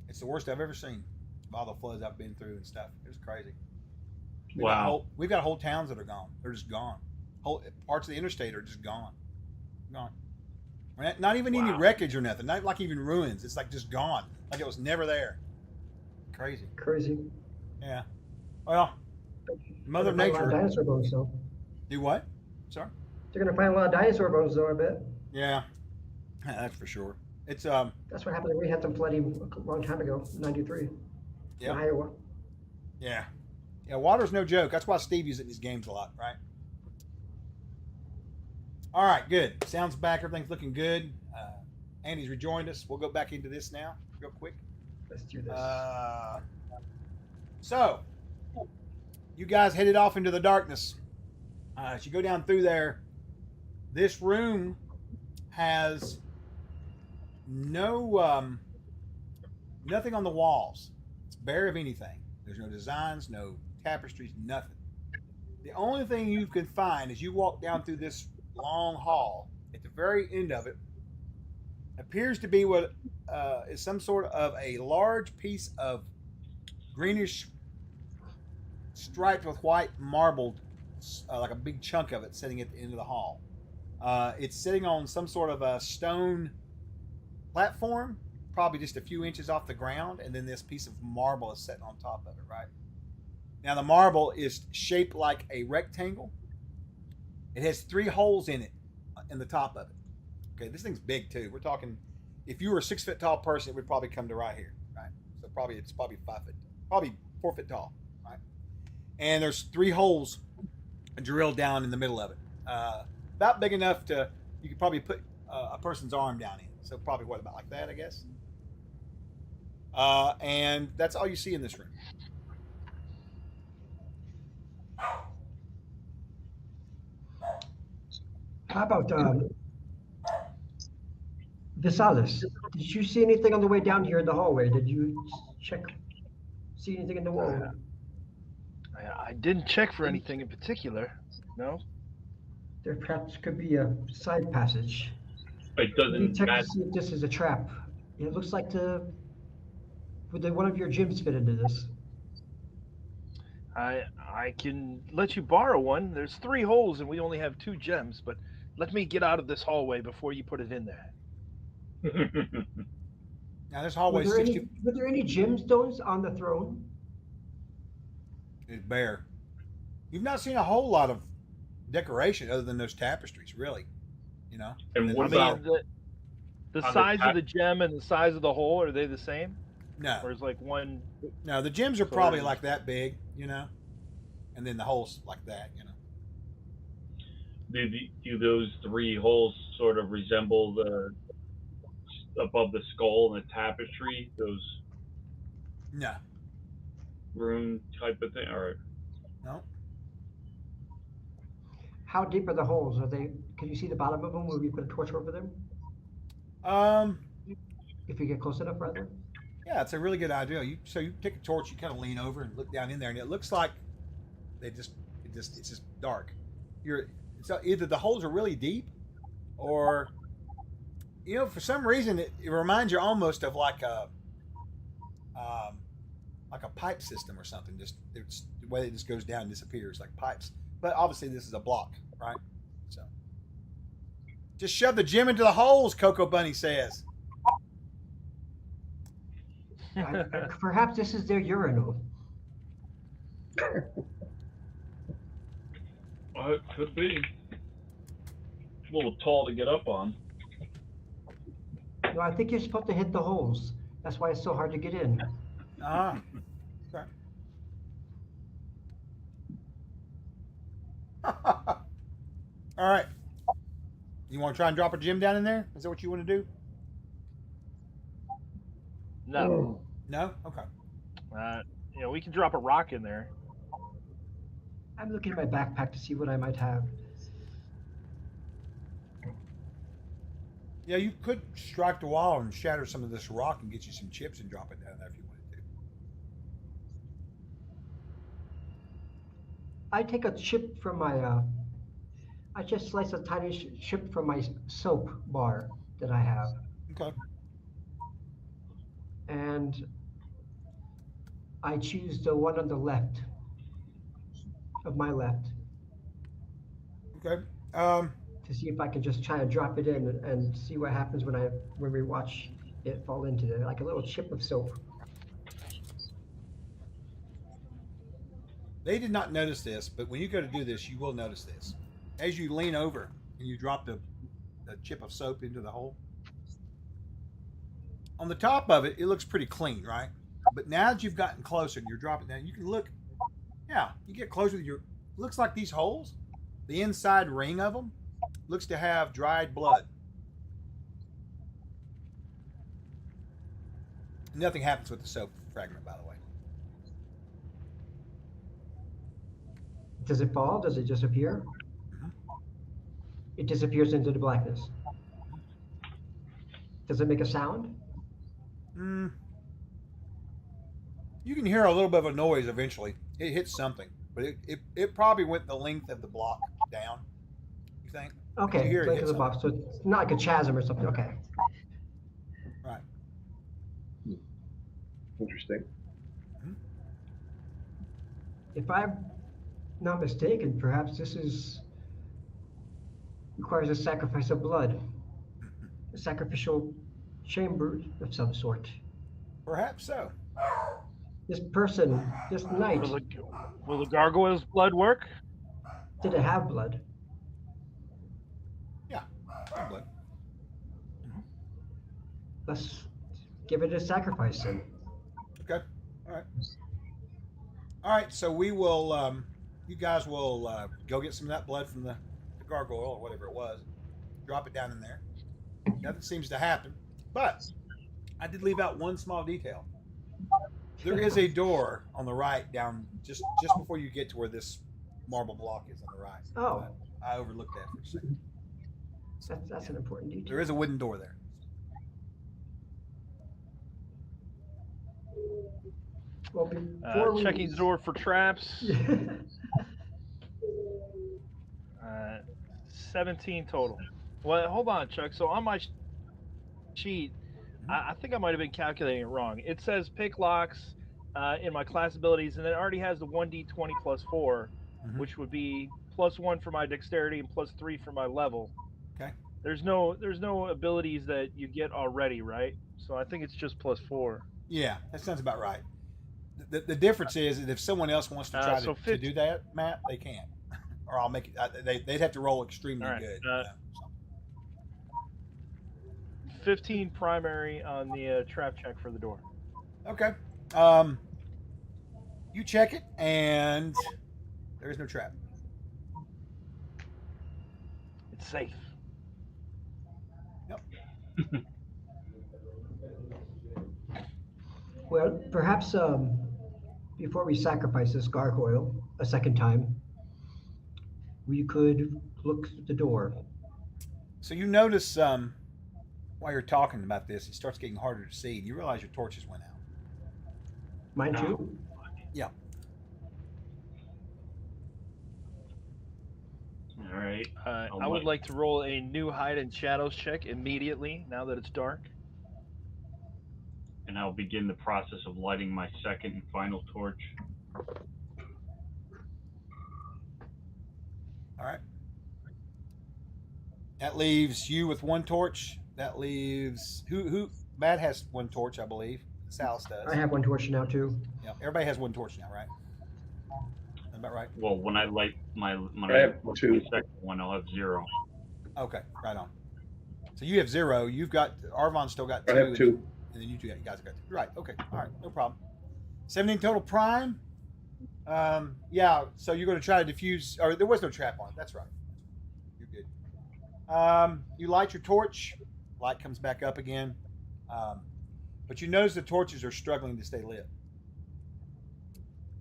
It's the worst I've ever seen. Of all the floods I've been through and stuff. It was crazy. Wow. We've got whole towns that are gone. They're just gone. Whole parts of the interstate are just gone. Gone. Not even any Wow. wreckage or nothing. Not like even ruins. It's like just gone. Like it was never there. Crazy. Crazy. Yeah. Well, Mother They're gonna find a lot of Nature. dinosaur bones, though. Do what? Sorry. They're gonna find a lot of dinosaur bones, though. I bet. Yeah. That's for sure. It's That's what happened. We had some flooding a long time ago, '93, yeah. in Iowa. Yeah. Yeah, water's no joke. That's why Steve uses it in his games a lot, right? All right, good. Sound's back. Everything's looking good. Andy's rejoined us. We'll go back into this now, real quick. Let's do this. So, you guys headed off into the darkness. As you go down through there, this room has no nothing on the walls. It's bare of anything. There's no designs, no tapestries, nothing. The only thing you can find as you walk down through this long hall, at the very end of it, appears to be what is some sort of a large piece of greenish striped with white marble, like a big chunk of it sitting at the end of the hall. It's sitting on some sort of a stone platform, probably just a few inches off the ground, and then this piece of marble is sitting on top of it, right? Now the marble is shaped like a rectangle. It has 3 holes in it, in the top of it. Okay, this thing's big too. We're talking, if you were a 6 foot tall person, it would probably come to right here, right? So it's probably 5 foot, probably 4 foot tall, right? And there's 3 holes a drill down in the middle of it, about big enough to you could probably put a person's arm down in. So probably what, about like that, I guess. And that's all you see in this room. How about Visalis? Did you see anything on the way down here in the hallway? Did you see anything in the wall? I didn't check for anything in particular. No. There perhaps could be a side passage. It Let me doesn't check to matter. see if this is a trap. It looks like would one of your gyms fit into this? I can let you borrow one. There's 3 holes and we only have 2 gems, but let me get out of this hallway before you put it in there. Now this Were hallway there 60 any gemstones on the throne? is bare. You've not seen a whole lot of decoration other than those tapestries, really. You know. And what I mean, about the on the size top- of the gem and the size of the hole, are they the same? No, Or is like one? no, the gems are So probably there's- like that big, you know, and then the holes like that, you know. do those 3 holes sort of resemble the above the skull and the tapestry, those No, rune type of thing? All right. no. How deep are the holes? Are they? Can you see the bottom of them? Will we put a torch over them? Um, If we get close enough, rather. yeah, it's a really good idea. You take a torch, you kind of lean over and look down in there, and it looks like it's just dark. So either the holes are really deep, or for some reason it reminds you almost of like a pipe system or something. Just it's the way it just goes down and disappears like pipes. But obviously this is a block, right? So just shove the gem into the holes, Coco Bunny says. Perhaps this is their urinal. It could be. A little tall to get up on. No, I think you're supposed to hit the holes. That's why it's so hard to get in. Ah. Okay. All right. You want to try and drop a gem down in there? Is that what you want to do? No. No? Okay. We can drop a rock in there. I'm looking at my backpack to see what I might have. Yeah, you could strike the wall and shatter some of this rock and get you some chips and drop it down there if you wanted to. I take a chip from my. I just slice a tiny chip from my soap bar that I have, Okay. and I choose the one on the left of my left Okay. to see if I can just try to drop it in and see what happens when we watch it fall into there, like a little chip of soap. They did not notice this, but when you go to do this, you will notice this. As you lean over and you drop the chip of soap into the hole, on the top of it, it looks pretty clean, right? But now that you've gotten closer and you're dropping down, you can look. Yeah, you get closer. Looks like these holes, the inside ring of them, looks to have dried blood. Nothing happens with the soap fragment, by the way. Does it fall? Does it disappear? Mhm. It disappears into the blackness. Does it make a sound? Mm. You can hear a little bit of a noise eventually. It hits something, but it probably went the length of the block down. You think? Okay, You hear it like hit in the box, so it's not like a chasm or something. Okay. Right. Interesting. If I'm not mistaken, perhaps this requires a sacrifice of blood, a sacrificial chamber of some sort. Perhaps so. This person, this knight, Will the gargoyle's blood work? did it have blood? Yeah. Probably. Let's give it a sacrifice then. Okay. All right. All right. So we will you guys will go get some of that blood from the gargoyle or whatever it was. Drop it down in there. Nothing seems to happen, but I did leave out one small detail. There is a door on the right down just before you get to where this marble block is on the right. Oh, I overlooked that for a second. that's Yeah. an important detail. There is a wooden door there. Well, before we Checking the door for traps. Yeah. 17 total. Well, hold on, Chuck. So on my sheet, I think I might have been calculating it wrong. It says pick locks in my class abilities, and it already has the 1d20 plus 4, Mhm. which would be plus 1 for my dexterity and plus 3 for my level. Okay. There's no abilities that you get already, right? So I think it's just plus 4. Yeah, that sounds about right. The difference is that if someone else wants to try So to do that, Matt, they can't. Or I'll make it. They'd have to roll extremely All right. good. 15 primary on the trap check for the door. Okay. You check it, and there is no trap. It's safe. Yep. Well, perhaps before we sacrifice this gargoyle a second time, we could look through the door. So you notice while you're talking about this, it starts getting harder to see, and you realize your torches went out. Mine too? Yeah. All right. I would like to roll a new hide and shadows check immediately now that it's dark. And I'll begin the process of lighting my second and final torch. All right. That leaves you with one torch. That leaves who? Matt has one torch, I believe. Salas does. I have one torch now too. Yeah. Everybody has one torch now, right? Is that right? Well, when I light my I have two. second one, I'll have 0. Okay, right on. So you have 0. You've got Arvon's still got 2. I have 2. And then you guys got 2. Right. Okay. All right. No problem. 17 total prime. Yeah. So you're going to try to diffuse, or there was no trap on it. That's right. You're good. You light your torch. Light comes back up again. But you notice the torches are struggling to stay lit.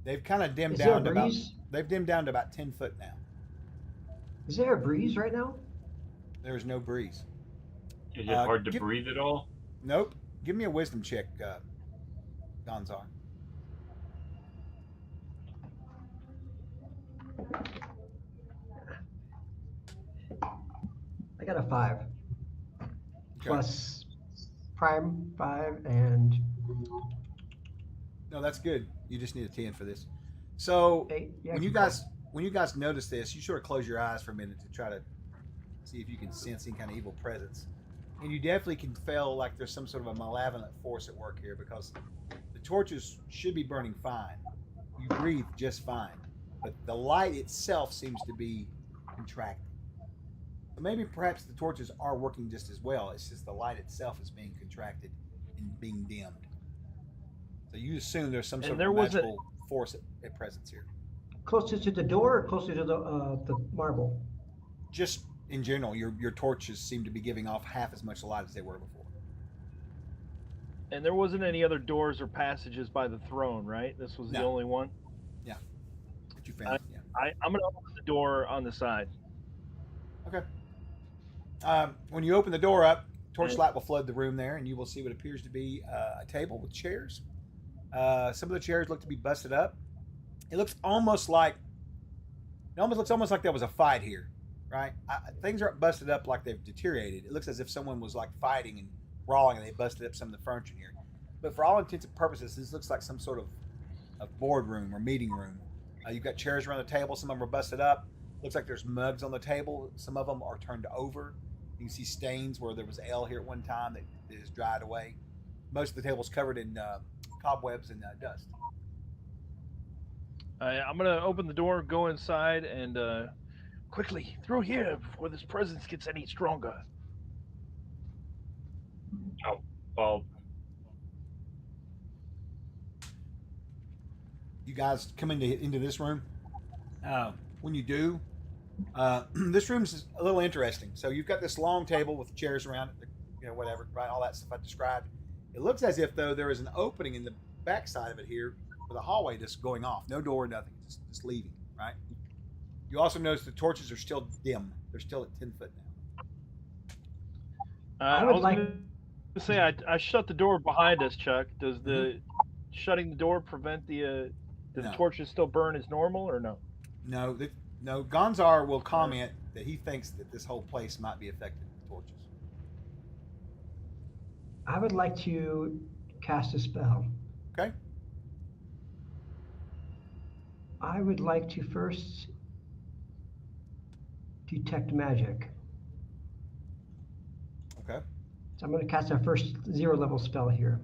They've kind of dimmed Is there a down to about. breeze? They've dimmed down to about 10 foot now. Is there a breeze right now? There's no breeze. Is it hard to breathe at all? Nope. Give me a wisdom check, Gonzar. I got a 5. Okay. Plus prime 5 and No, that's good. You just need a 10 for this. So 8. Yeah, when you guys notice this, you sort of close your eyes for a minute to try to see if you can sense any kind of evil presence. And you definitely can feel like there's some sort of a malevolent force at work here, because the torches should be burning fine. You breathe just fine. But the light itself seems to be contracting. So maybe perhaps the torches are working just as well. It's just the light itself is being contracted and being dimmed. So you assume there's some sort of magical force at presence here. Closer to the door or closer to the marble? Just in general, your torches seem to be giving off half as much light as they were before. And there wasn't any other doors or passages by the throne, right? This was the only one? Yeah. That you found, yeah. I'm going to open the door on the side. Okay. When you open the door up, torchlight will flood the room there, and you will see what appears to be a table with chairs. Some of the chairs look to be busted up. It looks almost like there was a fight here, right? Things aren't busted up like they've deteriorated. It looks as if someone was like fighting and brawling, and they busted up some of the furniture here. But for all intents and purposes, this looks like some sort of a boardroom or meeting room. You've got chairs around the table. Some of them are busted up. Looks like there's mugs on the table. Some of them are turned over. You can see stains where there was ale here at one time that is dried away. Most of the table's covered in cobwebs and dust. I'm going to open the door, go inside, and quickly through here before this presence gets any stronger. Well, You guys come into this room. When you do, this room's a little interesting. So you've got this long table with chairs around it, whatever, right? All that stuff I described. It looks as if though there is an opening in the back side of it here with a hallway just going off, no door, nothing, just leaving, right? You also notice the torches are still dim. They're still at 10 foot now. I was going to say I shut the door behind us, Chuck. Does the shutting the door prevent the do the torches still burn as normal or no? No, no. Gonzar will comment that he thinks that this whole place might be affected with torches. I would like to cast a spell. Okay. I would like to first detect magic. Okay. So I'm going to cast our first 0 level spell here.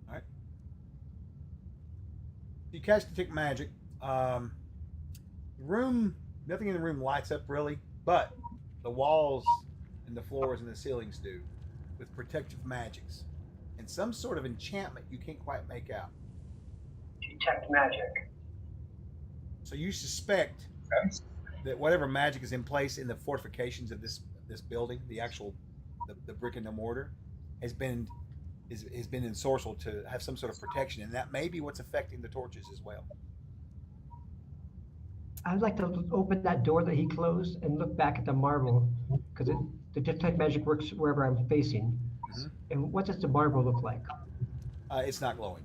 All right. You cast detect magic. The room, nothing in the room lights up really, but the walls and the floors and the ceilings do, with protective magics and some sort of enchantment you can't quite make out. Detect magic. So you suspect that whatever magic is in place in the fortifications of this building, the actual the brick and the mortar, has been ensorcelled to have some sort of protection, and that may be what's affecting the torches as well. I'd like to open that door that he closed and look back at the marble, because the detect magic works wherever I'm facing. Mm-hmm. And what does the marble look like? It's not glowing.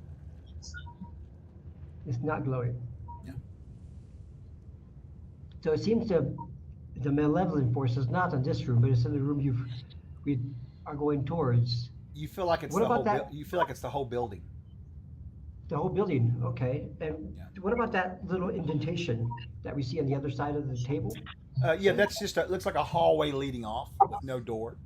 It's not glowing. Yeah. So it seems the malevolent force is not in this room, but it's in the room we are going towards. You feel like it's what the about whole. that? You feel like it's the whole building. The whole building, okay. And Yeah. what about that little indentation that we see on the other side of the table? Yeah, that's just it looks like a hallway leading off with no door.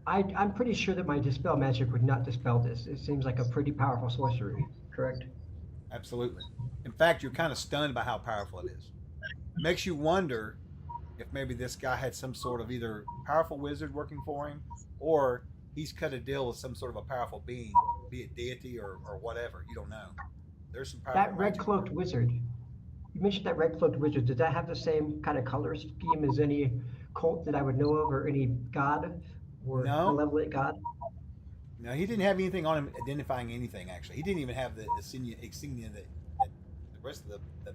I'm pretty sure that my dispel magic would not dispel this. It seems like a pretty powerful sorcery, correct? Absolutely. In fact, you're kind of stunned by how powerful it is. It makes you wonder if maybe this guy had some sort of either powerful wizard working for him, or he's cut a deal with some sort of a powerful being, be it deity or whatever. You don't know. There's some powerful That red cloaked wizard. You mentioned that red cloaked wizard. Did that have the same kind of color scheme as any cult that I would know of, or any god or malevolent god? No, he didn't have anything on him identifying anything. Actually, he didn't even have the insignia that the rest of the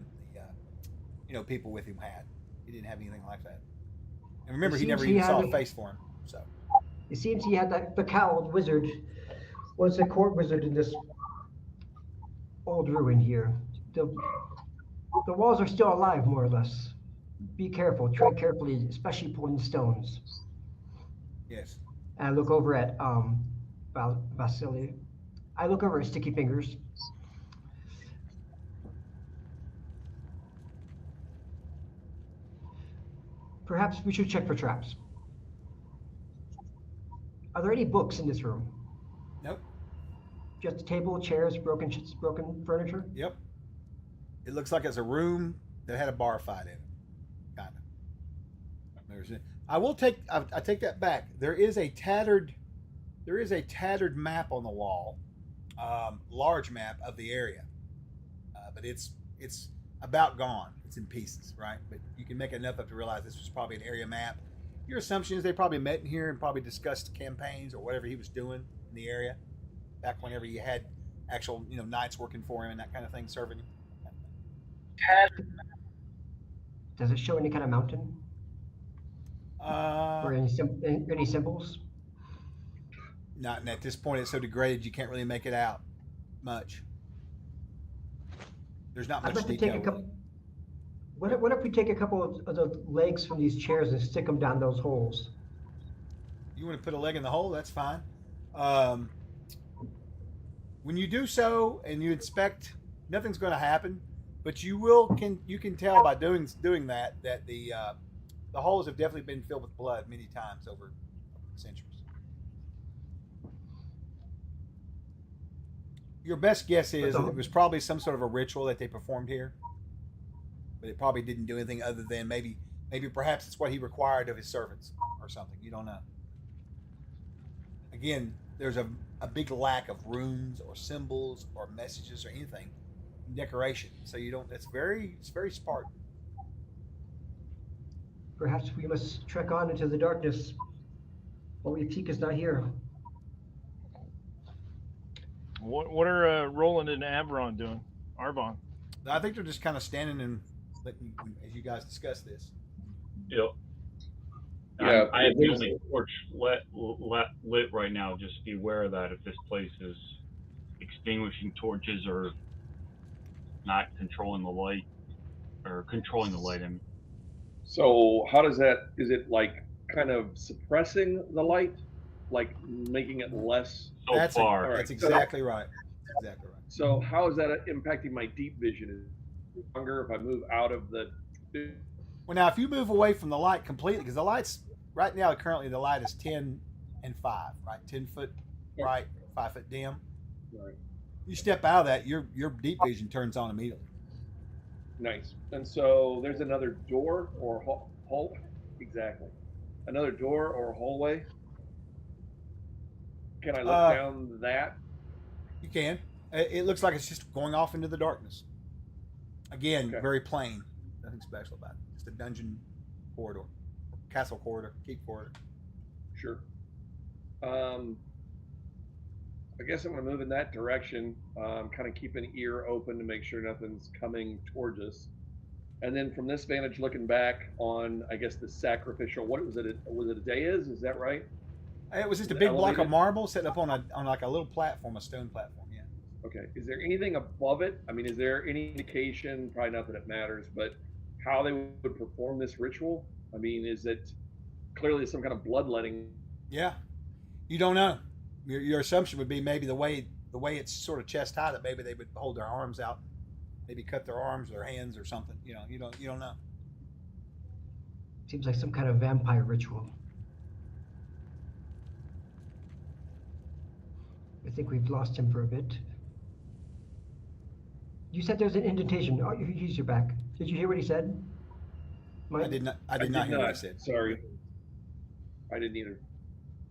people with him had. He didn't have anything like that. And remember, he never even saw a face for him. So it seems he had the cowled wizard was a court wizard in this old ruin here. The walls are still alive, more or less. Be careful, tread carefully, especially pulling stones. Yes. And I look over at Vasily. I look over at Sticky Fingers. Perhaps we should check for traps. Are there any books in this room? Nope. Just a table, chairs, broken furniture? Yep. It looks like it's a room that had a bar fight in it. Kind of. I take that back. There is a tattered map on the wall, large map of the area, but it's about gone. It's in pieces, right? But you can make enough of to realize this was probably an area map. Your assumption is they probably met in here and probably discussed campaigns or whatever he was doing in the area back whenever you had actual knights working for him and that kind of thing, serving him. Does it show any kind of mountain? Or any symbols? Not at this point. It's so degraded you can't really make it out much. There's not much detail. What if we take a couple of the legs from these chairs and stick them down those holes? You want to put a leg in the hole? That's fine. When you do so and you inspect, nothing's going to happen. But you can tell by doing that the holes have definitely been filled with blood many times over centuries. Your best guess is that it was probably some sort of a ritual that they performed here, but it probably didn't do anything other than maybe perhaps it's what he required of his servants or something. You don't know. Again, there's a big lack of runes or symbols or messages or anything decoration. So you don't. It's very Spartan. Perhaps we must trek on into the darkness while Tika's not here. What are Roland and Avron doing? Arvon. I think they're just kind of standing and letting as you guys discuss this. You know, Yeah, I have the there's- only torch lit right now. Just be aware of that if this place is extinguishing torches or not controlling the light or controlling the light. And So how does that? Is it like kind of suppressing the light, like making it less? so That's far, all right. That's exactly right. That's exactly right. So how is that impacting my deep vision? Is it longer if I move out of the? Well, now if you move away from the light completely, because the lights right now currently the light is 10 and 5, right? 10 foot bright, 5 foot dim. Right. You step out of that, your deep vision turns on immediately. Nice. And so there's another door or hall. Exactly. Another door or hallway. Can I look down that? You can. It looks like it's just going off into the darkness. Again, Okay. very plain. Nothing special about it. Just a dungeon corridor, castle corridor, keep corridor. Sure. I guess I'm going to move in that direction. Kind of keep an ear open to make sure nothing's coming towards us. And then from this vantage, looking back on, I guess the sacrificial. What was it? Was it a dais? Is that right? It was just a The big block of elevated? marble set up on like a little platform, a stone platform. Yeah. Okay. Is there anything above it? I mean, is there any indication? Probably not that it matters, but how they would perform this ritual? I mean, is it clearly some kind of bloodletting? Yeah. You don't know. Your assumption would be maybe the way it's sort of chest high that maybe they would hold their arms out, maybe cut their arms or their hands or something. You know, you don't know. Seems like some kind of vampire ritual. I think we've lost him for a bit. You said there's an indentation. Oh, he's your back. Did you hear what he said? Mike? I did not hear what I said. Sorry. I didn't either.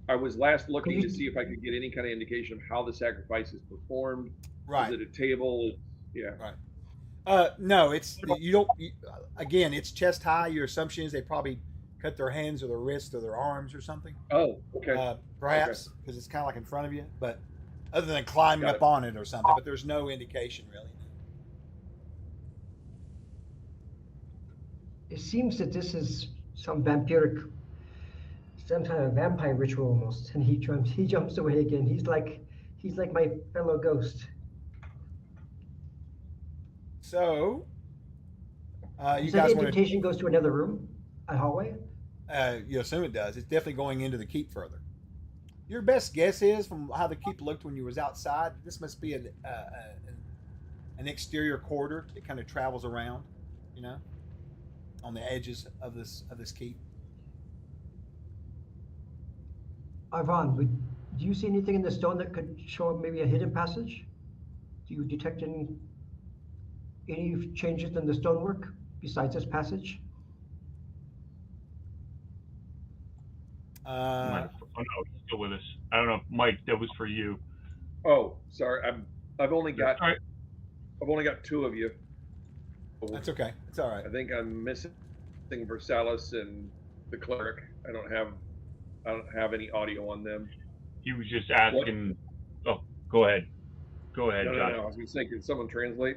I was last looking to see if I could get any kind of indication of how the sacrifice is performed. Right. Is it a table? Yeah. Right. No, it's you don't. Again, it's chest high. Your assumption is they probably cut their hands or their wrists or their arms or something. Oh, okay. Perhaps because it's kind of like in front of you, but other than climbing Got up it. on it or something. But there's no indication really. It seems that this is some vampiric, some kind of vampire ritual almost. And he jumps away again. He's like my fellow ghost. So, you So the guys want indentation goes to another room, a hallway. you assume it does. It's definitely going into the keep further. Your best guess is from how the keep looked when you was outside. This must be an exterior corridor that kind of travels around, you know, on the edges of this keep. Ivan, do you see anything in the stone that could show maybe a hidden passage? Do you detect any changes in the stonework besides this passage? oh no, he's still with us. I don't know, Mike. That was for you. Oh, sorry. I've only got All right. I've only got two of you. That's okay. It's all right. I think I'm missing Versailles and the cleric. I don't have any audio on them. He was just asking. Oh, go ahead. Go ahead, No, Josh. I was going to say, can someone translate?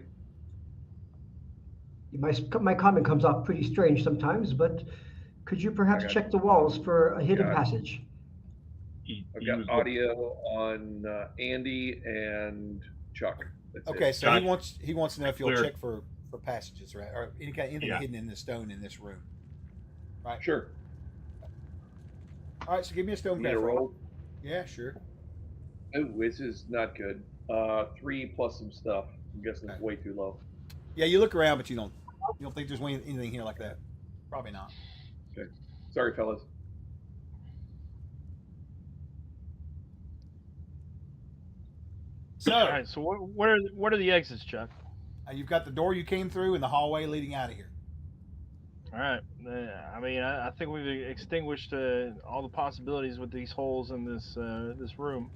My comment comes off pretty strange sometimes, but could you perhaps got check the walls for a hidden Got it. passage? I've got audio on Andy and Chuck. That's Okay, it. so Josh, he wants to know if you'll clear. check for passages, right, or anything Yeah. hidden in the stone in this room. Right. Sure. All right. So give me a stone Need a craft roll? Yeah, sure. Oh, this is not good. 3 plus some stuff. I'm guessing it's Okay. way too low. Yeah, you look around, but you don't think there's anything here like that. Probably not. Okay. Sorry, fellas. So, All right. So what are the exits, Chuck? you've got the door you came through and the hallway leading out of here. All right. I mean, I think we've extinguished all the possibilities with these holes in this room.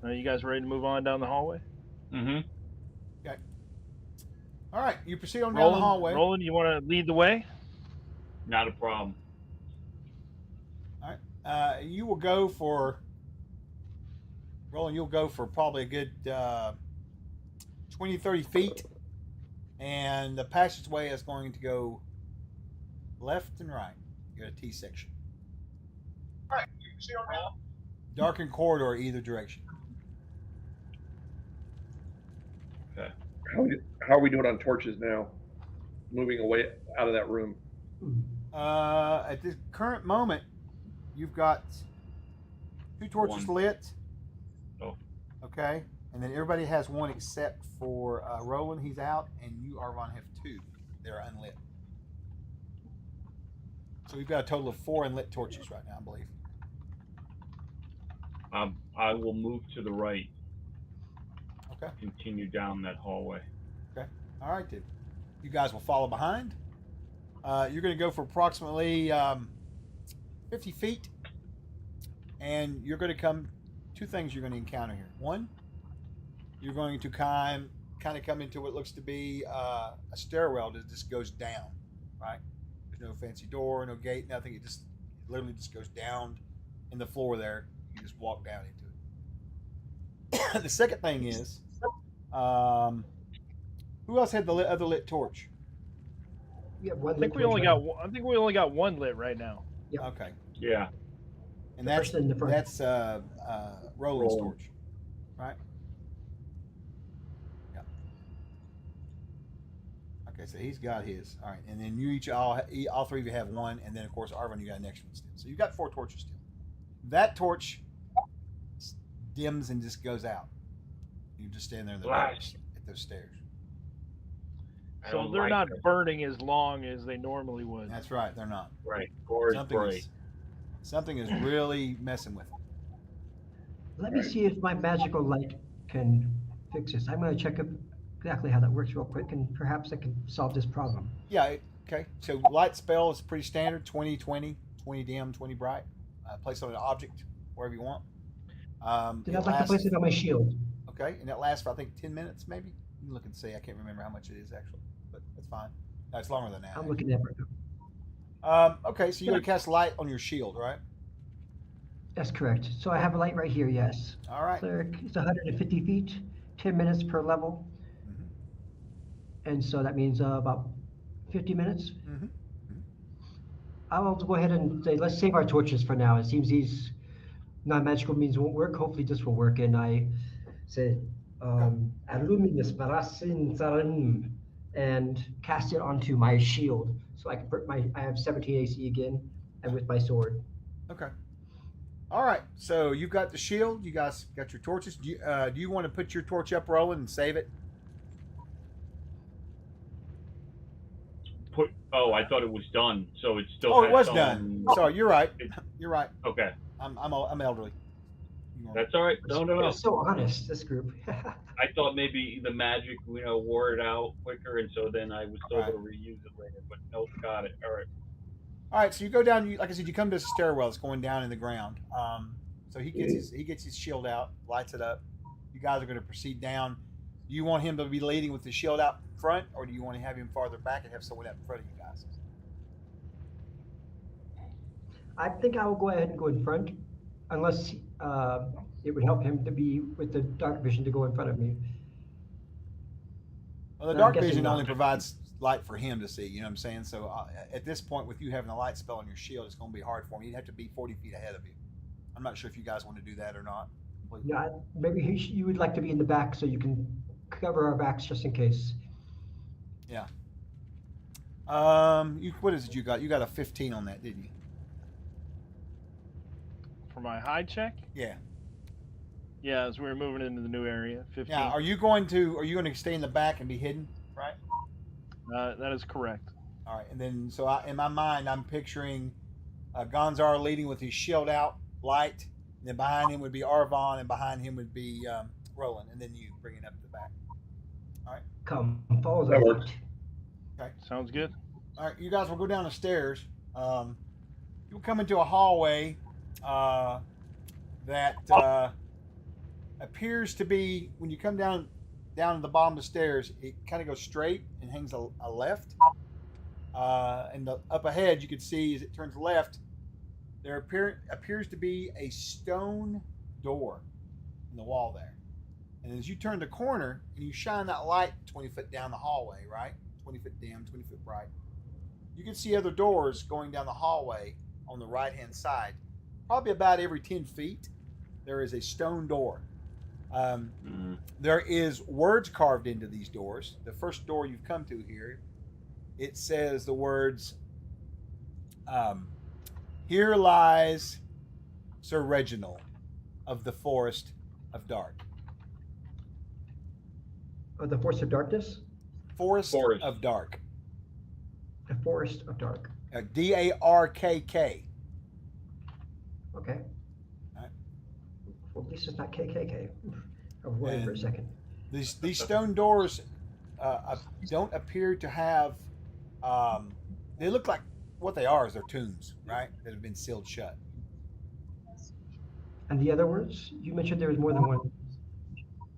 Are you guys ready to move on down the hallway? Mm-hmm. All right, you proceed on down the hallway. Roland, you want to lead the way? Not a problem. All right. You will go for Roland. You'll go for probably a good 20, 30 feet, and the passageway is going to go left and right. You got a T section. All right, you see on now. Darkened corridor either direction. Okay. How are we doing on torches now? Moving away out of that room. At this current moment, you've got 2 torches One. lit. Oh. Okay, and then everybody has one except for Roland. He's out, and you, Arvon, have 2. They're unlit. So we've got a total of 4 unlit torches right now, I believe. I will move to the right. Okay. Continue down that hallway. Okay. All right, then. You guys will follow behind. You're going to go for approximately 50 feet, and you're going to come. 2 things you're going to encounter here. One, you're going to kind of come into what looks to be a stairwell that just goes down. Right. There's no fancy door, no gate, nothing. It literally just goes down in the floor there. You just walk down into it. The second thing is, who else had the other lit torch? We have one. I think we only got one lit right now. Yep. Okay, Yeah. and The person in the front. that's Roland's torch, right? Yeah. Okay, so he's got his. All right, and then you all 3 of you have one, and then of course Arvin, you got an extra one still. So you've got 4 torches still. That torch dims and just goes out. You just stand there in the dark at those stairs. I So don't they're like not that. burning as long as they normally would. That's right, they're not. Right. Or it's Something bright. is, something is really messing with them. Let me see if my magical light can fix this. I'm going to check exactly how that works real quick, and perhaps I can solve this problem. Yeah, okay. So light spell is pretty standard, 20, 20, 20 dim, 20 bright. Place on an object, wherever you want. Then I'd like to place it on my shield. Okay, and it lasts for, I think, 10 minutes maybe? You can look and see. I can't remember how much it is actually, but that's fine. No, it's longer than that. I'm looking at it. Okay, so you're going to cast light on your shield, right? That's correct. So I have a light right here, yes. All right. Cleric is 150 feet, 10 minutes per level. Mm-hmm. And so that means about 50 minutes. Mm-hmm. I will go ahead and say, let's save our torches for now. It seems these non-magical means won't work. Hopefully this will work. And I say, Aluminous Marasin Zarim, and cast it onto my shield. So I can put I have 17 AC again, and with my sword. Okay. All right. So you've got the shield. You guys got your torches. Do you want to put your torch up, Roland, and save it? Oh, I thought it was done. So it's still. Oh, it was has done. some- Sorry, you're right. It- You're right. Okay. I'm elderly. That's all right. No. They're so honest, this group. I thought maybe the magic, wore it out quicker, and so then I was still Right. going to reuse it later. But nope, got it. All right. All right, so you go down. Like I said, you come to a stairwell. It's going down in the ground. So he gets his shield out, lights it up. You guys are going to proceed down. Do you want him to be leading with the shield out front, or do you want to have him farther back and have someone out in front of you guys? I think I will go ahead and go in front, unless it would help him to be with the dark vision to go in front of me. Well, the I'm dark guessing vision not. only provides light for him to see. You know what I'm saying? So at this point, with you having a light spell on your shield, it's going to be hard for him. He'd have to be 40 feet ahead of you. I'm not sure if you guys want to do that or not. Yeah, maybe you would like to be in the back so you can cover our backs just in case. Yeah. What is it you got? You got a 15 on that, didn't you? For my hide check? Yeah. Yeah, as we were moving into the new area, 15. Now, are you going to stay in the back and be hidden, right? That is correct. All right, and then in my mind, I'm picturing Gonzar leading with his shield out, light, and then behind him would be Arvon, and behind him would be Roland, and then you bringing up the back. All right. Come, follow the That light. works. Okay. Sounds good. All right, you guys will go down the stairs. You'll come into a hallway that appears to be when you come down to the bottom of the stairs. It kind of goes straight and hangs a left. And up ahead, you can see as it turns left, there appears to be a stone door in the wall there. And as you turn the corner and you shine that light 20 foot down the hallway, right? 20 foot dim, 20 foot bright, you can see other doors going down the hallway on the right hand side. Probably about every 10 feet, there is a stone door. There is words carved into these doors. The first door you've come to here, it says the words, "Here lies Sir Reginald of the Forest of Dark." The Forest of Darkness? Forest of Dark. The Forest of Dark. DARKK. Okay. Right. Well, at least it's not KKK. I was worried for a And second. These stone doors don't appear to have. They look like what they are is they're tombs, right? That have been sealed shut. And the other words? You mentioned there was more than one.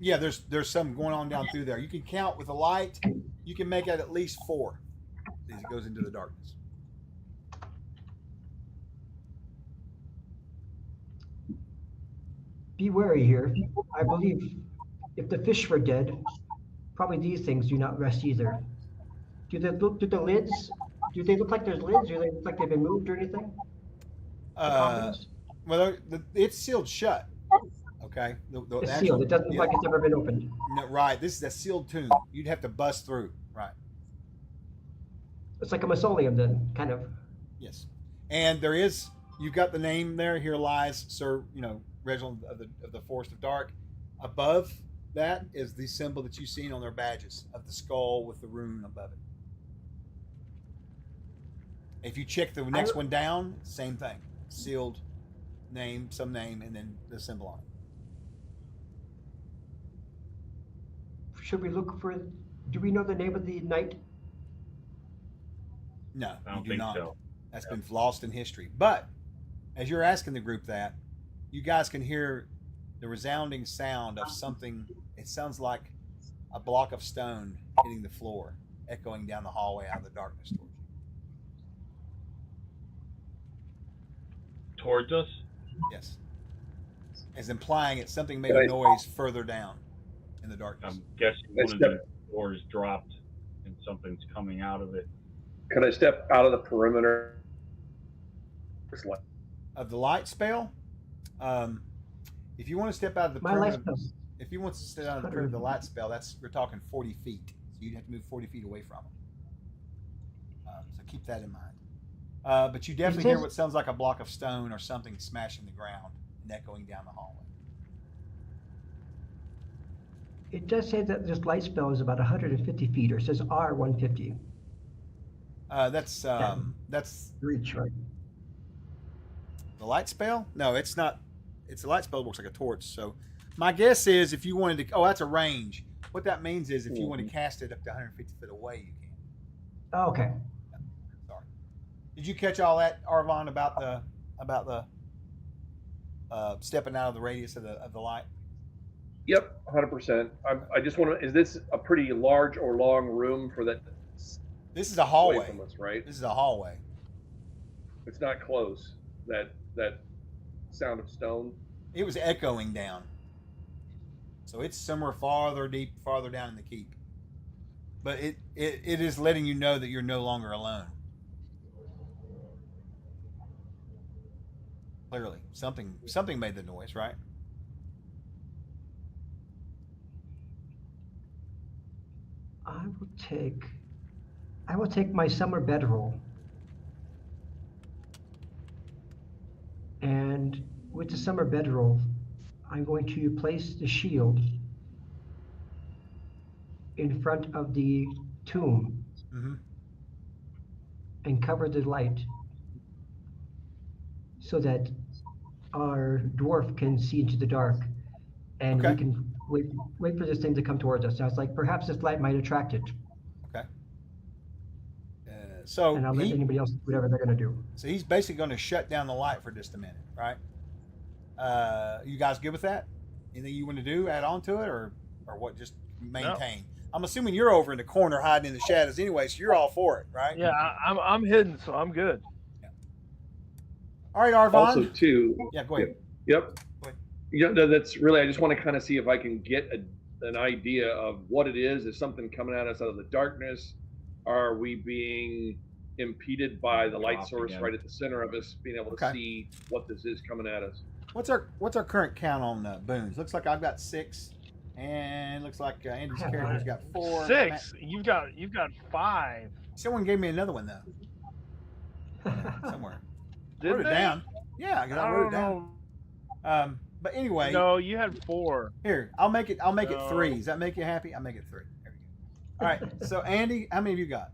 Yeah, there's some going on down through there. You can count with a light. You can make out at least 4 as it goes into the darkness. Be wary here. I believe if the fish were dead, probably these things do not rest either. Do the lids? Do they look like there's lids? Do they look like they've been moved or anything? Well, it's sealed shut. Okay, It's sealed. It doesn't look like it's ever been opened. No, right. This is a sealed tomb. You'd have to bust through. Right. It's like a mausoleum, then, kind of. Yes, and there is. You've got the name there. Here lies Sir, Reginald of the Forest of Dark. Above that is the symbol that you've seen on their badges of the skull with the rune above it. If you check the next one down, same thing. Sealed name, some name, and then the symbol on it. Should we look for? Do we know the name of the knight? No, I don't you do think not. so. That's been lost in history. But as you're asking the group that, you guys can hear the resounding sound of something. It sounds like a block of stone hitting the floor, echoing down the hallway out of the darkness towards you. Towards us? Yes. As implying it's something made a noise further down in the darkness. I'm guessing one of the doors dropped and something's coming out of it. Could I step out of the perimeter? Of the light spell, if you want to step out of the My light perimeter, spell. if you want to step out of the perimeter of the light spell, we're talking 40 feet. So you'd have to move 40 feet away from them. So keep that in mind. But you definitely hear what sounds like a block of stone or something smashing the ground and echoing down the hallway. It does say that this light spell is about 150 feet, or it says R150. That's Reach, right? the light spell? No, it's not. It's a light spell that works like a torch. So my guess is if you wanted to, that's a range. What that means is if you want to cast it up to 150 feet away, you can. Oh, okay. Sorry. Did you catch all that, Arvon, about the stepping out of the radius of the light? Yep, 100%. I just want to. Is this a pretty large or long room for that? This is a hallway. Away from us, right? This is a hallway. It's not close. That sound of stone. It was echoing down. So it's somewhere farther down in the keep. But it is letting you know that you're no longer alone. Clearly, something made the noise, right? I will take my summer bedroll. And with the summer bedroll, I'm going to place the shield in front of the tomb and cover the light so that our dwarf can see into the dark, and we can wait for this thing to come towards us. So I was like, perhaps this light might attract it. Okay. And I'll let anybody else do whatever they're going to do. So he's basically going to shut down the light for just a minute, right? You guys good with that? Anything you want to do? Add on to it, or what? Just maintain. I'm assuming you're over in the corner hiding in the shadows anyway, so you're all for it, right? Yeah, I'm hidden, so I'm good. All right, Arvon. Also, too. Yeah, go ahead. Yep. Go ahead. Yeah, no, that's really. I just want to kind of see if I can get an idea of what it is. Is something coming at us out of the darkness? Are we being impeded by the light source right at the center of us, being able to see what this is coming at us? What's our current count on boons? Looks like I've got 6, and looks like Andy's character's got 4. 6. You've got 5. Someone gave me another one though. Somewhere. Did Wrote it they? down. Yeah, I wrote it down. But anyway. No, you had 4. Here, I'll make it 3. Does that make you happy? I'll make it 3. There we go. All right. So Andy, how many have you got?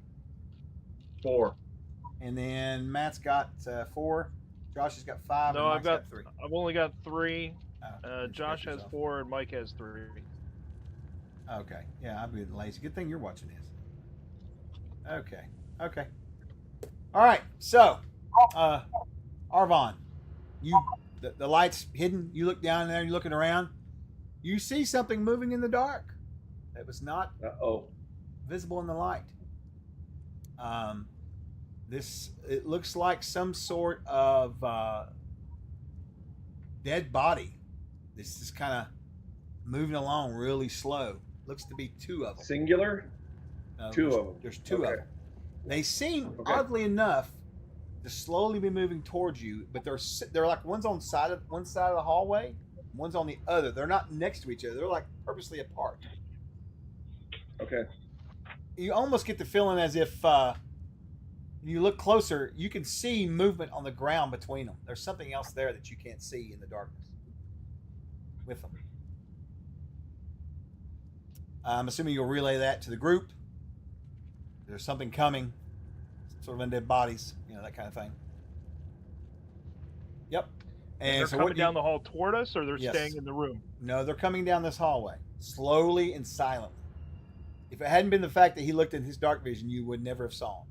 4. And then Matt's got 4. Josh has got 5. No, and Mike's got 3. I've only got 3. Oh, Josh has 4 and Mike has 3. Okay. Yeah, I'm being lazy. Good thing you're watching this. Okay. All right. So, Arvon, the light's hidden. You look down there. You're looking around. You see something moving in the dark that was not visible in the light. It looks like some sort of dead body. This is kind of moving along really slow. Looks to be 2 of them. Singular? No, 2 of them. There's 2 of them. They seem, oddly enough, to slowly be moving towards you, but they're like one's on one side of the hallway, one's on the other. They're not next to each other. They're like purposely apart. Okay. You almost get the feeling as if you look closer, you can see movement on the ground between them. There's something else there that you can't see in the darkness with them. I'm assuming you'll relay that to the group. There's something coming, sort of undead bodies, that kind of thing. Yep. And they're so coming down the hall toward us, or they're Yes. staying in the room? No, they're coming down this hallway, slowly and silently. If it hadn't been the fact that he looked in his dark vision, you would never have saw him.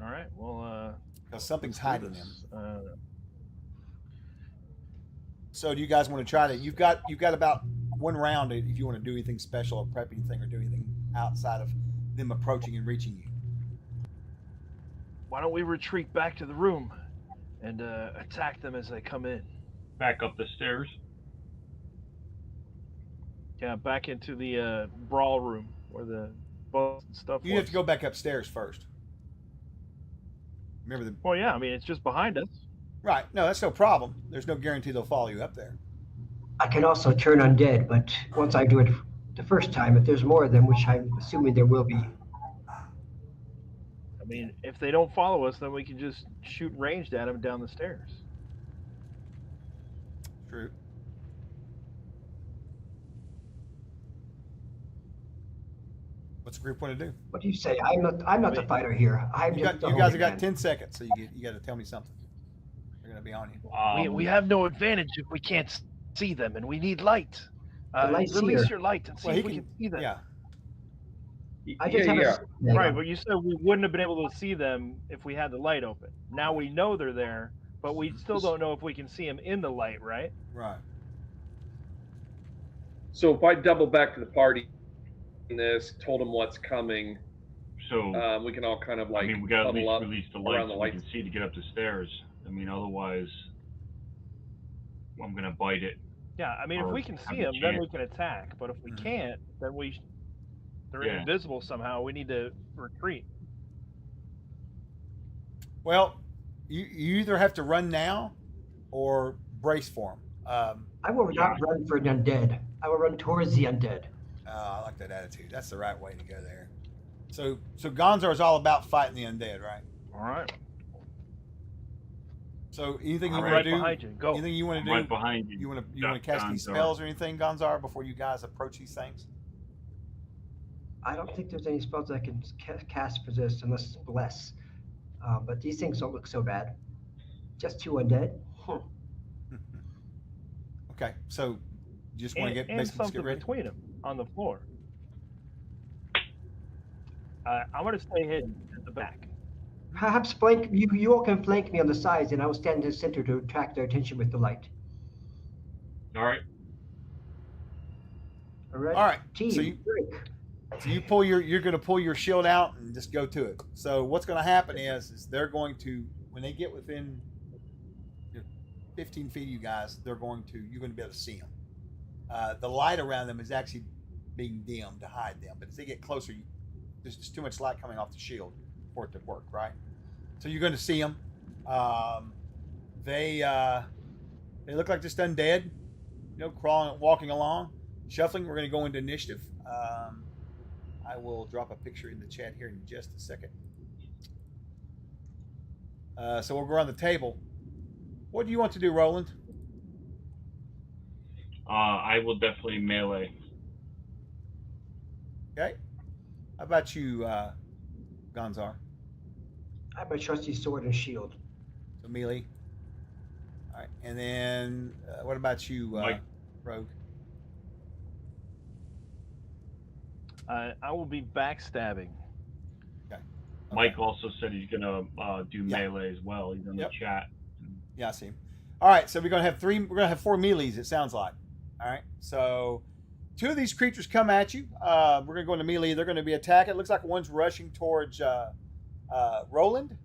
All right. Well, Because something's hiding them. them. So do you guys want to try to? You've got about 1 round if you want to do anything special or prep anything or do anything outside of them approaching and reaching you. Why don't we retreat back to the room and attack them as they come in? Back up the stairs. Yeah, back into the brawl room where the bullets and stuff. You have to go back upstairs first. Remember the? Well, yeah. I mean, it's just behind us. Right. No, that's no problem. There's no guarantee they'll follow you up there. I can also turn undead, but once I do it the first time, if there's more of them, which I'm assuming there will be. I mean, if they don't follow us, then we can just shoot ranged at them down the stairs. True. What's the group want to do? What do you say? I'm not the fighter here. I'm You just the guys holy have got man. 10 seconds, so you got to tell me something. They're going to be on you. We have no advantage if we can't see them, and we need light. The light's Release here. your light and see Well, if we can see them. Yeah. I just have a Right, but you said we wouldn't have been able to see them if we had the light open. Now we know they're there, but we still don't know if we can see them in the light, right? Right. So if I double back to the party in this, told them what's coming, So we can all kind of like I mean, we got to at huddle up least release the around lights the so we lights. can see to get up the stairs. I mean, otherwise, I'm gonna bite it. Yeah, I mean, if Or we can have see a them, then chance. we can attack. But if we can't, then they're Yeah. invisible somehow. We need to retreat. Well, you either have to run now or brace for them. I will not run for an undead. I will run towards the undead. I like that attitude. That's the right way to go there. So Gonzar is all about fighting the undead, right? All right. So anything you I'm want right to do? behind you. Go. Anything you want I'm to do? right behind you. You want to cast any Gonzar. spells or anything, Gonzar, before you guys approach these things? I don't think there's any spells I can cast for this unless it's bless. But these things don't look so bad. Just 2 undead. Okay, so you just want to get and basically just something get ready. between them on the floor. I'm going to stay hidden at the back. Perhaps flank you. You all can flank me on the sides, and I will stand in the center to attract their attention with the light. All right. All right. All right. So Team, break. you you're going to pull your shield out and just go to it. So what's going to happen is they're going to, when they get within 15 feet of you guys, you're going to be able to see them. The light around them is actually being dimmed to hide them, but as they get closer, there's just too much light coming off the shield for it to work, right? So you're going to see them. They look like just undead, crawling, walking along, shuffling. We're going to go into initiative. I will drop a picture in the chat here in just a second. So we'll go around the table. What do you want to do, Roland? I will definitely melee. Okay. How about you, Gonzar? I have my trusty sword and shield. So melee. All right. And then what about you, Mike. Rogue? I will be backstabbing. Okay. Mike also said he's gonna do Yeah. melee as well. He's in the chat. Yeah, I see him. All right, so we're gonna have 4 melees. It sounds like. All right, so 2 of these creatures come at you. We're gonna go into melee. They're gonna be attacking. It looks like one's rushing towards Roland,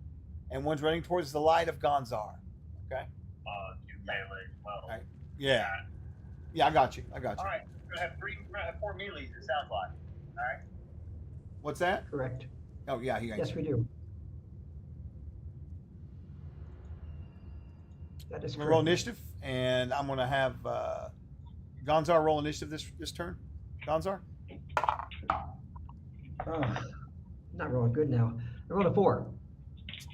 and one's running towards the light of Gonzar. Okay. Do melee as well. All right. Yeah. Yeah, I got you. All right, We're gonna have 4 melees. It sounds like. All right. What's that? Correct. Oh yeah, he Yes, we do. That is I'm gonna roll correct. initiative, and I'm gonna have Gonzar roll initiative this turn. Gonzar. Oh, not rolling good now. I rolled a 4.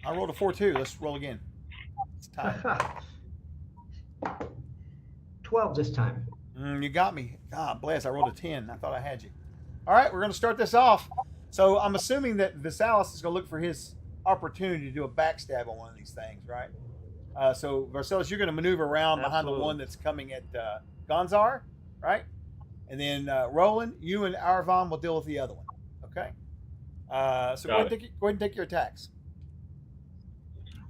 I rolled a 4 too. Let's roll again. It's tied. 12 this time. You got me. God bless. I rolled a 10. I thought I had you. All right, we're going to start this off. So I'm assuming that Visalis is going to look for his opportunity to do a backstab on one of these things, right? So Varselis, you're going to maneuver around behind the one that's coming at Gonzar, right? And then Roland, you and Arvon will deal with the other one. Okay. So go ahead and take your attacks.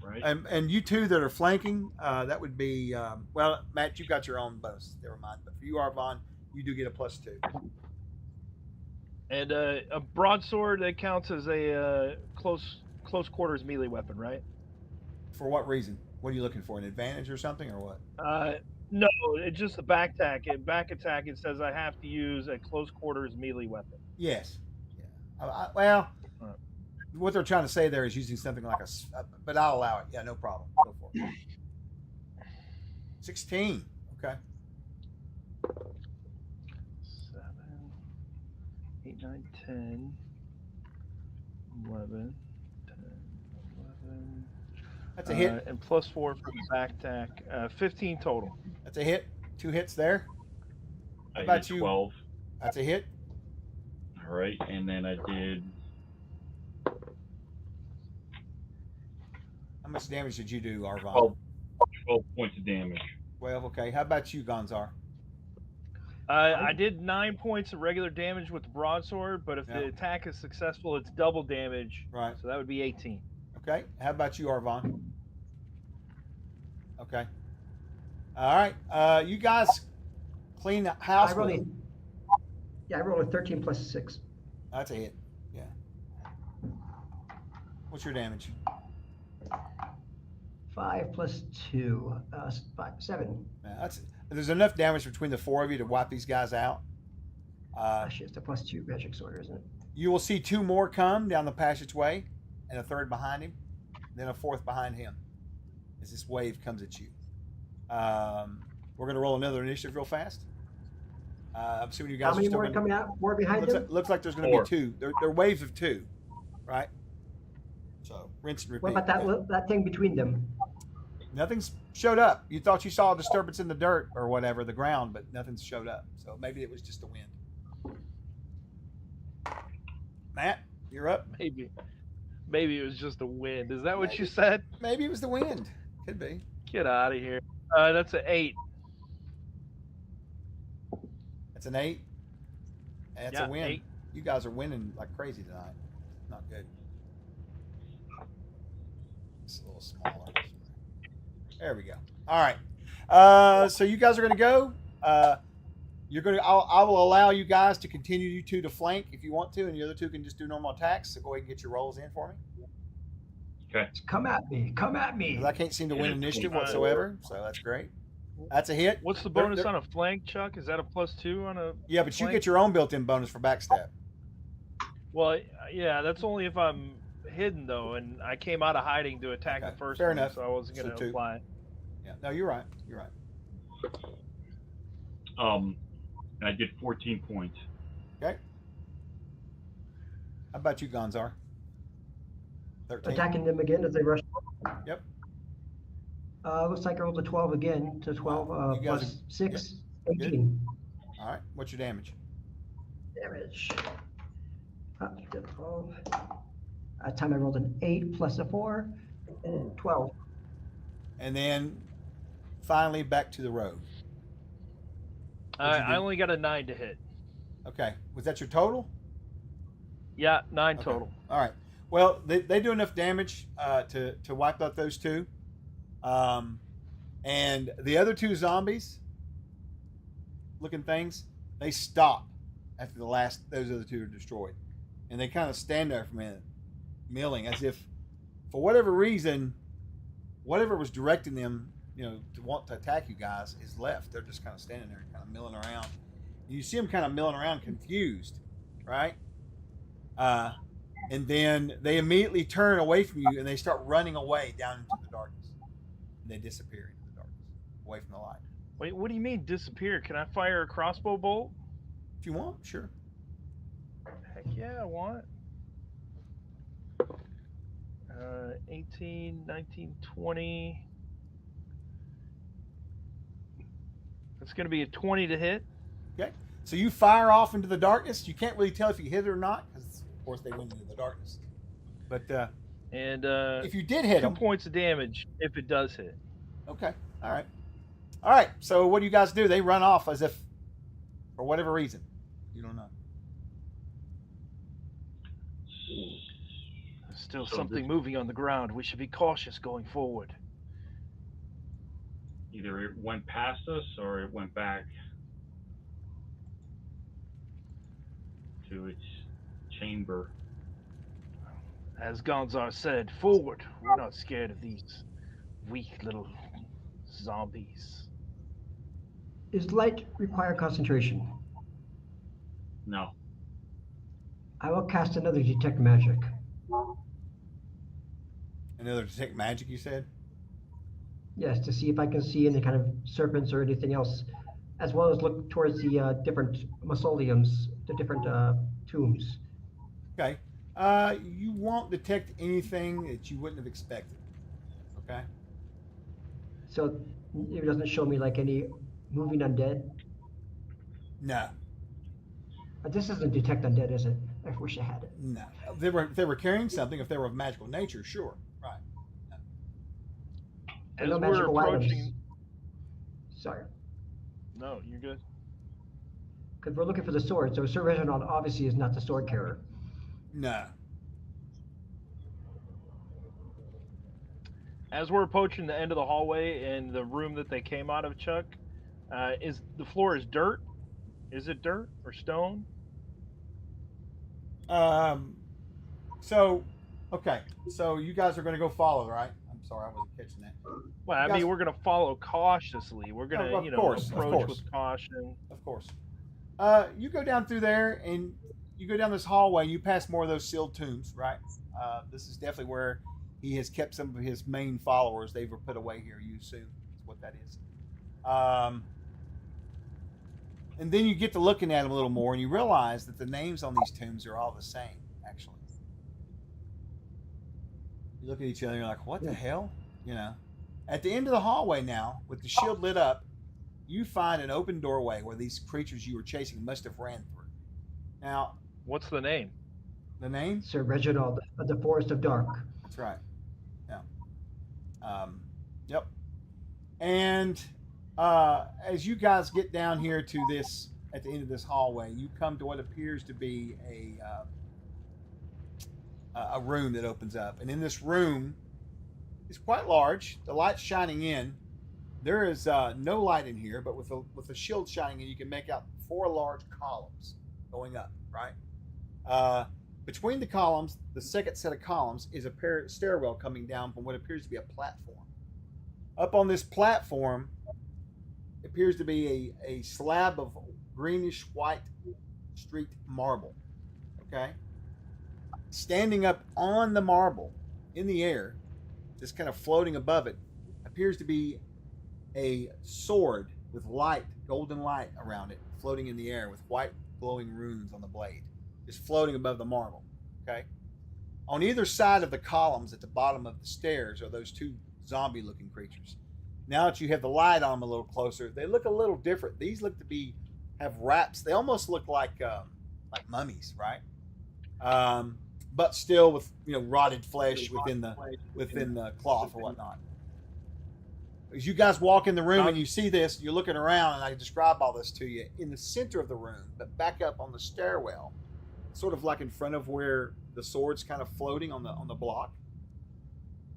Right. And you two that are flanking, that would be well, Matt, you've got your own bonus. Never mind. But for you, Arvon, you do get a +2. And a broadsword that counts as a close quarters melee weapon, right? For what reason? What are you looking for? An advantage or something, or what? No, it's just a back attack. Back attack. It says I have to use a close quarters melee weapon. Yes. Yeah. Well, what they're trying to say there is using something like but I'll allow it. Yeah, no problem. Go for it. 16. Okay. 7, 8, 9, 10, 11, 10, 11. That's a hit. And +4 for the back attack. 15 total. That's a hit. 2 hits there. I about did you? 12. That's a hit. All right, and then I did. How much damage did you do, Arvon? 12 points of damage. 12. Okay. How about you, Gonzar? I did 9 points of regular damage with the broadsword, but if the attack is successful, it's double damage. Right. So that would be 18. Okay. How about you, Arvon? Okay. All right. You guys clean the house. I rolled a 13 plus 6. That's a hit. Yeah. What's your damage? 5 plus 2, 7. Yeah, there's enough damage between the 4 of you to wipe these guys out. Actually, it's a +2 magic sword, isn't it? You will see 2 more come down the passageway, and a 3rd behind him, then a 4th behind him as this wave comes at you. We're going to roll another initiative real fast. I'm assuming you guys How many are still more coming out? More behind them? looks like there's going to be 2. They're waves of 2, right? So rinse and repeat. What about that thing between them? Nothing's showed up. You thought you saw a disturbance in the dirt or whatever, the ground, but nothing's showed up. So maybe it was just the wind. Matt, you're up. Maybe it was just a wind. Is that what you said? Maybe it was the wind. Could be. Get out of here. That's an 8. That's an 8. That's a win. 8. You guys are winning like crazy tonight. Not good. It's a little smaller. There we go. All right. So you guys are going to go. You're going to. I will allow you guys to continue you two to flank if you want to, and the other two can just do normal attacks. So go ahead and get your rolls in for me. Okay. Come at me. Come at me. Because I can't seem to win Hit a initiative 24. whatsoever, so that's great. That's a hit. What's the They're- bonus they're- on a flank, Chuck? Is that a +2 on a? Yeah, but you flank? get your own built-in bonus for backstab. Well, yeah, that's only if I'm hidden though, and I came out of hiding to attack Okay, the first fair one, enough. so I wasn't So going to 2. apply. Yeah. No, you're right. You're right. I did 14 points. Okay. How about you, Gonzar? 13. Attacking them again as they rush. Yep. Looks like I rolled a 12 again. To 12 You guys plus are- 6, Good. 18 All right. What's your damage? damage. Did 12. That time I rolled an 8 plus a 4, and 12. And then finally back to the road. What'd you I do? only got a 9 to hit. Okay. Was that your total? Yeah, 9 Okay. total. All right. Well, they do enough damage to wipe out those two. And the other two zombies looking things, they stop after those other two are destroyed. And they kind of stand there for a minute, milling, as if, for whatever reason, whatever was directing them, to want to attack you guys is left. They're just kind of standing there, kind of milling around. You see them kind of milling around, confused, right? And then they immediately turn away from you and they start running away down into the darkness. And they disappear into the darkness, away from the light. Wait, what do you mean disappear? Can I fire a crossbow bolt? If you want, sure. Heck yeah, I want. 18, 19, 20. That's going to be a 20 to hit. Okay. So you fire off into the darkness. You can't really tell if you hit it or not, because of course they went into the darkness. But And if you did hit 2 them, points of damage if it does hit. okay, all right. All right. So what do you guys do? They run off as if, for whatever reason, you don't know. There's still So something this- moving on the ground. We should be cautious going forward. Either it went past us or it went back to its chamber. As Gonzar said, forward. We're not scared of these weak little zombies. Is light require concentration? No. I will cast another detect magic. Another detect magic, you said? Yes, to see if I can see any kind of serpents or anything else, as well as look towards the different mausoleums, the different tombs. Okay. You won't detect anything that you wouldn't have expected. Okay. So it doesn't show me like any moving undead. No. This isn't detect undead, is it? I wish I had it. No. If they were carrying something, if they were of magical nature, sure. Right. As No we're magical approaching, items. Sorry, no, you're good. because we're looking for the sword. So Sir Reginald obviously is not the sword carrier. No. As we're approaching the end of the hallway and the room that they came out of, Chuck, is the floor is dirt? Is it dirt or stone? So, okay. So you guys are going to go follow, right? I'm sorry, I wasn't catching that. Well, I guys- mean, we're gonna follow cautiously. We're gonna, of course, of approach course. with caution. Of course. You go down through there, and you go down this hallway. You pass more of those sealed tombs, right? This is definitely where he has kept some of his main followers. They were put away here. You assume is what that is. And then you get to looking at them a little more, and you realize that the names on these tombs are all the same. Actually, you look at each other, and you're like, "What the hell?" At the end of the hallway now, with the shield lit up, you find an open doorway where these creatures you were chasing must have ran through. Now, What's the name? the name? Sir Reginald of the Forest of Dark. That's right. Yeah. Yep. And as you guys get down here to this, at the end of this hallway, you come to what appears to be a room that opens up. And in this room, It's quite large. The light's shining in. There is no light in here, but with a shield shining in, you can make out 4 large columns going up. Right. Between the columns, the second set of columns is a stairwell coming down from what appears to be a platform. Up on this platform appears to be a slab of greenish white streaked marble. Okay. Standing up on the marble in the air, just kind of floating above it, appears to be a sword with light, golden light around it, floating in the air with white glowing runes on the blade, just floating above the marble. Okay. On either side of the columns at the bottom of the stairs are those 2 zombie-looking creatures. Now that you have the light on them a little closer, they look a little different. These look to have wraps. They almost look like mummies, right? But still with rotted flesh within the cloth or whatnot. As you guys walk in the room and you see this, you're looking around, and I describe all this to you. In the center of the room, but back up on the stairwell, sort of like in front of where the sword's kind of floating on the block,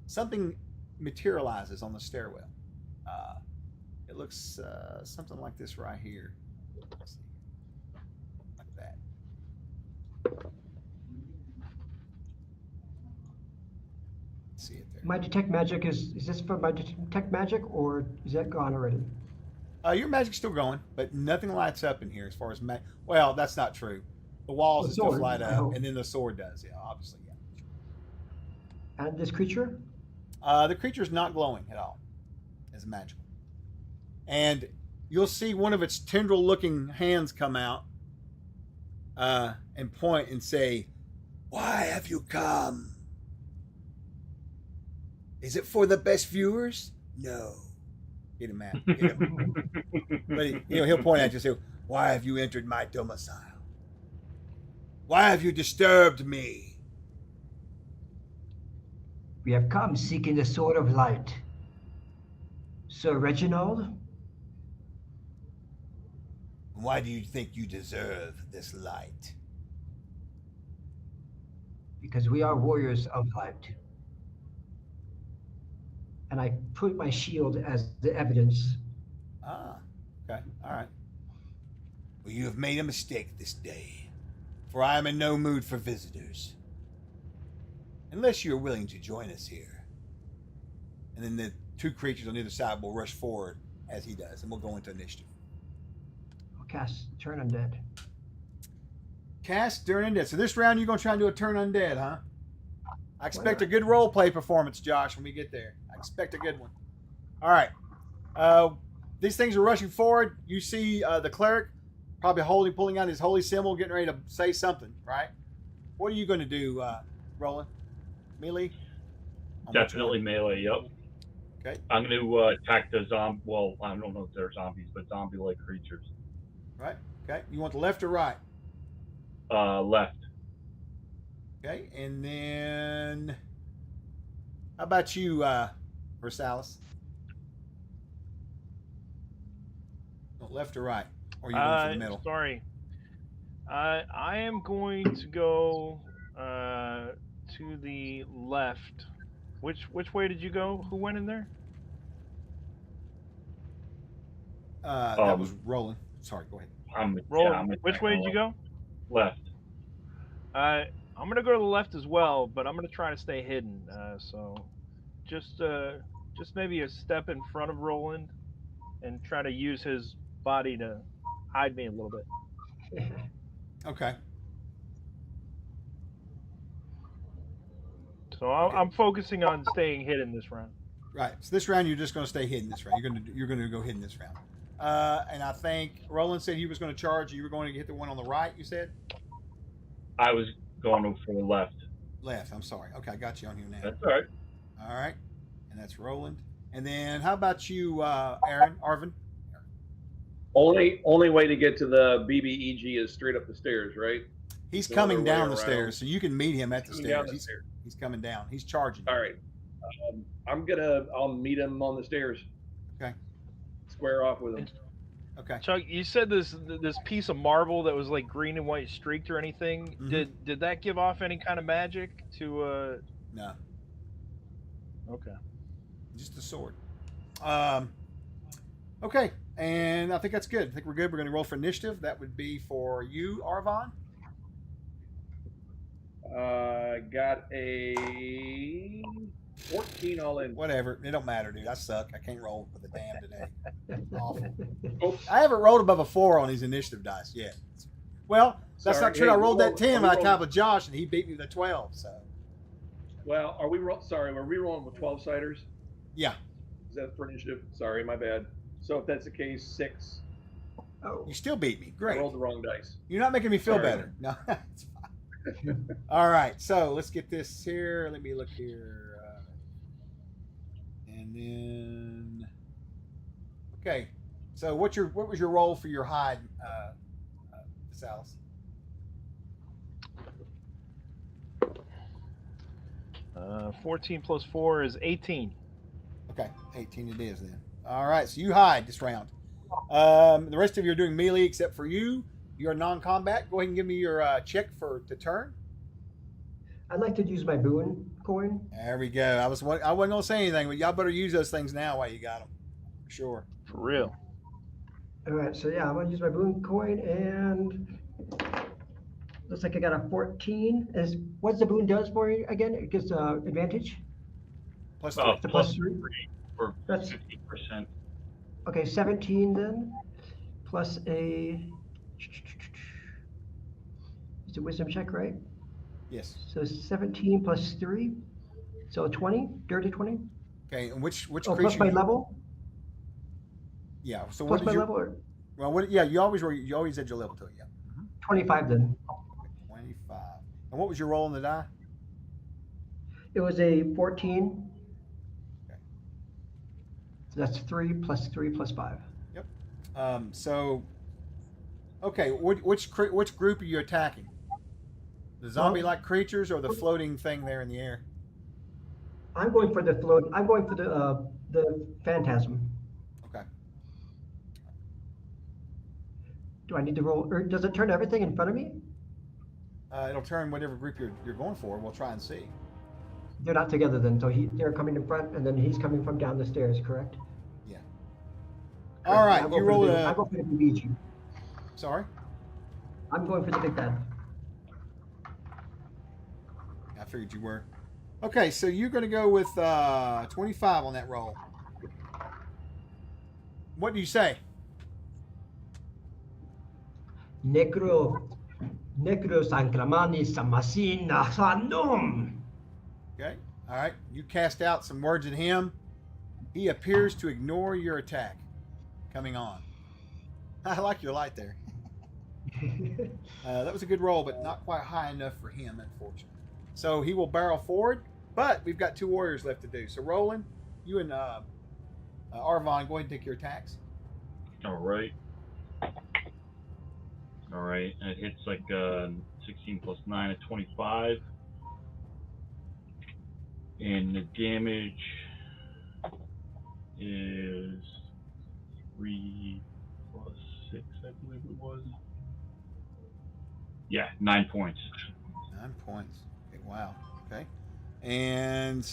something materializes on the stairwell. It looks something like this right here. Let's see. Like that. See it there. My detect magic is this for my detect magic, or is that gone already? Your magic's still going, but nothing lights up in here as far as well, that's not true. The walls and stuff light up, and then the sword does. Yeah, obviously, yeah. And this creature? The creature's not glowing at all. It's magical. And you'll see one of its tendril-looking hands come out and point and say, "Why have you come? Is it for the best viewers? No." Get him, man. Get him. But he'll point at you and say, "Why have you entered my domicile? Why have you disturbed me?" We have come seeking the Sword of Light. Sir Reginald? Why do you think you deserve this light? Because we are warriors of light. And I put my shield as the evidence. Ah, okay, all right. Well, you have made a mistake this day, for I am in no mood for visitors. Unless you are willing to join us here. And then the 2 creatures on either side will rush forward as he does, and we'll go into initiative. I'll cast Turn Undead. Cast Turn Undead. So this round you're going to try and do a Turn Undead, huh? I expect a good role play performance, Josh, when we get there. I expect a good one. All right. These things are rushing forward. You see the cleric probably pulling out his holy symbol, getting ready to say something, right? What are you going to do, Roland? Melee? Definitely melee, yep. Okay. I'm going to attack the zombie. Well, I don't know if they're zombies, but zombie-like creatures. Right. Okay. You want the left or right? Left. Okay. And then, how about you, Versalis? Left or right? Or are you going for the middle? Sorry. I am going to go to the left. Which way did you go? Who went in there? That was Roland. Sorry, go ahead. Roland, which way did you go? Left. I'm gonna go to the left as well, but I'm gonna try to stay hidden. So just maybe a step in front of Roland and try to use his body to hide me a little bit. Okay. So I'm focusing on staying hidden this round. Right. So this round you're just going to stay hidden. This round you're going to go hidden this round. And I think Roland said he was going to charge. You were going to hit the one on the right. You said. I was going for the left. Left. I'm sorry. Okay, I got you on here now. That's all right. All right. And that's Roland. And then how about you, Arvin? Only way to get to the BBEG is straight up the stairs, right? He's No coming other way down the around. stairs, so you can meet him at the Coming down stairs. the stairs. He's coming down. He's charging. All right. I'll meet him on the stairs. Okay. Square off with him. Okay. Chuck, you said this piece of marble that was like green and white streaked or anything. Mhm. Did that give off any kind of magic to? No. Okay. Just a sword. Okay, and I think that's good. I think we're good. We're going to roll for initiative. That would be for you, Arvon. Got a 14 all in. Whatever. It don't matter, dude. I suck. I can't roll with a damn today. Awful. Oops. I haven't rolled above a 4 on these initiative dice yet. Well, that's Sorry. not true. Hey, I rolled that 10 are when I we tied with Josh, and he beat me with a 12. So, Well, are we sorry? We're re-rolling with 12 siders. yeah. Is that for initiative? Sorry, my bad. So if that's the case, 6. Oh, You still beat me. I Great. rolled the wrong dice. You're not making me feel Sorry. better. No, it's fine. All right. So let's get this here. Let me look here. And then, okay. So what was your roll for your hide, Salas? 14 plus 4 is 18. Okay, 18 it is then. All right, so you hide this round. The rest of you are doing melee except for you. You're non-combat. Go ahead and give me your check to turn. I'd like to use my boon coin. There we go. I wasn't gonna say anything, but y'all better use those things now while you got them. For sure. For real. All right, so yeah, I'm gonna use my boon coin, and looks like I got a 14. What's the boon does for you again? It gives advantage. Plus Oh, It's a plus +3. 3 for That's 50%. okay. 17 then, plus a. It's a wisdom check, right? yes. So 17 plus 3, so 20, dirty 20. Okay, and which Oh, creature? plus my level. Yeah. So Plus what my is your level. Or well? What? Yeah, you always add your level to it. Yeah. 25 then. 25. And what was your roll on the die? It was a 14. Okay. So that's 3 plus 3 plus 5. Yep. So, okay, which group are you attacking? The zombie-like creatures or the floating thing there in the air? I'm going for the float. I'm going for the phantasm. Okay. Do I need to roll, or does it turn everything in front of me? It'll turn whatever group you're going for. We'll try and see. They're not together then. So they're coming in front, and then he's coming from down the stairs. Correct. Yeah. Correct. All right. I'll go You for roll the big- a. I'll go for the BG. Sorry. I'm going for the big bad. I figured you were. Okay, so you're going to go with 25 on that roll. What do you say? Necro sancramani samasina sanum. Okay. All right. You cast out some words at him. He appears to ignore your attack. Coming on. I like your light there. That was a good roll, but not quite high enough for him, unfortunately. So he will barrel forward, but we've got 2 warriors left to do. So Roland, you and Arvon, go ahead and take your attacks. All right. All right. And it hits like 16 plus 9 at 25. And the damage is 3 plus 6, I believe it was. Yeah, 9 points. 9 points. Okay, wow. Okay. And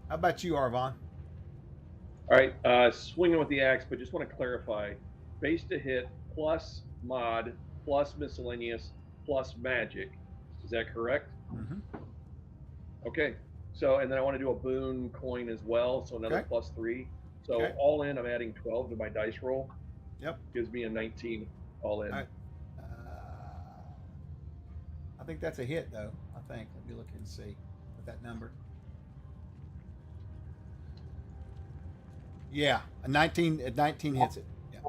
how about you, Arvon? All right, swinging with the axe, but just want to clarify: base to hit plus mod plus miscellaneous plus magic. Is that correct? Mm-hmm. Okay. So, and then I want to do a boon coin as well, so another Okay. plus 3. So Okay. all in, I'm adding 12 to my dice roll. Yep. Gives me a 19 all in. All right. I think that's a hit, though. I think. Let me look and see with that number. Yeah, a 19 hits it. Yeah.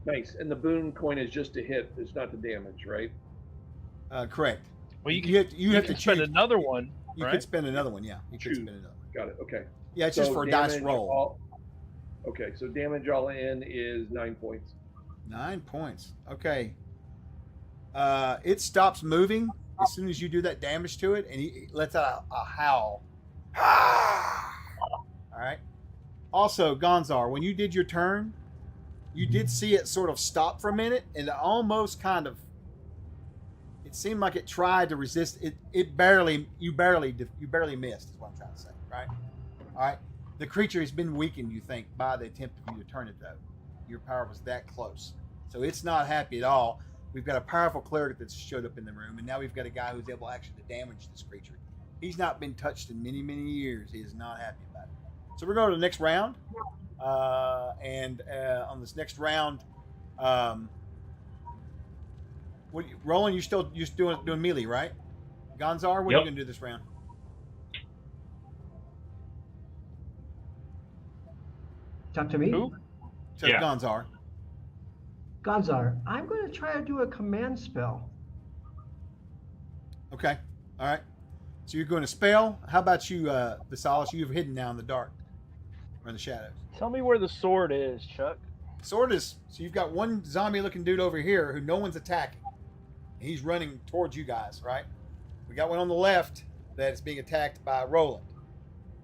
Nice. And the boon coin is just to hit; it's not the damage, right? Correct. Well, you have to can spend choose. another one. You right? could spend another one. Yeah, you could Choose. spend another one. Got it. Okay. Yeah, it's just So for a dice damage roll. Okay, so damage all in is 9 points. 9 points. Okay. It stops moving as soon as you do that damage to it, and he lets out a howl. All right. Also, Gonzar, when you did your turn, you did see it sort of stop for a minute, and it almost kind of. It seemed like it tried to resist. You barely missed. Is what I'm trying to say, right? All right. The creature has been weakened, you think, by the attempt of you to turn it, though. Your power was that close. So it's not happy at all. We've got a powerful cleric that's showed up in the room, and now we've got a guy who's able actually to damage this creature. He's not been touched in many, many years. He is not happy about it. So we're going to the next round. On this next round, Roland, you still doing melee, right? Gonzar, what are you going to do this round? Talk to me. Who? So Yeah. Gonzar. Gonzar, I'm going to try to do a command spell. Okay. All right. So you're going to spell. How about you, Visalis? You've hidden now in the dark or in the shadows. Tell me where the sword is, Chuck. Sword is. So you've got one zombie-looking dude over here who no one's attacking. He's running towards you guys, right? We got one on the left that is being attacked by Roland.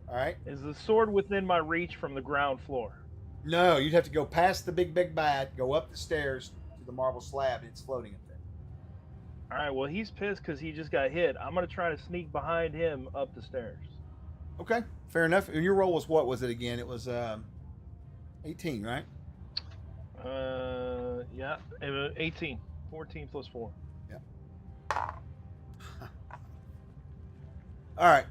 All right. Is the sword within my reach from the ground floor? No, you'd have to go past the big bad, go up the stairs to the marble slab, and it's floating up there. All right, well, he's pissed because he just got hit. I'm going to try to sneak behind him up the stairs. Okay, fair enough. And your roll was what was it again? It was 18, right? Yeah, 18. 14 plus 4. All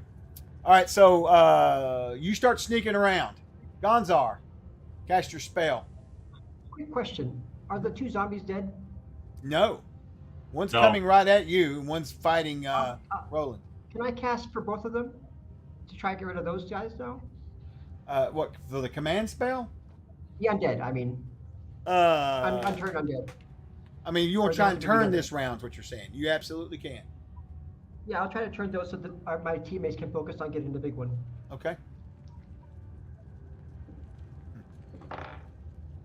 right. So you start sneaking around. Gonzar, cast your spell. Quick question. Are the 2 zombies dead? No. One's No. coming right at you, and one's fighting Roland. Can I cast for both of them to try to get rid of those guys now? What, for the command spell? Yeah, undead. I mean, unturned undead. I mean, you want Or to try those and to be turn together. this round, is what you're saying. You absolutely can. Yeah, I'll try to turn those so that my teammates can focus on getting the big one. Okay.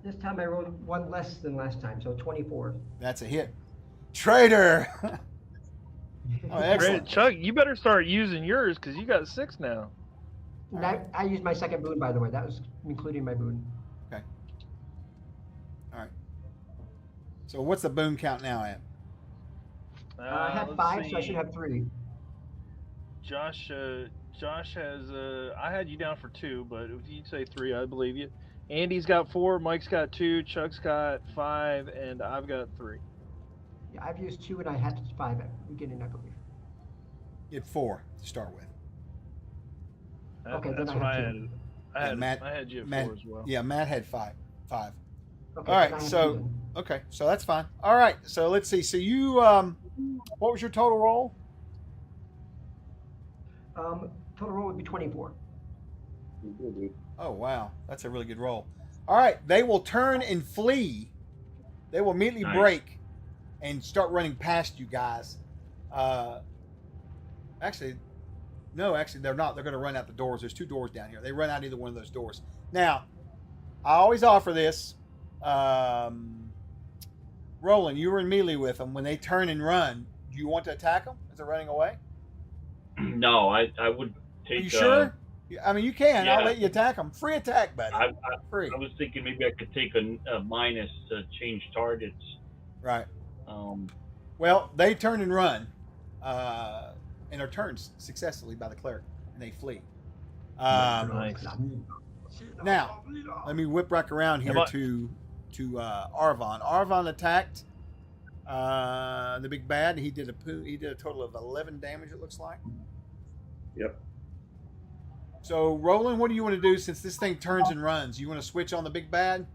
This time I rolled 1 less than last time, so 24. That's a hit. Traitor! Oh, Great. excellent. Chuck, you better start using yours because you got 6 now. And I used my second boon, by the way. That was including my boon. Okay. All right. So what's the boon count now at? I had let's 5, so I see. should have 3. Josh has. I had you down for 2, but if you say 3, I believe you. Andy's got 4, Mike's got 2, Chuck's got 5, and I've got 3. Yeah, I've used 2 and I had 5 at the beginning, I believe. You had 4 to start with. Okay, then That's I what have I two. had. I had you at 4 as well. Yeah, Matt had 5. Okay, All then right, I have so- 2 then. Okay, so that's fine. All right, so let's see. So you, what was your total roll? Total roll would be 24. Oh, wow. That's a really good roll. All right, they will turn and flee. They will immediately Nice. break and start running past you guys. Actually, they're not. They're going to run out the doors. There's 2 doors down here. They run out either one of those doors. Now, I always offer this. Roland, you were in melee with them. When they turn and run, do you want to attack them as they're running away? No, I would take. Are you sure? I mean, you can. I'll yeah. let you attack them. Free attack, buddy. I Free. was thinking maybe I could take a minus to change targets. Right. Um, Well, they turn and run, and are turned successfully by the cleric, and they flee. Nice. Now, let me whip back around here Am I- to Arvon. Arvon attacked the big bad. He did a total of 11 damage. It looks like. Yep. So, Roland, what do you want to do since this thing turns and runs? You want to switch on the big bad?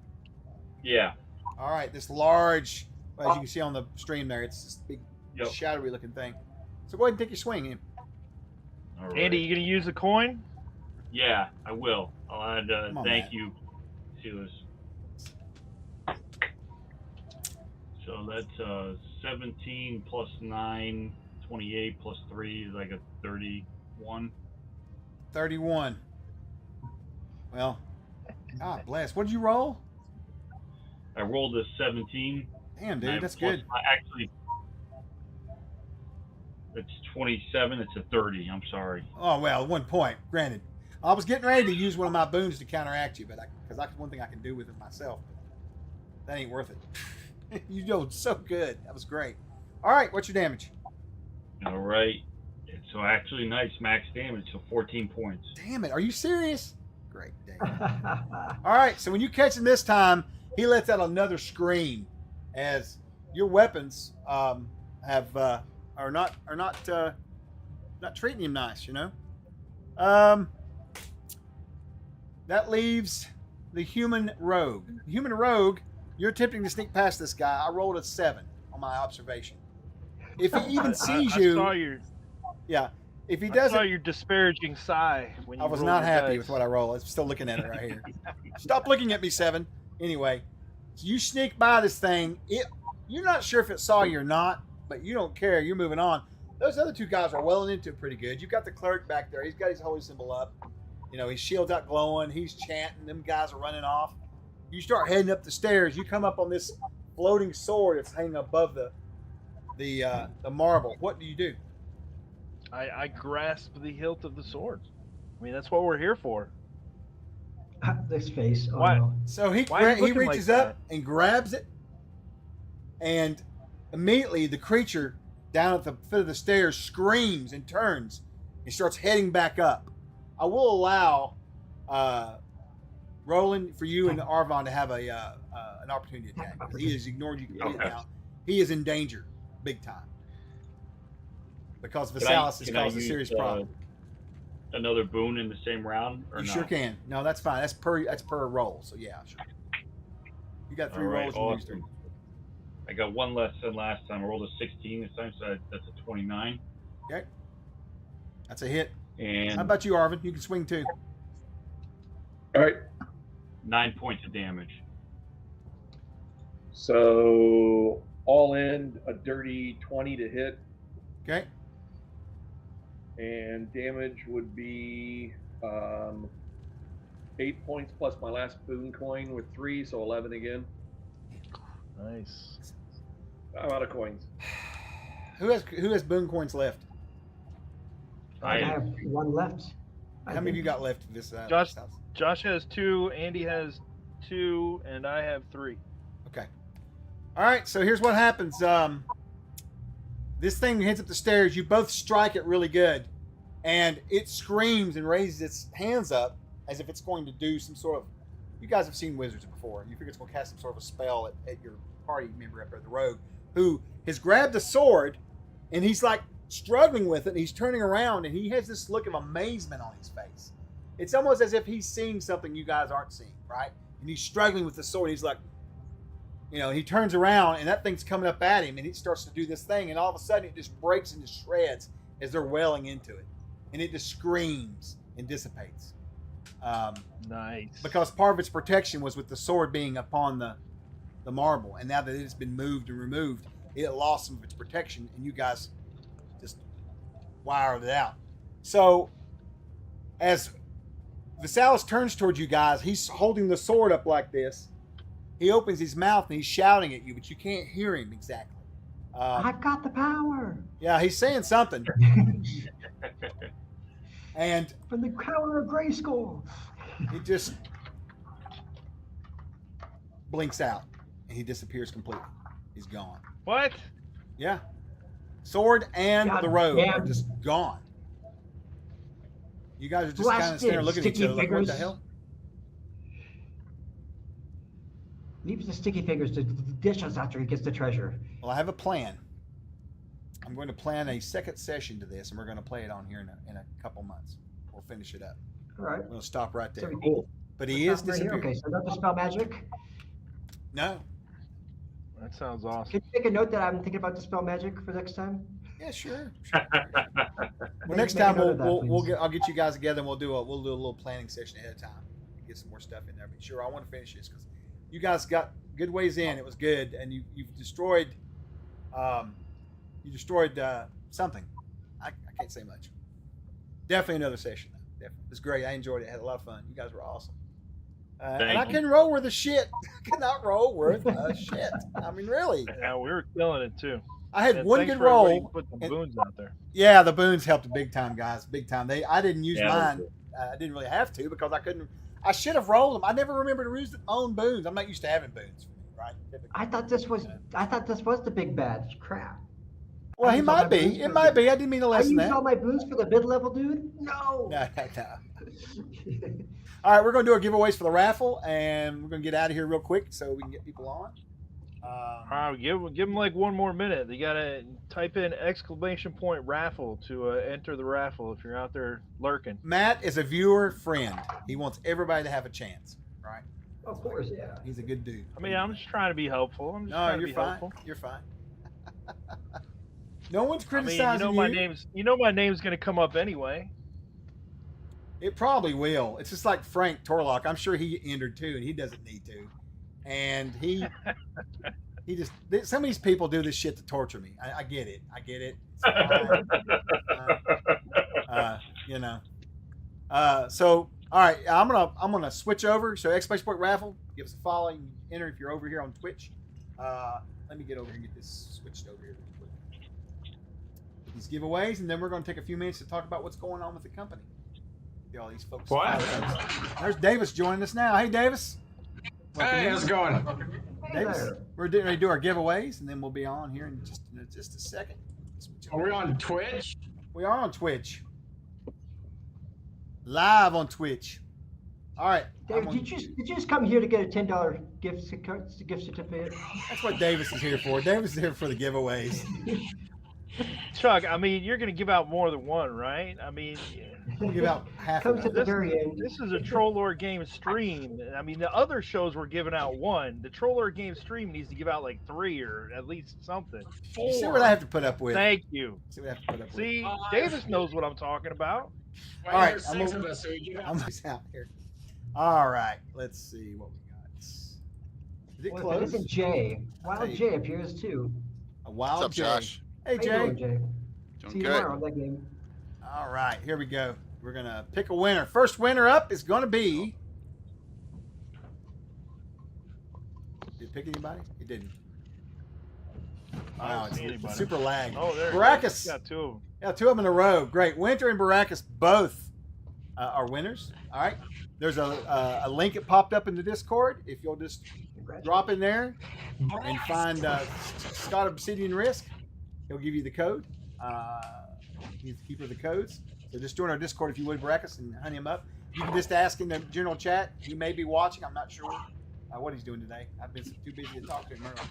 yeah. All right, this large, as you can see on the stream there, it's this big, Yep. shadowy looking thing. So go ahead and take your swing in. All right. Andy, you gonna use a coin? Yeah, I will. I'll add Come on, thank Matt. you, Silas. So that's 17 plus 9, 28 plus 3 is like a 31. 31. Well, God bless. What did you roll? I rolled a 17. Damn, dude, and that's plus- good. Actually, it's 27. It's a 30. I'm sorry. Oh, well, 1 point. Granted. I was getting ready to use one of my boons to counteract you, but because that's one thing I can do with it myself. But that ain't worth it. You did so good. That was great. All right, what's your damage? All right. So actually, nice max damage, so 14 points. Damn it! Are you serious? Great. Damn. All right. So when you catch him this time, he lets out another scream, as your weapons are not treating him nice. You know. That leaves the human rogue. The human rogue, you're attempting to sneak past this guy. I rolled a 7 on my observation. If he even sees you, saw your, yeah. If he I doesn't, saw your disparaging sigh when you I was rolled not your happy dice. with what I rolled. I'm still looking at it right here. Stop looking at me, 7. Anyway, so you sneak by this thing. You're not sure if it saw you or not, but you don't care. You're moving on. Those other two guys are welling into it pretty good. You've got the cleric back there. He's got his holy symbol up. You know, his shield's out glowing. He's chanting. Them guys are running off. You start heading up the stairs. You come up on this floating sword that's hanging above the marble. What do you do? I grasp the hilt of the sword. I mean, that's what we're here for. This face. Oh, Why? no. So he Why are you he looking like reaches up that? and grabs it, and immediately the creature down at the foot of the stairs screams and turns and starts heading back up. I will allow Roland, for you and Arvon to have an opportunity attack, because he has ignored you completely now. He is in danger, big time, because Visalis has caused a serious problem. Another boon in the same round? Or You no? sure can. No, that's fine. That's per roll. So yeah, sure. You got 3 All right, rolls. And use 3. awesome. I got one less than last time. I rolled a 16 this time, so that's a 29. Okay, that's a hit. And How about you, Arvin? You can swing too. All right. 9 points of damage. So all in a dirty 20 to hit, Okay. and damage would be 8 points plus my last boon coin with 3, so 11 again. Nice. I'm out of coins. Who has boon coins left? I have one left. How many of you got left in this Josh- this house? Josh has 2, Andy has 2, and I have 3. Okay. All right. So here's what happens. This thing heads up the stairs. You both strike it really good, and it screams and raises its hands up as if it's going to do some sort of. You guys have seen wizards before. You figure it's going to cast some sort of a spell at your party member up there, the rogue, who has grabbed a sword, and he's like struggling with it. And he's turning around, and he has this look of amazement on his face. It's almost as if he's seeing something you guys aren't seeing, right? And he's struggling with the sword. He's like, you know, he turns around, and that thing's coming up at him, and he starts to do this thing, and all of a sudden it just breaks into shreds as they're welling into it, and it just screams and dissipates. Nice. Because part of its protection was with the sword being upon the marble, and now that it's been moved and removed, it lost some of its protection, and you guys just wired it out. So as Visalis turns towards you guys, he's holding the sword up like this. He opens his mouth and he's shouting at you, but you can't hear him exactly. I've got the power. Yeah, he's saying something. And From the crown of Grayskull. it just blinks out and he disappears completely. He's gone. What? Yeah. Sword and God the rogue are damn. just gone. You guys are just kind of standing there looking at each sticky other like, what the fingers. hell? Leaves the sticky fingers to dish us after he gets the treasure. Well, I have a plan. I'm going to plan a second session to this, and we're going to play it on here in a couple months. We'll finish it up. All right. We're going to stop right there. So we- But he is Right here. disappearing. Okay, so no dispel magic. No. That sounds awesome. Can you make a note that I'm thinking about dispel magic for next time? Yeah, sure. Well, Make- next make a time note of that, please. I'll get you guys together and we'll do a little planning session ahead of time. Get some more stuff in there. But sure, I want to finish this because you guys got good ways in. It was good, and you've destroyed something. I can't say much. Definitely another session though. Definitely. It was great. I enjoyed it. I had a lot of fun. You guys were awesome. And I Thank you. couldn't roll worth a shit. I could not roll worth a shit. I mean, really. Yeah, we were killing it too. I had And one thanks good for everybody roll. who put the and- boons out there. Yeah, the boons helped big time, guys. Big time. I didn't use Yeah, mine. I didn't really have to because I couldn't. I should have rolled them. I never remember to use my own boons. I'm not used to having boons for me, right? I thought this was the big bad. Crap. Well, I he used all might my be. booze It for might the- be. I didn't mean to I lessen used that. all my booze for the mid-level dude. No. No, no. All right, we're going to do our giveaways for the raffle, and we're going to get out of here real quick so we can get people on. All right, give them like 1 more minute. They gotta type in !raffle to enter the raffle if you're out there lurking. Matt is a viewer friend. He wants everybody to have a chance, right? Of course, yeah. He's a good dude. I mean, I'm just trying to be helpful. I'm just No, trying to you're be fine. helpful. You're fine. No one's I mean, criticizing my name's gonna come up anyway. It probably will. It's just like Frank Torlock. I'm sure he entered too, and he doesn't need to. And he just some of these people do this shit to torture me. I get it. I get it. You know. So all right, I'm gonna switch over. So !Sport Raffle, give us a follow. You can enter if you're over here on Twitch. Let me get over here and get this switched over here real quick. These giveaways, and then we're going to take a few minutes to talk about what's going on with the company. See all these folks. What? There's Davis joining us now. Hey, Davis. Welcome Hey, in. how's it going? Davis, there. we're getting ready to do our giveaways, and then we'll be on here in just a second. Are we on Twitch? We are on Twitch. Live on Twitch. All right. David, did you just come here to get a $10 gift certificate? That's what Davis is here for. Davis is here for the giveaways. Chuck, I mean, you're gonna give out more than one, right? I mean, We'll give out half Comes of at them. the very end. this is a Troll Lord Game stream. I mean, the other shows were giving out one. The Troll Lord Game stream needs to give out like 3 or at least something. You see what I have to put up with. Thank you. See what I have to put up with. See, Davis knows what I'm talking about. Well, All right, there's I'm 6 gonna- of us, so we give I'm out. just out here. All right. Let's see what we got. Is it Well, closed? it isn't Jay. Wild Hey. Jay appears too. A wild What's up, Jay. Josh? Hey, How you Jay. doing, Jay? Doing See you good. tomorrow on that game. All right. Here we go. We're going to pick a winner. First winner up is going to be. Did it pick anybody? It didn't. I Wow, don't it's see anybody. super lag. Oh, there. Baracus. Got 2 of them. Yeah, 2 of them in a row. Great. Winter and Baracus both are winners. All right. There's a link that popped up in the Discord. If you'll just drop in there and find Scott Obsidian Risk, he'll give you the code. He's the keeper of the codes. So just join our Discord if you would, Baracus, and hunt him up. You can just ask in the general chat. He may be watching. I'm not sure what he's doing today. I've been too busy to talk to him earlier.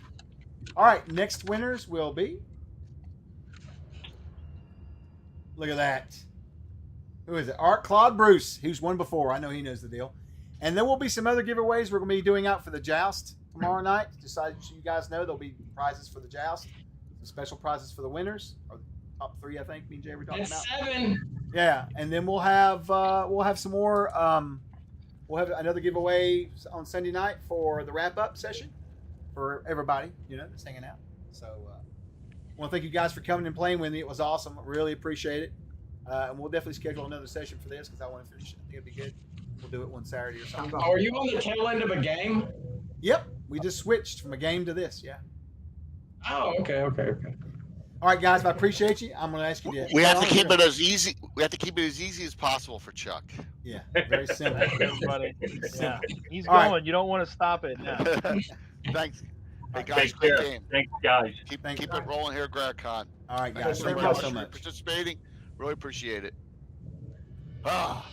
All right. Next winners will be. Look at that. Who is it? Art Claude Bruce, who's won before. I know he knows the deal. And there will be some other giveaways we're going to be doing out for the Joust tomorrow night. Just so you guys know, there'll be prizes for the Joust, some special prizes for the winners, or the top 3, I think. Me and Jay were talking It's about. 7. Yeah, and then we'll have some more. We'll have another giveaway on Sunday night for the wrap up session for everybody, that's hanging out. So I want to thank you guys for coming and playing with me. It was awesome. I really appreciate it. And we'll definitely schedule another session for this because I want to finish it. I think it'd be good. We'll do it one Saturday or something. Oh, are you on the tail end of a game? Yep, we just switched from a game to this. Yeah. Oh, okay. All right, guys. I appreciate you. I'm going to ask you to. We have to keep it as easy. We have to keep it as easy as possible for Chuck. Yeah, very simple. Thanks, everybody. Yeah, he's All right. going. You don't want to stop it now. Thanks. Hey guys, Take great care. game. Thanks, guys. Keep Thank keep you. it rolling here, GREYHAWK. All right, guys. Thanks Thank very you much so for much. participating. Really appreciate it. Ah,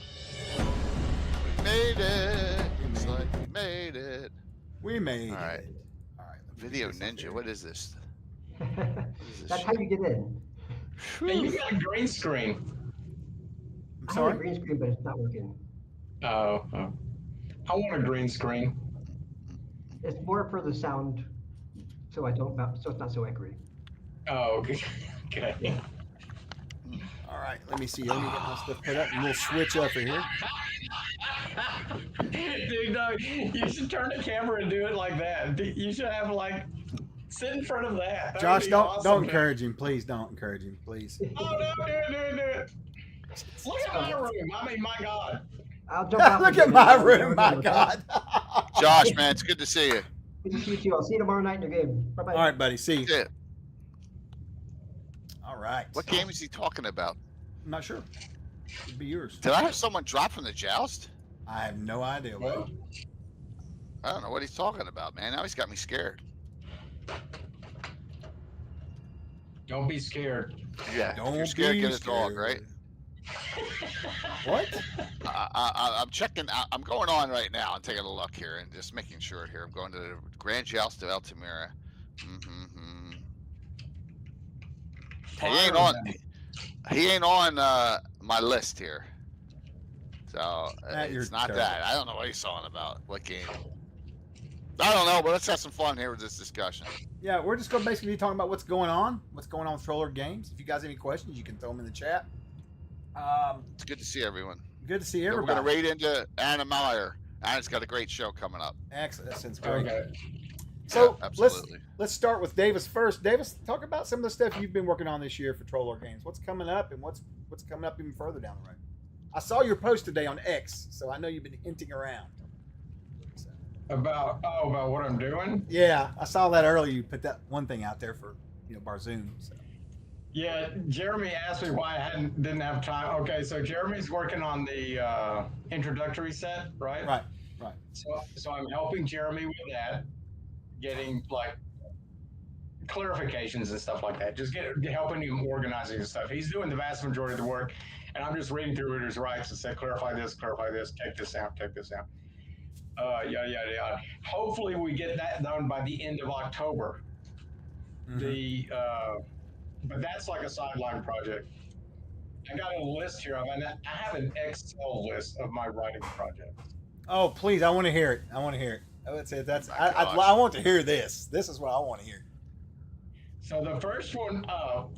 we made it. Looks like we made it. We made All right. it. All right. let me Video get this up Ninja. here. What is this? That's how you get in. Hey, you got a green screen. I'm I have a sorry. green screen, but it's not working. Oh. I want a green screen. It's more for the sound, so it's not so echoey. Oh, okay. Okay. All right. Let me see. Let me get my stuff put up, and we'll switch over here. Dude, no, you should turn the camera and do it like that. You should have sit in front of that. That would Josh, be don't awesome. encourage him, please. Don't encourage him, please. Oh no, do it. Look at my room. I mean, my God. I'll jump out. Look for a at minute. my I'll room, jump my in, okay? God. Josh, man, it's good to see you. Good to see you too. I'll see you tomorrow night in your game. Bye bye. All right, buddy. See you. Yeah. All right. What game is he talking about? I'm not sure. It'd be yours. Did I have someone drop from the joust? I have no idea. Well, I don't know what he's talking about, man. Now he's got me scared. Don't be scared. Yeah. Don't if you're scared, be get a dog, right? What? I'm checking. I'm going on right now and taking a look here and just making sure here. I'm going to the Grand Joust of Altamira. Mm-hmm. He ain't on my list here. So Matt, you're it's not terrible. that. I don't know what he's talking about. What game? I don't know, but let's have some fun here with this discussion. Yeah, we're just going to basically be talking about what's going on with Troller Games. If you guys have any questions, you can throw them in the chat. It's good to see everyone. Good to see We're everybody. going to raid into Anna Meyer. Anna's got a great show coming up. Excellent. That sounds great. Okay. So Yeah, absolutely. let's start with Davis first. Davis, talk about some of the stuff you've been working on this year for Troller Games. What's coming up and what's coming up even further down the road? I saw your post today on X, so I know you've been hinting around. So. About what I'm doing? Yeah, I saw that earlier. You put that one thing out there for Barzoom. So. Yeah, Jeremy asked me why I didn't have time. Okay, so Jeremy's working on the introductory set, right? Right. So I'm helping Jeremy with that, getting like clarifications and stuff like that. Just helping him organizing and stuff. He's doing the vast majority of the work, and I'm just reading through readers' rights and say clarify this, take this out. Yada. Hopefully we get that done by the end of October. Mm-hmm. But that's like a sideline project. I got a list here. I have an Excel list of my writing projects. Oh, please! I want to hear it. I would say I want to hear this. This is what I want to hear. So the first one up,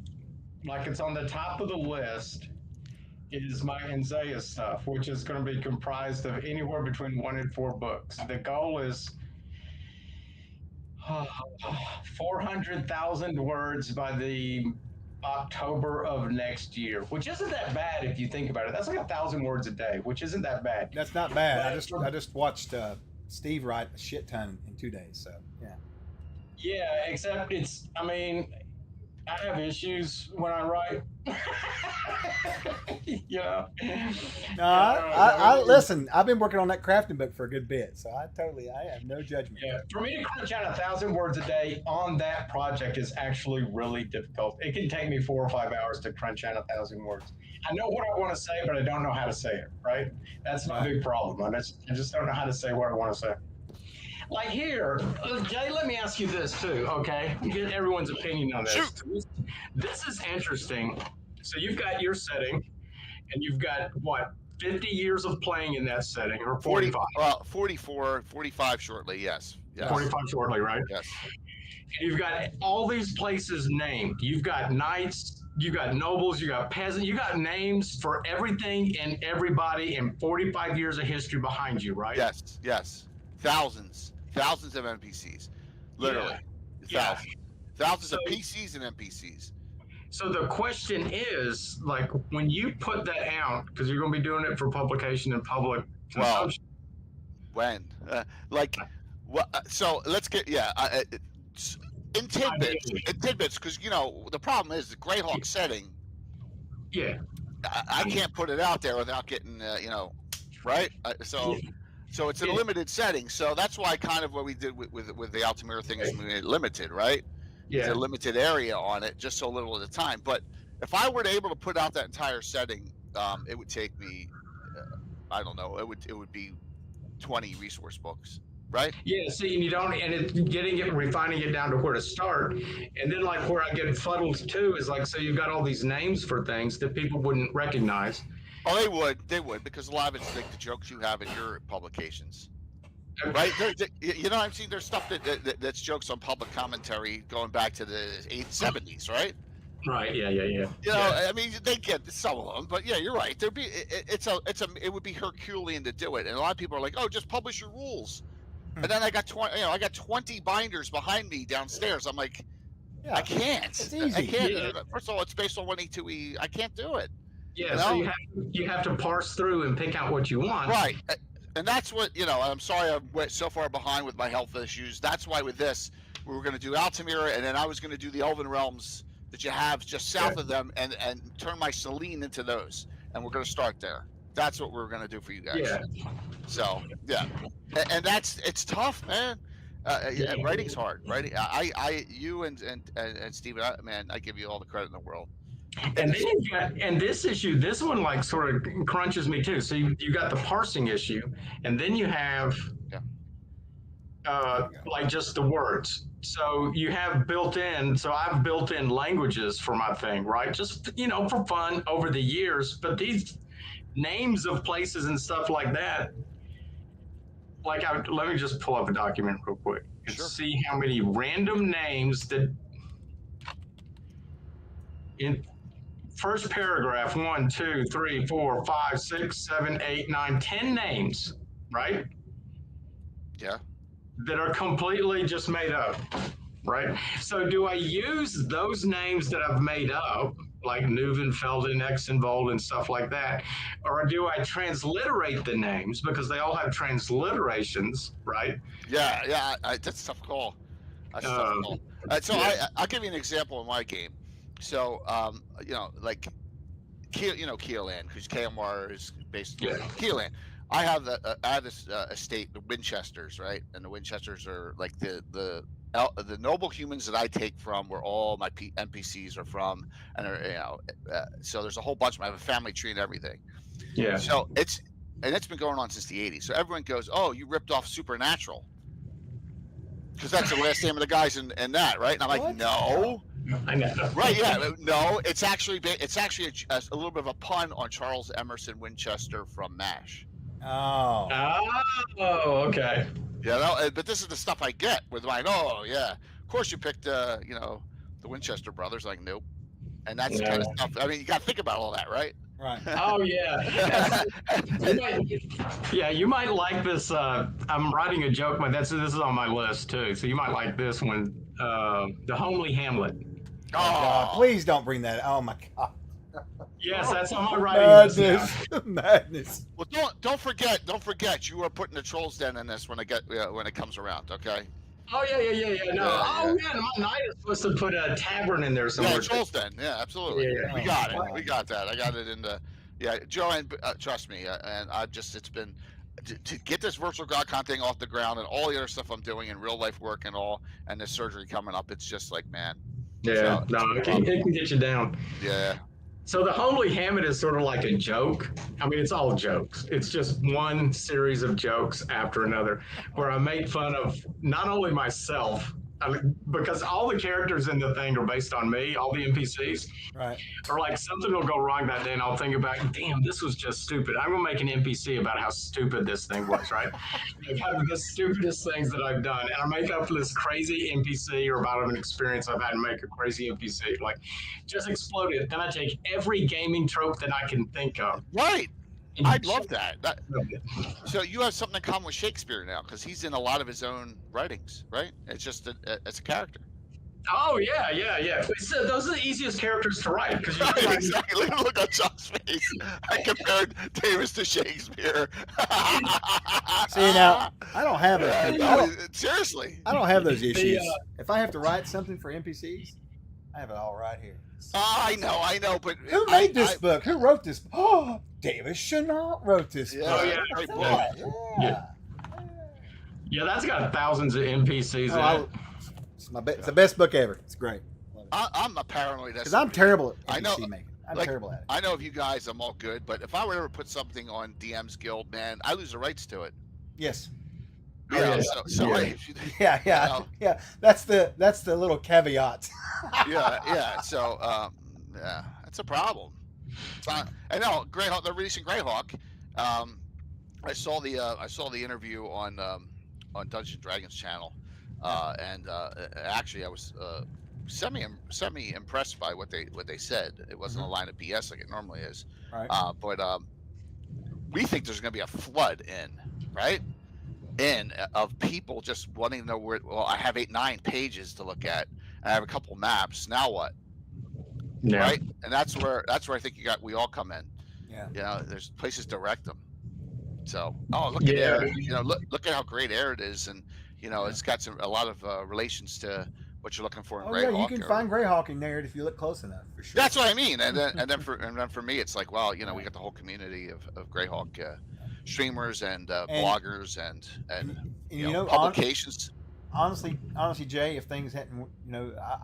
like it's on the top of the list, is my Isaiah stuff, which is going to be comprised of anywhere between 1 and 4 books. The goal is 400,000 words by the October of next year, which isn't that bad if you think about it. That's like 1,000 words a day, which isn't that bad. That's not bad. I just watched Steve write a shit ton in 2 days. So yeah. Yeah, except I have issues when I write. I listen. I've been working on that crafting book for a good bit, so I have no judgment. Yeah, for me to crunch out 1,000 words a day on that project is actually really difficult. It can take me 4 or 5 hours to crunch out 1,000 words. I know what I want to say, but I don't know how to say it. Right? That's my big problem. I just don't know how to say what I want to say. Like here, Jay, let me ask you this too, okay? Get everyone's opinion on this. Shoot. This is interesting. So you've got your setting, and you've got, 50 years of playing in that setting, or 45? 44, 45 shortly, yes. 45 shortly, right? Yes. And you've got all these places named. You've got knights, you got nobles, you got peasants, you got names for everything and everybody and 45 years of history behind you, right? Yes. Thousands of NPCs. Literally. Yeah. Thousands of PCs and NPCs. So the question is, like, when you put that out, because you're going to be doing it for publication and public consumption. When? So let's get, in tidbits, because, the problem is the GREYHAWK setting. Yeah. I can't put it out there without getting, right? So it's in a limited setting. So that's why kind of what we did with the Altamira thing is we made it limited, right? Yeah. It's a limited area on it, just so little at a time. But if I were able to put out that entire setting, it would take me, I don't know, it would be 20 resource books, right? Yeah. See, and it's refining it down to where to start, and then like where I get fuddled too is like, so you've got all these names for things that people wouldn't recognize. Oh, they would, because a lot of it's like the jokes you have in your publications, right? I've seen there's stuff that's jokes on public commentary going back to the 70s, right? Right. Yeah. I mean, they get some of them, but yeah, you're right. It would be Herculean to do it, and a lot of people are like, oh, just publish your rules. And then I got 20 binders behind me downstairs. I'm like, I can't. It's easy. I can't. Yeah. First of all, it's based on 1E2E. I can't do it. Yeah, so you have to parse through and pick out what you want. Right. And that's what, I'm sorry I went so far behind with my health issues. That's why with this, we were going to do Altamira, and then I was going to do the Elven Realms that you have just south of them and turn my Selene into those. And we're going to start there. That's what we're going to do for you guys. Yeah. So, yeah. And it's tough, man. Writing's hard. Writing. You and Steven, man, I give you all the credit in the world. And then you got, and this issue, this one like sort of crunches me too. So you got the parsing issue, and then you have like just the words. So you have built in, so I've built in languages for my thing, right? Just, for fun over the years. But these names of places and stuff like that, like let me just pull up a document real quick and see how many random names that in first paragraph, 1, 2, 3, 4, 5, 6, 7, 8, 9, 10 names, right? Yeah. That are completely just made up, right? So do I use those names that I've made up, like Neuvenfelden, Exenvold, and stuff like that, or do I transliterate the names because they all have transliterations, right? Yeah, that's a tough call. That's a tough call. So I'll give you an example of my game. So, like, Keelan, because KMR is based in Keelan. I have this estate, the Winchesters, right? And the Winchesters are like the noble humans that I take from, where all my NPCs are from, and so there's a whole bunch of them. I have a family tree and everything. Yeah. So it's been going on since the '80s. So everyone goes, "Oh, you ripped off Supernatural," because that's the last name of the guys in that, right? And I'm like, no. I know. Right? Yeah. No, it's actually a little bit of a pun on Charles Emerson Winchester from MASH. Oh. Oh, okay. Yeah, but this is the stuff I get with like, oh yeah, of course you picked the Winchester brothers. Like, nope. And that's the kind of stuff. I mean, you got to think about all that, right? Right. Oh yeah. You might like this. I'm writing a joke, but this is on my list too. So you might like this one. The Homely Hamlet. Oh God! Please don't bring that. Oh my God. Yes, that's on my writing list. Madness. Well, don't forget. You are putting the Trolls Den in this when it comes around. Okay. Oh yeah. No. Man, my knight is supposed to put a tavern in there somewhere. Yeah, Trolls Den. Yeah, absolutely. Yeah. We got it. We got that. I got it in the. Yeah, Joanne, trust me, and it's been to get this virtual GreyHawk thing off the ground and all the other stuff I'm doing in real life work and all, and this surgery coming up. It's just like, man. Yeah, it can get you down. Yeah. So the Homely Hamlet is sort of like a joke. I mean, it's all jokes. It's just one series of jokes after another, where I make fun of not only myself, because all the characters in the thing are based on me, all the NPCs. Right. Or like something will go wrong that day and I'll think about, damn, this was just stupid. I'm gonna make an NPC about how stupid this thing was, right? Like the stupidest things that I've done. And I make up this crazy NPC or about an experience I've had to make a crazy NPC. Like just exploded. Then I take every gaming trope that I can think of. Right. I'd love that. So you have something in common with Shakespeare now, because he's in a lot of his own writings, right? It's just it's a character. Oh yeah. So those are the easiest characters to write because you right, exactly. Look at John's face. I compared Davis to Shakespeare. See, now I don't have seriously. I don't have those issues. If I have to write something for NPCs, I have it all right here. I know, but who made this book? Who wrote this? Oh, Davis Chenault wrote this book. Oh yeah, great book. Yeah, that's got thousands of NPCs in it. It's the best book ever. It's great. I'm paranoid because I'm terrible at NPC making. I'm terrible at it. I know of you guys, I'm all good, but if I were to ever put something on DM's Guild, man, I lose the rights to it. Yes. Yeah. That's the little caveat. yeah. So that's a problem. I know GREYHAWK. They're releasing GREYHAWK. I saw the interview on Dungeons and Dragons channel, and actually I was semi impressed by what they said. It wasn't a line of BS like it normally is. Right. But we think there's going to be a flood of people just wanting to know where. Well, I have 8-9 pages to look at, and I have a couple maps. Now what? Yeah. Right, and that's where I think we all come in. Yeah. There's places to direct them. So, look at Arid. Look at how great Arid is, and it's got a lot of relations to what you're looking for in GREYHAWK. Yeah, you can find GREYHAWK in there if you look close enough, for sure. That's what I mean, and then for me, it's like, well, we got the whole community of GREYHAWK streamers and bloggers and publications. honestly, Jay, if things hadn't,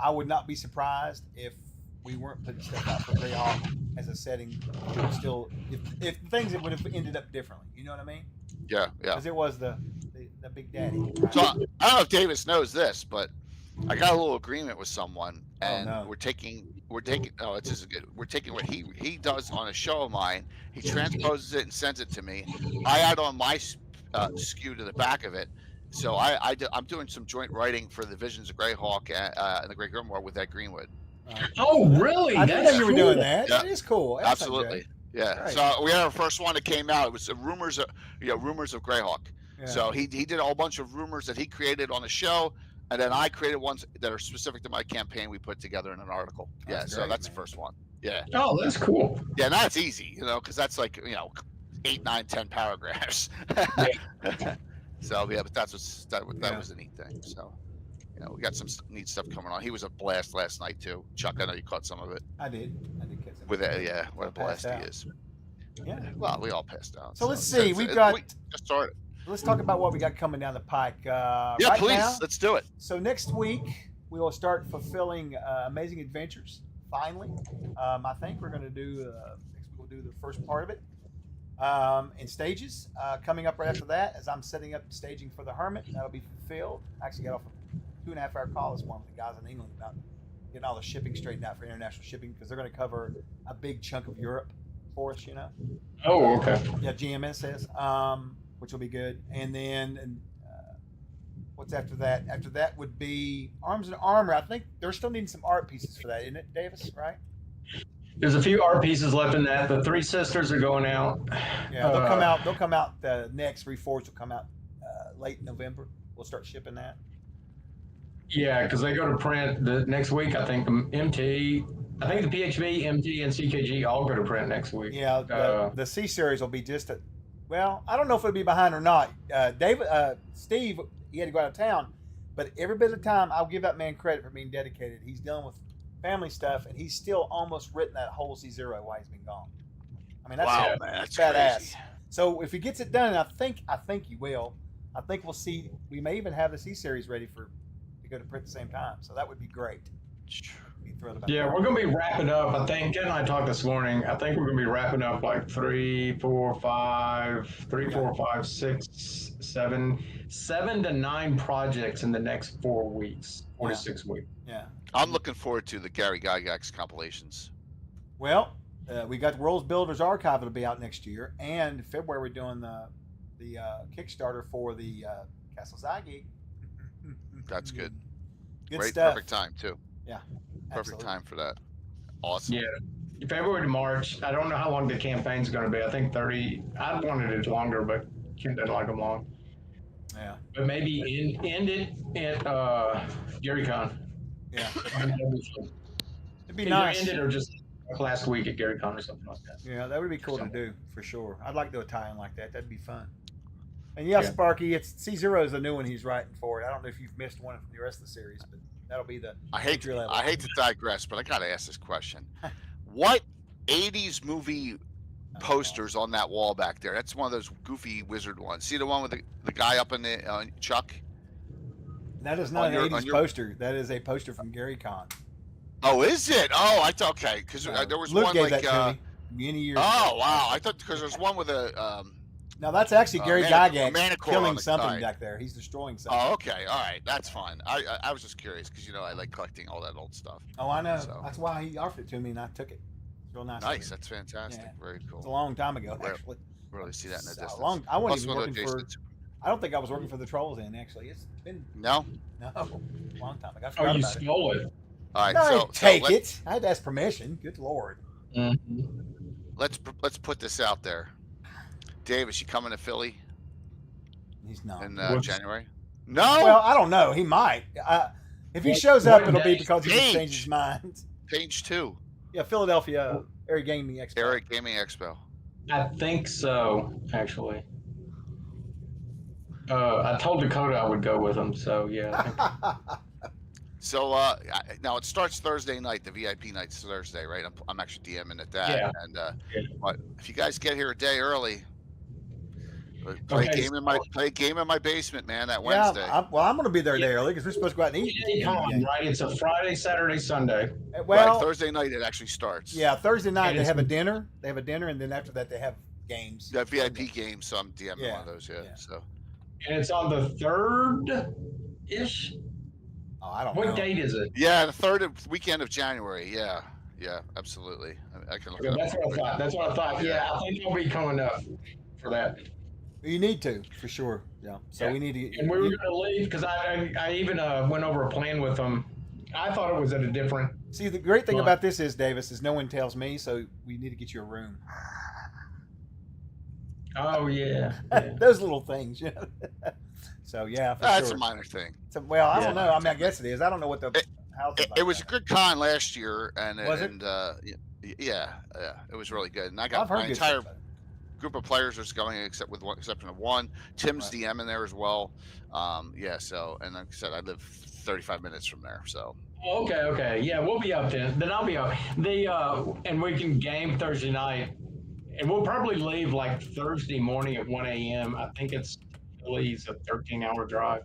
I would not be surprised if we weren't putting stuff out for GREYHAWK as a setting. If it was still, if things would have ended up differently. You know what I mean? Yeah. Because it was the big daddy. Right? So I don't know if Davis knows this, but I got a little agreement with someone, and no. we're taking. Oh, it's just good. We're taking what he does on a show of mine. He transposes it and sends it to me. I add on my SKU to the back of it. So I'm doing some joint writing for the Visions of GREYHAWK and the Great Grimoire with Ed Greenwood. Oh, really? I didn't know you were cool. doing that. Yeah. That is cool. Excellent, Absolutely. Jay. Yeah. Right. So we had our first one that came out. It was rumors of GREYHAWK. Yeah. So he did a whole bunch of rumors that he created on the show, and then I created ones that are specific to my campaign. We put together in an article. That's So great, that's man. the first one. Yeah. Oh, that's cool. Yeah, now it's easy, because that's like 8, 9, 10 paragraphs. So yeah, but that was a neat thing. So we got some neat stuff coming on. He was a blast last night too. Chuck, I know you caught some of it. I did catch it. With it, yeah, what a blast he is. Yeah. Well, we all passed out. So let's see. We just started. Let's talk about what we got coming down the pike. Yeah, right please. now, Let's do it. So next week we will start fulfilling Amazing Adventures. Finally, I think we're going to do. Next week we'll do the first part of it in stages. Coming up right after that, as I'm setting up staging for the Hermit, that'll be fulfilled. I actually got off a 2.5-hour call this morning with the guys in England about getting all the shipping straightened out for international shipping because they're going to cover a big chunk of Europe for us. Oh, okay. Yeah, GMSS, which will be good. And then what's after that? After that would be Arms and Armor. I think they're still needing some art pieces for that, isn't it, Davis? Right? There's a few art pieces left in that. The Three Sisters are going out. Yeah, they'll come out. They'll come out. The next Reforged will come out late November. We'll start shipping that. Yeah, because they go to print the next week. I think the MT, I think the PHB, MT, and CKG all go to print next week. Yeah, the C series will be just well, I don't know if it'll be behind or not. Steve, he had to go out of town, but every bit of time I'll give that man credit for being dedicated. He's dealing with family stuff, and he's still almost written that whole C0 while he's been gone. I mean, that's man, that's badass. crazy. So if he gets it done, and I think he will. I think we'll see. We may even have the C series ready to go to print at the same time. So that would be great. Be thrilled about Yeah, that. we're going to be wrapping up. I think Ken and I talked this morning. I think we're going to be wrapping up like 7 to 9 projects in the next 4 weeks, 4 to 6 weeks. Yeah. I'm looking forward to the Gary Gygax compilations. Well, we got the World's Builders Archive that'll be out next year, and in February we're doing the Kickstarter for the Castle Zygeek. That's good. Good Great, stuff. perfect time too. Yeah, Perfect absolutely. time for that. Awesome. Yeah, February to March. I don't know how long the campaign's going to be. I think 30. I wanted it longer, but Ken didn't like them long. Yeah. But maybe end it at GaryCon. Yeah. It'd be Either nice. end it or just last week at GaryCon or something like that. Yeah, that would be cool to do for sure. I'd like to do a tie-in like that. That'd be fun. And yeah, Sparky, it's C0 is a new one he's writing for it. I don't know if you've missed one from the rest of the series, but that'll be the I hate to digress, but I got to ask this question. What 80s movie posters on that wall back there? That's one of those goofy wizard ones. See the one with the guy up in the Chuck? That is not an 80s poster. That is a poster from GaryCon. Oh, is it? Oh, I thought, okay, because there was Luke one gave like that to me many years oh ago. wow, I thought because there's one with a no, that's actually Gary Gygax Manticore killing on the something side. back there. He's destroying something. Oh, okay, all right, that's fine. I was just curious because I like collecting all that old stuff. Oh, I know. So. That's why he offered it to me, and I took it. It's real nice. Nice, that's fantastic. Yeah. Very cool. It's a long time ago, actually. Really see that in the So distance. long. I wasn't Plus even working for. Jason. I don't think I was working for the Trolls then. Actually, it's been No. long time. I Oh, you about stole it. All right, No, I so didn't take it. I had to ask permission. Good Lord. Mm-hmm. let's put this out there. Davis, you coming to Philly He's not. in What's- January? No. Well, I don't know. He might. If he shows up, What it'll be day? because he just Page. changed his mind. Page 2, Yeah, Philadelphia Area Gaming Expo. Eric Gaming Expo. I think so, actually. I told Dakota I would go with him, so yeah. I think So now it starts Thursday night. The VIP night's Thursday, right? I'm actually DMing at that. Yeah. And but if you guys get here a day early, Play Okay, a game in my basement, man. That Yeah, Wednesday. I'm going to be there a day early because we're supposed to go out and eat. Day con, right? It's a Friday, Saturday, Sunday. Well, right, Thursday night it actually starts. yeah, Thursday night And they it's- have a dinner. They have a dinner, and then after that they have games. Got VIP games, so I'm DMing Yeah, one of those. Yeah. yeah. So And it's on the 3rd ish. Oh, I don't What know. date is it? yeah, the third weekend of January. Yeah, absolutely. I can look Okay, it up. that's what I thought. That's what I thought. Yeah, I think I'll be coming up for that. You need to for sure. Yeah. So Yeah. we need to. And we were going to leave because I even went over a plan with them. I thought it was at a different. See, the great thing Well- about this is, Davis, is no one tells me, so we need to get you a room. Oh yeah. Yeah. Those little things, you know. So yeah, for That's sure. a minor thing. So, well, I Yeah. don't know. I mean, I guess it is. I don't know what the house is. It was a good con last year, and Was it? yeah, it was really good. And I got I've heard my good entire stuff about it. group of players is going, except with one exception of one. Tim's Right. DM in there as well. Yeah. So, and like I said, I live 35 minutes from there. So Oh, okay. Yeah, we'll be up then. Then I'll be up. And we can game Thursday night, and we'll probably leave like Thursday morning at 1 a.m. I think it's Philly's a 13-hour drive.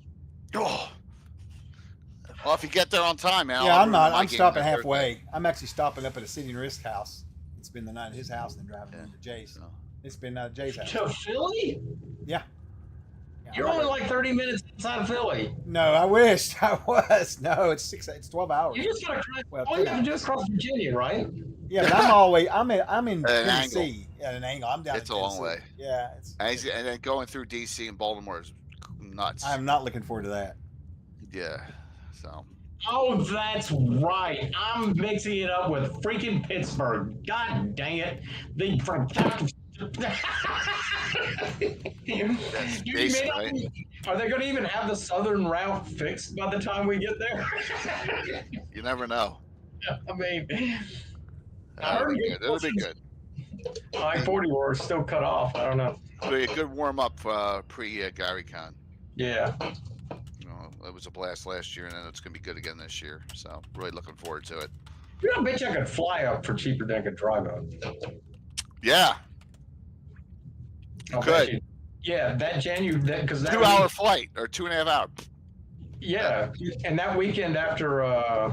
oh. Well, if you get there on time, man. Yeah, I'll I'm not. ruin my I'm game stopping there halfway. Thursday. I'm actually stopping up at a City and Risk house. Spend the night at his house, and then driving Yeah. into Jay's. So. It's been at Jay's house. To Philly? Yeah. Yeah, You're I'm only not- like 30 minutes outside of Philly. No, I wish I was. No, it's 12 hours. You just gotta cross. Well, all you have to do is cross Virginia, right? Yeah, but I'm in At an Tennessee at an angle. I'm down. It's in a long Tennessee. way. Yeah, And then going through DC and Baltimore is nuts. I'm not looking forward to that. Yeah. So. Oh, that's right. I'm mixing it up with freaking Pittsburgh. God dang it. The Jason, right? Are they going to even have the southern route fixed by the time we get there? You never know. I mean, I It'll heard be good. It'll be good. I-40 were still cut off. I don't know. It'll be a good warm up pre Gary Con. Yeah. You know, it was a blast last year, and then it's gonna be good again this year. So really looking forward to it. You know, I bet you I could fly up for cheaper than I could drive up. Yeah, I'll could. bet you. Yeah, that January, because that 2 hour flight or 2.5 hour. Yeah, and that weekend after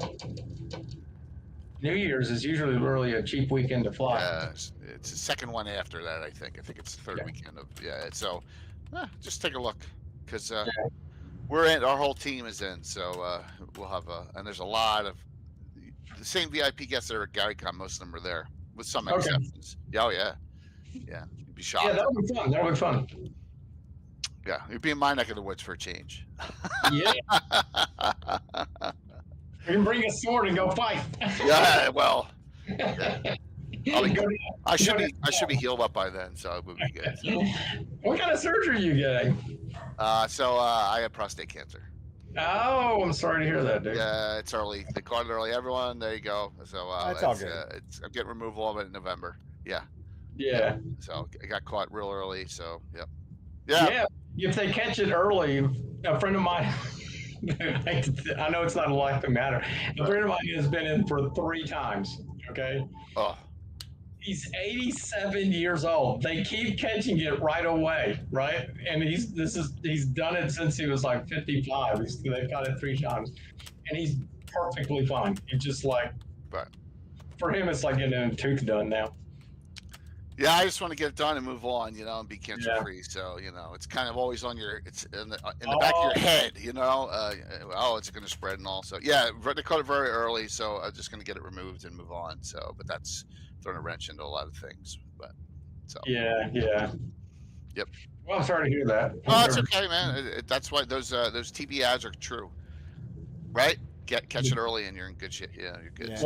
New Year's is usually really a cheap weekend to fly. It's the second one after that. I think it's the third Yeah. weekend of So just take a look because we're in. Our whole team is in. So we'll have and there's a lot of the same VIP guests that are at GaryCon. Most of them are there with some Okay. exceptions. Yeah, oh yeah. You'd be shocked. Yeah, that'll be fun. That'll be fun. Yeah, you'd be in my neck of the woods for a change. Yeah, we can bring a sword and go fight. Yeah, well, I'll be- Go to- I should be healed up by then, so it would be good. What kind of surgery are you getting? So I have prostate cancer. Oh, I'm sorry to hear that, dude. Yeah, it's early. They caught it early. Everyone, there you go. So That's all good. I'm getting removal of it in November. Yeah. Yeah. So I got caught real early. So yep. Yeah. If they catch it early, a friend of mine, I know it's not a likely matter. A friend of mine has been in for 3 times. Okay. Oh, He's 87 years old. They keep catching it right away, right? And he's done it since he was like 55. They've caught it 3 times, and he's perfectly fine. It's just like, Right. for him, it's like getting a tooth done now. yeah. I just want to get it done and move on, and be cancer free. So it's kind of always on it's in the back of your head, Oh, it's going to spread and all. So yeah, they caught it very early, so I'm just going to get it removed and move on. So, but that's throwing a wrench into a lot of things. But so Yeah. Yep. Well, I'm sorry to hear that. Oh, it's okay, man. That's why those TV ads are true, right? Catch it early, and you're in good shit. Yeah, you're good. Yeah.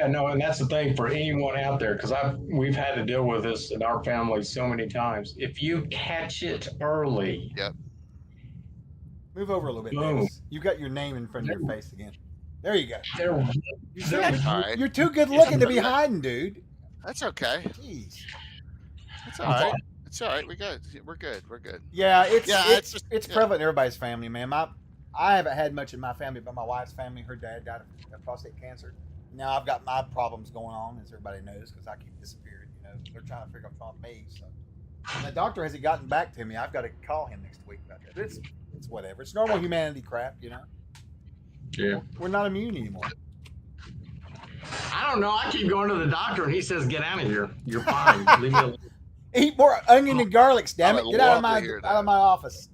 Well, and that's the thing for anyone out there, because we've had to deal with this in our family so many times. If you catch it early, Move over a little bit, Boom. Davis. You got your name in front of your face again. There you go. they're All right. You're too good looking to be hiding, dude. That's okay. Jeez. It's all right. It's all right. We're good. We're good. Yeah, it's just- it's yeah. prevalent in everybody's family, man. I haven't had much in my family, but my wife's family, her dad died of prostate cancer. Now I've got my problems going on, as everybody knows, because I keep disappearing. They're trying to figure out what's wrong with me. So The doctor hasn't gotten back to me. I've got to call him next week about that. But it's whatever. It's normal humanity crap, you know. Yeah. We're not immune anymore. I don't know. I keep going to the doctor and he says, "Get out of here. You're fine. Leave me alone." Eat more onion and garlics, damn I it! would Get out of love my to hear out of that. my office.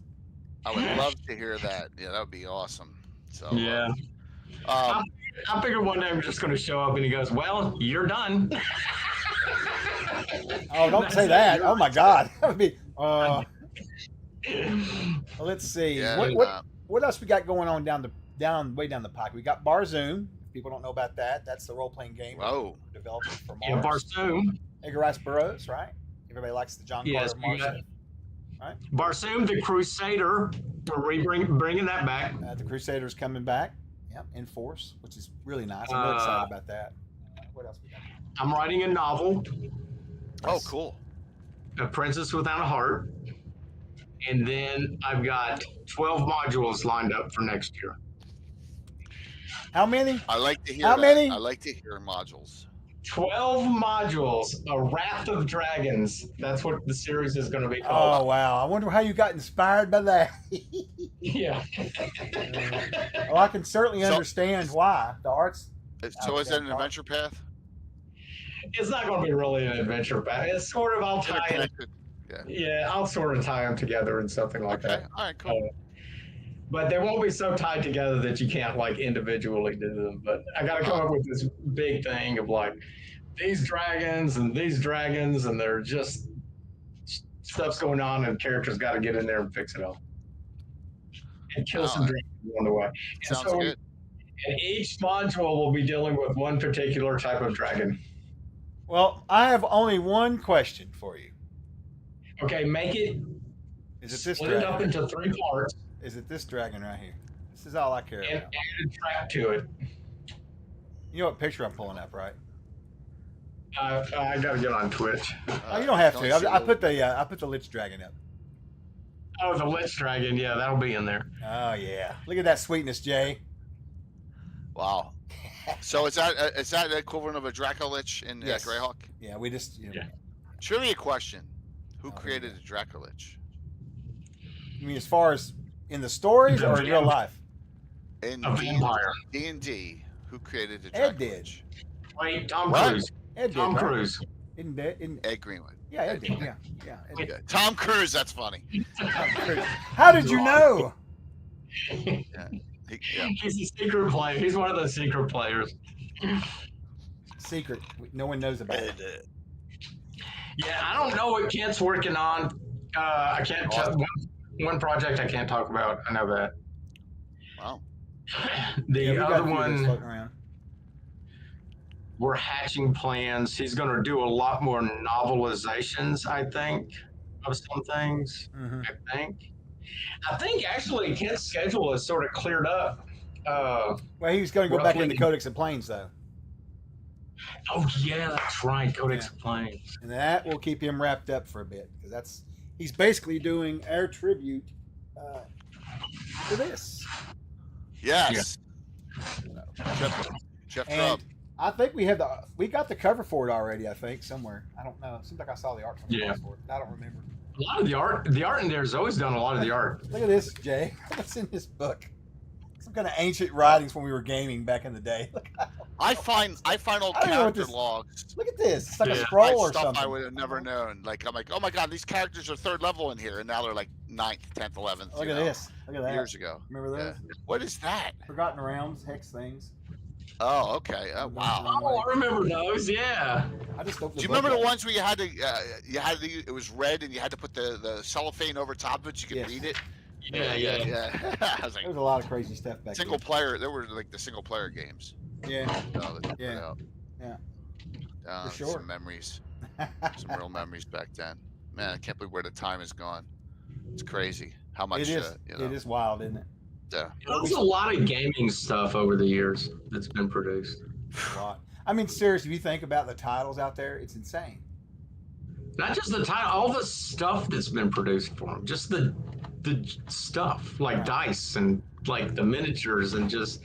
I would love to hear that. Yeah, that would be awesome. So Yeah. um, I figured one day I'm just going to show up and he goes, "Well, you're done." Oh, don't say that. Oh my God, that would be. Well, let's see. Yeah, What else we got going on way down the pike? We got Barzoom. If people don't know about that, that's the role playing game oh, developed for Yeah, Mars. Barsoom. Edgar Rice Burroughs, right? Everybody likes the John Yes, Carter Mars we got- stuff, right? Barsoom, the Crusader. We're bringing that back. The Crusaders coming back. Yep, in force, which is really nice. I'm really excited about that. What else we got? I'm writing a novel, oh, cool. A Princess Without a Heart. And then I've got 12 modules lined up for next year. How many? I like to hear How that. many? I like to hear modules. 12 modules, A Wrath of Dragons. That's what the series is going to be called. Oh wow! I wonder how you got inspired by that. Yeah. Well, I can certainly So- understand why. The art's So is that an adventure path? It's not going to be really an adventure, but it's sort of, I'll tie it. Interconnected. Yeah, I'll sort of tie them together and something like Okay. that. All right. Cool. But they won't be so tied together that you can't like individually do them. But I got to come up with this big thing of like these dragons, and they're just stuff's going on, and characters got to get in there and fix it all and kill some dragons along the way. And Sounds so, good. and each module will be dealing with one particular type of dragon. Well, I have only one question for you. Okay, make it Is it this split it up dragon? into 3 parts Is it this dragon right here? This is all I care and about. add a track to it. You know what picture I'm pulling up, right? I got to get on Twitch. Oh, you don't have to. show I put the Lich Dragon up. Oh, the Lich Dragon. Yeah, that'll be in there. Oh yeah. Look at that sweetness, Jay. Wow. So is that the equivalent of a Dracolich in Yes. Greyhawk? Yeah, we just Yeah. Trivia question: Who Oh, created a Dracolich? You mean as far as in the stories or in real life? In A vampire. D&D, who created a Ed did. Dracolich? Wait, Tom What? Cruise. Ed did. Tom right? Cruise. Isn't that? Ed Greenwood. Yeah, Ed did. Yeah, yeah. Ed did. Okay. Tom Cruise. That's funny. How did you know? Yeah. He's a secret player. He's one of those secret players. Secret. No one knows about it. Yeah, I don't know what Kent's working on. I can't tell one project I can't talk about. I know that. Wow. The Yeah, we got other a few of those one, floating around. we're hatching plans. He's going to do a lot more novelizations, I think, of some things. Mm-hmm. I think actually Kent's schedule is sort of cleared up. Well, he was going to go back Roughly- into Codex of Plains, though, Oh yeah, that's right. Codex of Plains. and that will keep him wrapped up for a bit because he's basically doing our tribute to this. Yes. Jeff And Grubb. I think we got the cover for it already. I think somewhere. I don't know. It seems like I saw the art Yeah. for it. I don't remember. A lot of the art in there has always done a lot of the art. Look at this, Jay. What's in this book? Some kind of ancient writings when we were gaming back in the day. Look, I find old I don't know what character this- logs. look at this. It's like a Yeah. scroll Like or stuff something. I would have never known. Like I'm like, oh my god, these characters are 3rd level in here, and now they're like 9th, 10th, 11th. Look you at know, this. Look at that. Years ago. Remember Yeah. those? What is that? Forgotten Realms, hex things. Oh, okay. Oh, wow. Oh, I remember those. Yeah. I just opened Do you book remember the up. ones where you had to it was red and you had to put the cellophane over top of it so you could Yes. read it? Yeah. I was like, There was a lot of crazy stuff back single player. There were like the single player games. then. Oh, that they put Yeah. out. For sure. Some memories, Yeah. some real memories back then. Man, I can't believe where the time has gone. It's crazy how much It is. you know. It is wild, isn't it? There's a lot of gaming stuff over the years that's been produced. A lot. I mean, seriously, if you think about the titles out there, it's insane. Not just the title, all the stuff that's been produced for them. Just the stuff like Right. dice and like the miniatures and just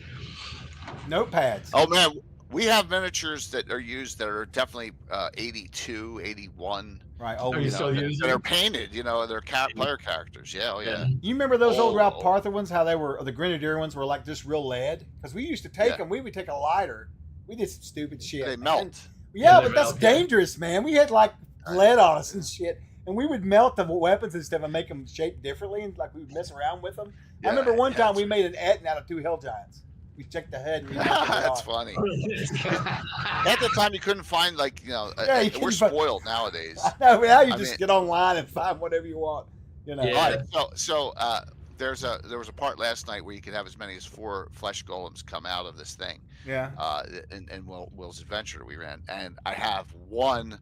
Notepads. Oh man, We have miniatures that are used that are definitely 82, 81. Right. Oh, Oh, you You still know, use that are them? painted. You know, they're player characters. Yeah, oh yeah. you remember those old Ralph Oh. Parther ones? How they were, or the Grenadier ones were like just real lead? Because we used to take Yeah. them. We would take a lighter. We did some stupid shit. They man. melt. Yeah, Yeah, they but that's melt, yeah. dangerous, man. We had like lead on us and shit, and we would melt the weapons and stuff and make them shape differently, and like we would mess around with them. I remember one time we made an Etten out of 2 Hell Giants. We checked the head. And we melted it That's on. funny. At the time, you couldn't find like Yeah, you we're couldn't find- spoiled nowadays. I know. Now you I just mean- get online and find whatever you want. You know. Yeah. All right, so there was a part last night where you could have as many as 4 flesh golems come out of this thing. Yeah. In Will's adventure we ran, and I have one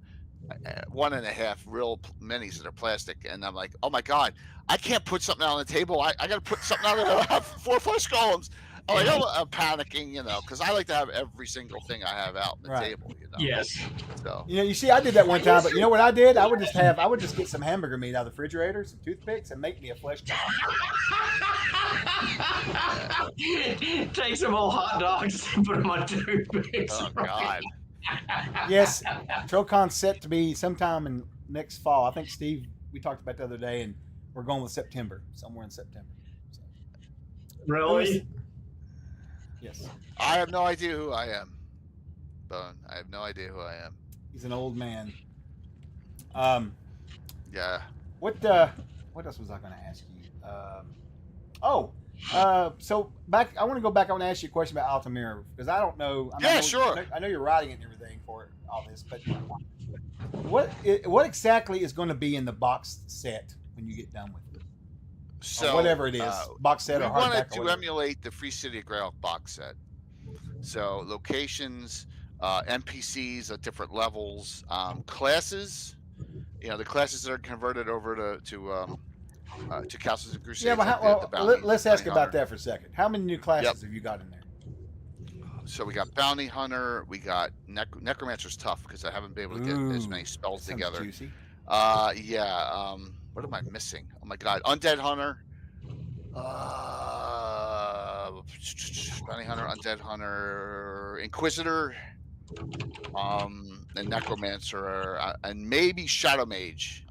and a half real minis that are plastic, and I'm like, oh my god, I can't put something out on the table. I got to put something out there. I have 4 flesh golems. I'm panicking, because I like to have every single thing I have out on the Right. table. Yes. So You know, you see, I did that one time, but you know what I did? I would just get some hamburger meat out of the refrigerator, some toothpicks, and make me a flesh golem. Take some old hot dogs and put them on toothpicks. oh god, Yes, Trocon's set to be sometime in next fall. I think Steve, we talked about the other day, and we're going with September, somewhere in September. So, Really? yes, I have no idea who I am. Bone, I have no idea who I am. he's an old man. Yeah. What else was I going to ask you? So back, I want to go back. I want to ask you a question about Altamira because I don't know. I know, Sure. I know you're writing it and everything for all this, but what exactly is going to be in the box set when you get done with it? So Or whatever it is, box set we or wanted hardback to or whatever. emulate the Free City of Greyhawk box set. So locations, NPCs at different levels, classes. The classes that are converted over to Castles and Crusades. Yeah, but like the bounty- let's ask bounty about hunter. that for a second. How many new classes have you got in there? So we got Bounty Hunter, we got Necromancer's tough because I haven't been able to get as many spells That sounds together. juicy. What am I missing? Oh my god, Undead Hunter. Bounty Hunter, Undead Hunter, Inquisitor, and Necromancer, and maybe Shadow Mage.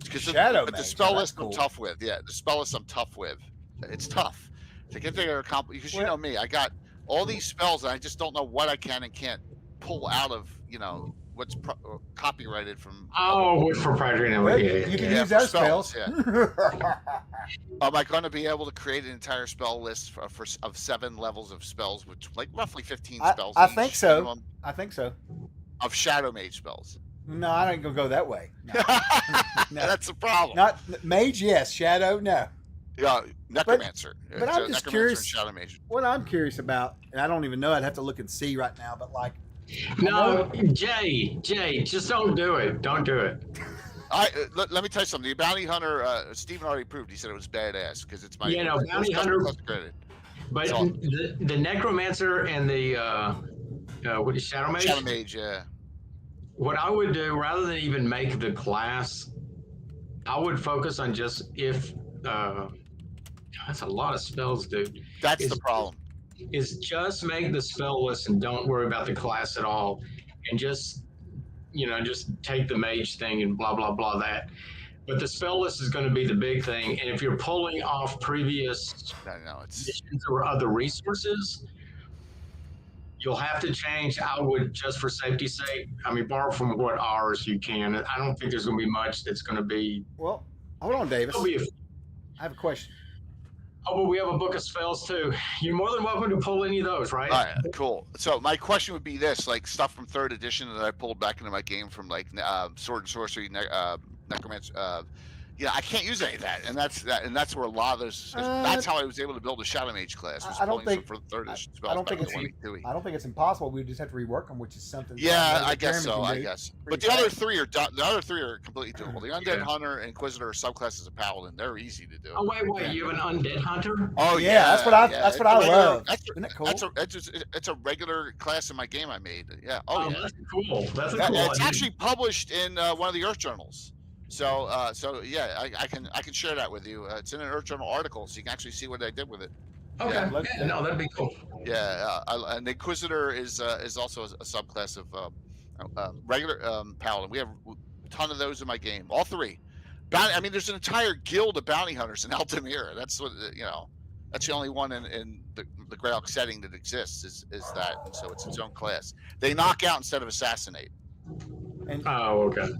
Shadow but the Mage, spell that's list cool. I'm tough with. Yeah, the spell list I'm tough with. It's tough to get there because you know me. I got all these spells and I just don't know what I can and can't pull out of what's copyrighted from. Oh, with proprietary number. Well, Yeah, you can yeah, use for those spells, spells. Am I going to be able to create an entire spell list of 7 levels of spells, which like roughly 15 spells? I each, think so. minimum, I think so. of Shadow Mage spells. No, I don't go that way. No. No. That's the problem. Not mage, yes. Shadow, no. Yeah, Necromancer. but I'm just Necromancer curious- and Shadow Mage. What I'm curious about, and I don't even know. I'd have to look and see right now. But like, No, Jay, just don't do it. Don't do it. Let me tell you something. The Bounty Hunter, Steven already proved. He said it was badass because it's my. Yeah, no, it's Bounty custom Hunter- credit. But So- the Necromancer and the what is Shadow Mage? Shadow Mage, yeah. What I would do, rather than even make the class, I would focus on just if. That's a lot of spells, dude. That's the Is- problem. Is just make the spell list and don't worry about the class at all, and just take the mage thing and blah blah blah that. But the spell list is going to be the big thing, and if you're pulling off previous I know it's. missions or other resources, you'll have to change. I would, just for safety's sake, borrow from what hours you can. I don't think there's going to be much that's going to be. well, hold on, Davis. There'll be a, I have a question. but we have a book of spells too. You're more than welcome to pull any of those, right? All right, cool. So my question would be this: like stuff from 3rd edition that I pulled back into my game from like Sword and Sorcery, Necromancer. I can't use any of that, and that's where a lot of those. That's how I was able to build a Shadow Mage class. Was I don't pulling think- some 3rd edition spells I don't back think in it's. 22. I don't think it's impossible. We just have to rework them, which is something. Yeah, that I guess Jeremy so. can I do. guess, but Pretty the other fast. 3 are done. The other 3 are completely doable. The Undead Yeah. Hunter, Inquisitor, are subclasses of Paladin. They're easy to do. Oh wait, you have an undead hunter? Oh Yeah, that's what I- that's it's what a I regular- love. That's, Isn't that cool? It's a regular class in my game I made. Yeah. Oh, yeah. That's cool. That's a Yeah, cool. it's idea. actually published in one of the Earth journals. So yeah, I can share that with you. It's in an Earth Journal article, so you can actually see what I did with it. Okay. Yeah. Yeah, no, that'd be cool. Yeah, and the Inquisitor is also a subclass of regular Paladin. We have a ton of those in my game. All three. I mean, there's an entire guild of bounty hunters in Altamira. That's what That's the only one in the GREYHAWK setting that exists. Is that, and so it's its own class. They knock out instead of assassinate. And Oh, okay.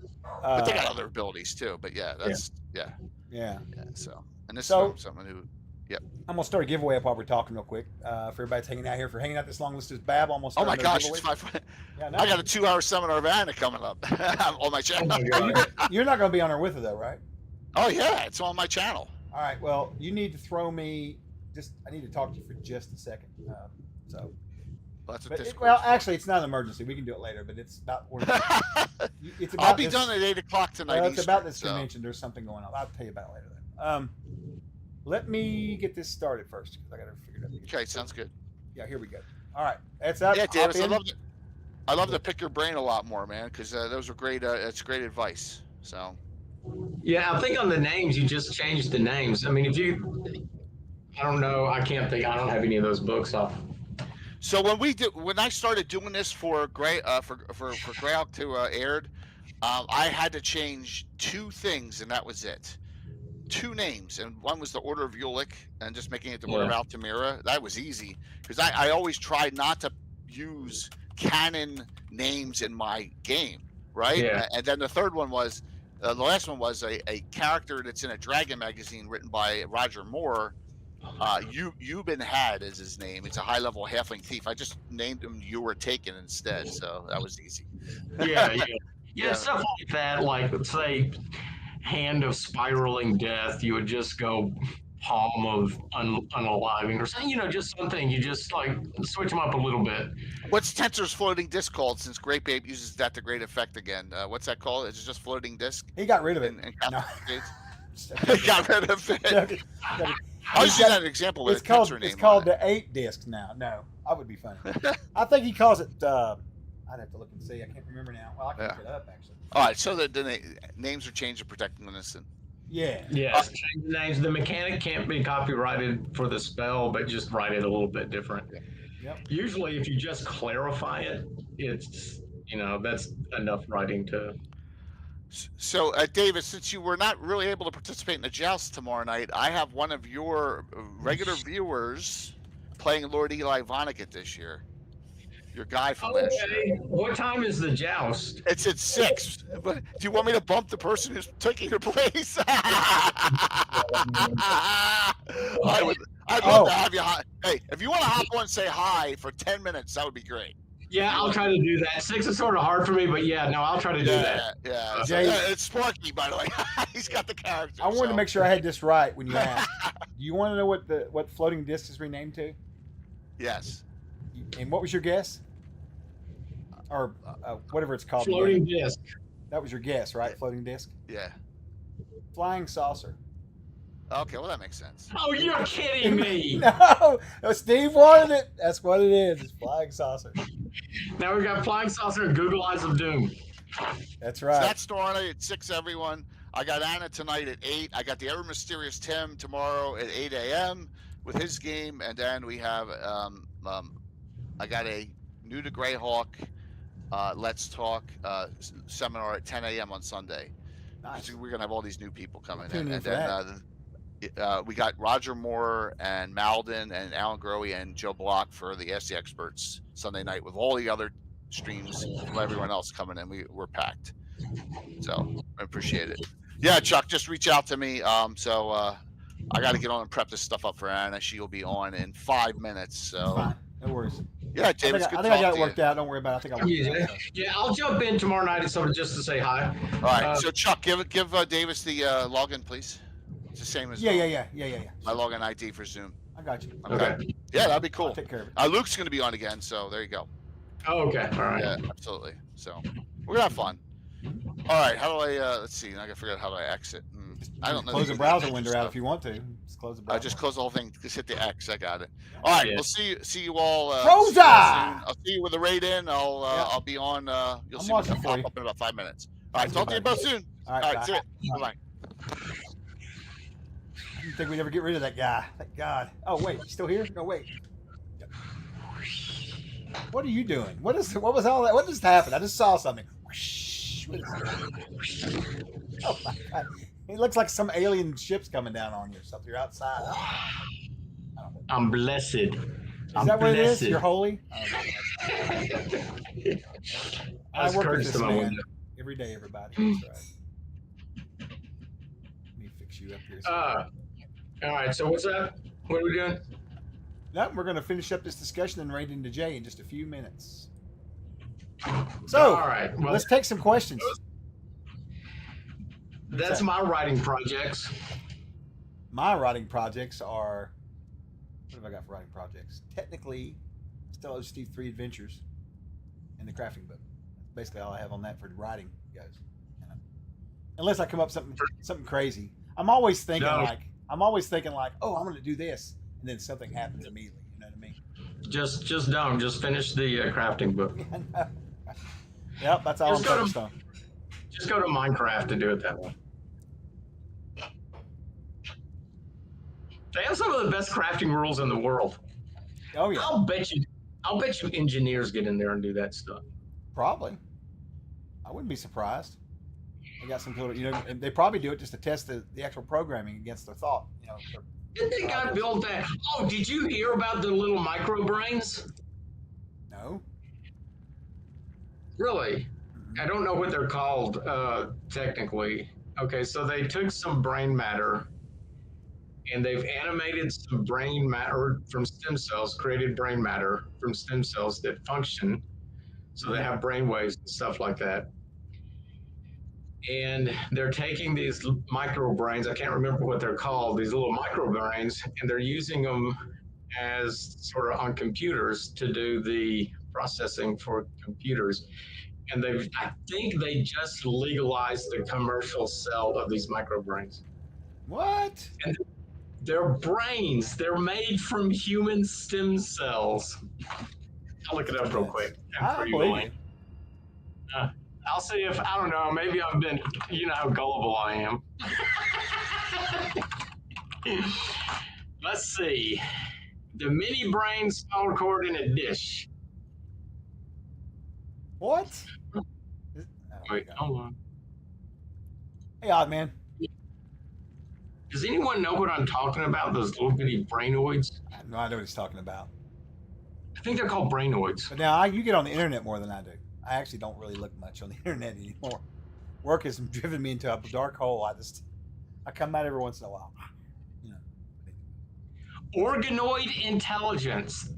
But they got other abilities too. But yeah, that's yeah. So, and this So- is someone who. I'm gonna start a giveaway up while we're talking real quick. For everybody that's hanging out here, for hanging out this long, let's just Bab almost. Oh my started gosh, a it's giveaway. I got a 2-hour seminar of Anna coming up on my channel. You're not gonna be on her with her though, right? Oh yeah, it's on my channel. All right. Well, you need to throw me. I need to talk to you for just a second. Well, that's what But Discord's well, for. actually, it's not an emergency. We can do it later, but it's about. It's about I'll be this- done at 8 o'clock tonight. It's about this Eastern, so- convention. There's something going on. I'll tell you about it later. Then. Let me get this started first because I got to figure it out. Okay, sounds good. Yeah, here we go. All right, that's up. Yeah, Hop Davis, in. I love to pick your brain a lot more, man, because those are great. It's great advice. So. Yeah, I think on the names, you just changed the names. I mean, I don't know. I can't think. I don't have any of those books off. So when I started doing this for GREYHAWK to aired, I had to change 2 things, and that was it. 2 names, and one was the Order of Ulick, and just making it the Order of Altamira. That was easy because I always tried not to use canon names in my game, right? Yeah. And then the third one was the last one was a character that's in a Dragon magazine written by Roger Moore. Euban Had is his name. It's a high-level halfling thief. I just named him You Were Taken instead, so that was easy. Yeah, stuff like that. Like, let's say, Hand of Spiraling Death. You would just go Palm of Unaliving or something. Just something. You just like switch them up a little bit. What's Tensor's floating disc called? Since Great Babe uses that to great effect again. What's that called? Is it just floating disc? He got rid of it. In No. He got rid of it. I was using that example with It's a called. Tensor It's name called on it. the 8 discs now. No, I would be funny. I think he calls it. I'd have to look and see. I can't remember now. Well, I can look it up actually. All right, so the names are changed to protect innocent. Yeah. Yes, change the names. The mechanic can't be copyrighted for the spell, but just write it a little bit different. Yep. Usually, if you just clarify it, it's that's enough writing to. So, David, since you were not really able to participate in the joust tomorrow night, I have one of your regular viewers playing Lord Eli Vonnegut this year. Your guy from last year. What time is the joust? It's at 6. But do you want me to bump the person who's taking your place? I'd love to have you. Hey, if you want to hop on and say hi for 10 minutes, that would be great. Yeah, I'll try to do that. 6 is sort of hard for me, but yeah, no, I'll try to do that. Yeah. Jay- It's Sparky, by the way. He's got the character. I wanted to make sure I had this right when you asked. Do you want to know what floating disc is renamed to? Yes. And what was your guess? Or whatever it's called. Floating disc. That was your guess, right? Floating disc. Yeah. Flying saucer. Okay, well that makes sense. Oh, you're kidding me. No, Steve wanted it. That's what it is. It's flying saucer. Now we've got Flying Saucer and Google Eyes of Doom. That's So right. that's tomorrow night at 6, everyone. I got Anna tonight at 8. I got the ever mysterious Tim tomorrow at 8 a.m. with his game, and then we have I got a new to GREYHAWK Let's Talk seminar at 10 a.m. on Sunday. Nice. So we're gonna have all these new people coming Tune in, in and for then we got Roger Moore and Malden and Alan Growy and Joe Block for the Ask the Experts Sunday night with all the other streams from everyone else coming in. We're packed, so I appreciate it. Yeah, Chuck, just reach out to me. I got to get on and prep this stuff up for Anna. She'll be on in 5 minutes. So Fine. No worries. yeah, James, I think I got it worked out. Don't worry about it. I think I worked it out. Yeah, I'll jump in tomorrow night at some just to say hi. All right, so Chuck, give Davis the login, please. It's the same as Yeah. my login ID for Zoom. I got you. Okay. Yeah, that'd be cool. I'll take care of it. Luke's going to be on again, so there you go. Oh, okay. All right. Yeah, absolutely. So we're gonna have fun. All right, how do I? Let's see. I gotta figure out how do I exit. I don't know. Close the browser window out if you want to. Just close the browser. I just close the whole thing. Just hit the X. I got it. All right, Yeah. we'll see you all. Rosa! soon. I'll see you with the raid in. I'll be on. You'll I'm see me watching pop for you. up in about 5 minutes. All right, Thank talk to you, you both buddy. soon. All right, bye. see you. Bye bye. didn't think we'd ever get rid of that guy. Thank God. Oh wait, he's still here? No wait. What are you doing? What was all that? What just happened? I just saw something. What is that? Oh my God! It looks like some alien ship's coming down on you or something. You're outside. I'm blessed. Is that what it is? You're holy? Oh, I work with this man every day, everybody. That's right. Let me fix you up here. All right. So what's up? What are we doing? No, we're going to finish up this discussion and right into Jay in just a few minutes. So, all right. Well, let's take some questions. That's my writing projects. My writing projects are. What have I got for writing projects? Technically, still Steve 3 Adventures and the crafting book. That's basically all I have on that for writing goes. You know? Unless I come up something crazy. I'm always thinking like, oh, I'm going to do this, and then something happens immediately. You know what I mean? Just don't. Just finish the crafting book. Yep, that's all I'm focused on. Just go to Minecraft to do it that way. They have some of the best crafting rules in the world. Oh yeah. I'll bet you engineers get in there and do that stuff. Probably. I wouldn't be surprised. They got some cool, and they probably do it just to test the actual programming against their thought. Didn't the guy build that? Oh, did you hear about the little micro brains? No. Really? I don't know what they're called technically. Okay, so they took some brain matter and they've animated some brain matter from stem cells, created brain matter from stem cells that function. So they have brain waves and stuff like that. And they're taking these micro brains, I can't remember what they're called, these little micro brains, and they're using them as sort of on computers to do the processing for computers. And I think they just legalized the commercial sale of these micro brains. What? And they're brains. They're made from human stem cells. I'll look it up real quick. I believe you. I'll see if, I don't know, maybe I've been, you know how gullible I am. Let's see. The mini brain small cord in a dish. What? Wait, hold on. Hey, odd man. Does anyone know what I'm talking about? Those little bitty brainoids? I have no idea what he's talking about. I think they're called brainoids. But now you get on the internet more than I do. I actually don't really look much on the internet anymore. Work has driven me into a dark hole. I come out every once in a while. Organoid intelligence.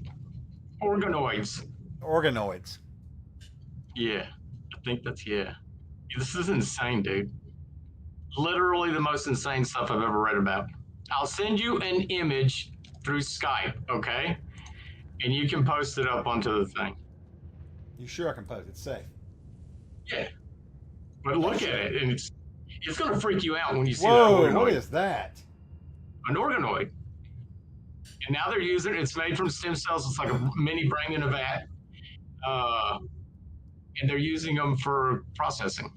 Organoids. Organoids. Yeah, I think that's, yeah. This is insane, dude. Literally the most insane stuff I've ever read about. I'll send you an image through Skype, okay? And you can post it up onto the thing. You sure I can post it? It's safe. Yeah. But look at it, and it's going to freak you out when you see that organoid. What is that? An organoid. And now they're using it. It's made from stem cells. It's like a mini brain in a vat. And they're using them for processing.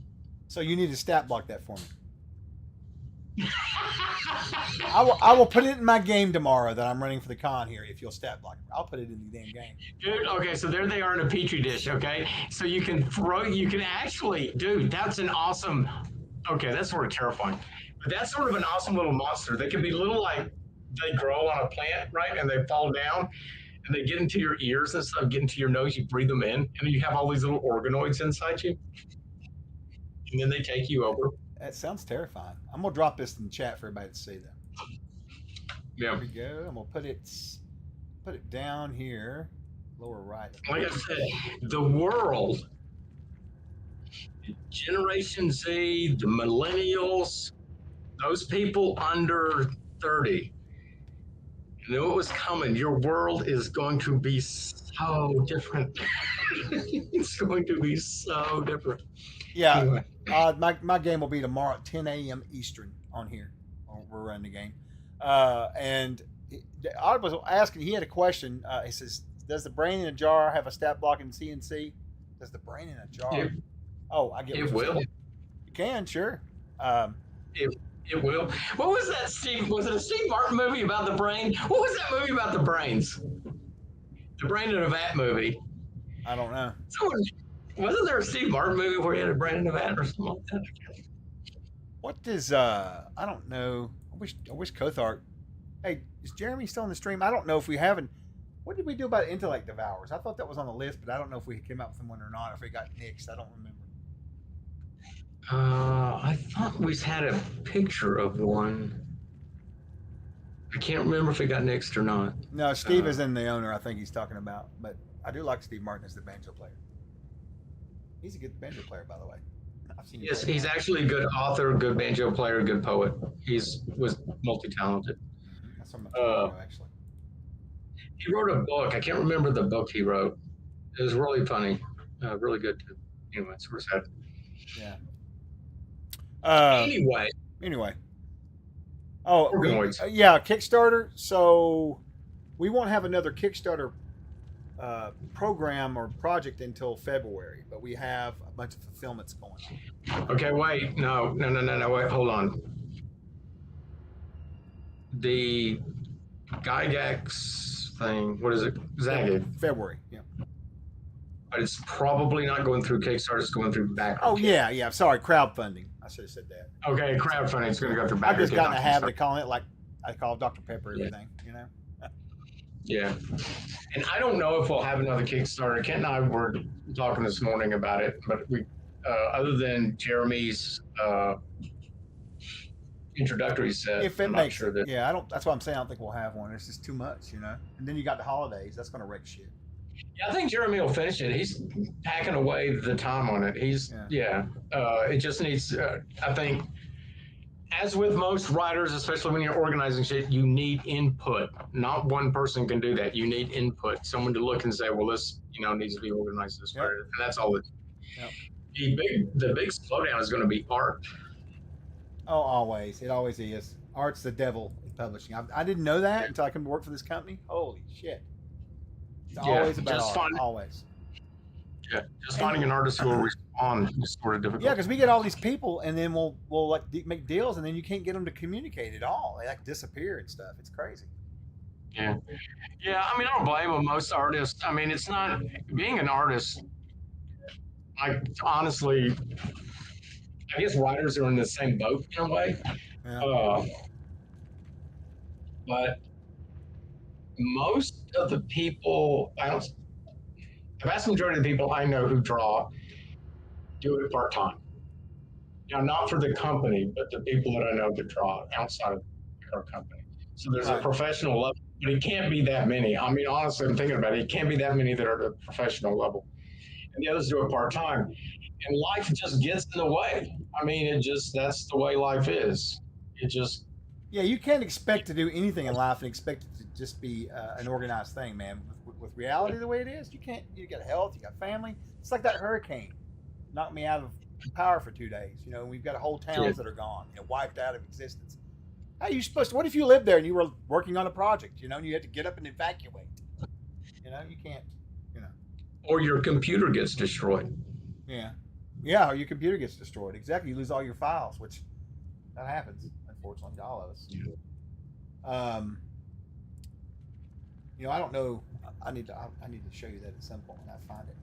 So you need to stat block that for me. I will put it in my game tomorrow that I'm running for the con here. If you'll stat block it, I'll put it in the damn game. Dude, okay, so there they are in a petri dish. Okay, so you can actually, dude, that's an awesome. Okay, that's sort of terrifying, but that's sort of an awesome little monster. They can be little, like they grow on a plant, right, and they fall down. And they get into your ears and stuff, get into your nose, you breathe them in, and then you have all these little organoids inside you. And then they take you over. That sounds terrifying. I'm going to drop this in the chat for everybody to see that. Yeah. There we go. I'm going to put it down here, lower right. Like I said, the world, Generation Z, the millennials, those people under 30, you know it was coming. Your world is going to be so different. It's going to be so different. Yeah. Anyway. My game will be tomorrow at 10 a.m. Eastern on here. We're running the game. And I was asking, he had a question. He says, does the brain in a jar have a stat block in CNC? Does the brain in a jar? I get it will. You can, sure. It will. What was that, Steve? Was it a Steve Martin movie about the brain? What was that movie about the brains? The brain in a vat movie. I don't know. Someone, wasn't there a Steve Martin movie where he had a brain in a vat or something like that? What does I don't know. I wish Kothart. Hey, is Jeremy still on the stream? I don't know if we haven't. What did we do about intellect devours? I thought that was on the list, but I don't know if we came out with one or not. If it got nixed, I don't remember. I thought we had a picture of the one. I can't remember if it got nixed or not. No, Steve is in the owner. I think he's talking about. But I do like Steve Martin as the banjo player. He's a good banjo player, by the way. I've seen. Yes, he's actually a good author, good banjo player, good poet. Was multi-talented. That's from Toronto, actually. He wrote a book. I can't remember the book he wrote. It was really funny, really good too. Anyway, it's sort of sad. Yeah. Anyway. Oh, Organoids. Yeah, Kickstarter. So we won't have another Kickstarter program or project until February, but we have a bunch of fulfillments going on. Okay, wait. No. Wait, hold on. The Gygax thing. What is it? Zagged. February. Yeah. But it's probably not going through Kickstarter. It's going through back. Oh yeah. Sorry, crowdfunding. I should have said that. Okay, crowdfunding is going to go through back. I've just gotten a habit of calling it like I call Dr. Pepper everything. You know. Yeah. And I don't know if we'll have another Kickstarter. Kent and I were talking this morning about it, but we, other than Jeremy's introductory set, If it I'm makes not sure that. yeah, I don't. That's why I'm saying I don't think we'll have one. It's just too much, you know. And then you got the holidays. That's going to wreck shit. Yeah, I think Jeremy will finish it. He's packing away the time on it. It just needs. I think, as with most writers, especially when you're organizing shit, you need input. Not one person can do that. You need input. Someone to look and say, well, this needs to be organized this way, and that's all. The big slowdown is going to be art. Oh, always. It always is. Art's the devil in publishing. I didn't know that until I came to work for this company. Holy shit. It's always about art. Always. Yeah, just finding an artist who will respond is sort of difficult. Yeah, because we get all these people, and then we'll like make deals, and then you can't get them to communicate at all. They like disappear and stuff. It's crazy. Yeah. I mean, I don't blame them. Most artists. I mean, it's not being an artist. Honestly, I guess writers are in the same boat in a way. Yeah. But most of the people, the vast majority of the people I know who draw do it part-time. Not for the company, but the people that I know that draw outside of our company. So there's a professional level, but it can't be that many. I mean, honestly, I'm thinking about it. It can't be that many that are at the professional level. And the others do it part-time. And life just gets in the way. I mean, that's the way life is. Yeah, you can't expect to do anything in life and expect it to just be an organized thing, man. With reality the way it is, you can't. You got health, you got family. It's like that hurricane knocked me out of power for 2 days. We've got whole towns that are gone, wiped out of existence. How are you supposed to? What if you lived there and you were working on a project, and you had to get up and evacuate? You can't. Or your computer gets destroyed. Yeah, or your computer gets destroyed. Exactly, you lose all your files, which that happens, unfortunately, to all of us. I don't know. I need to show you that at some point when I find it.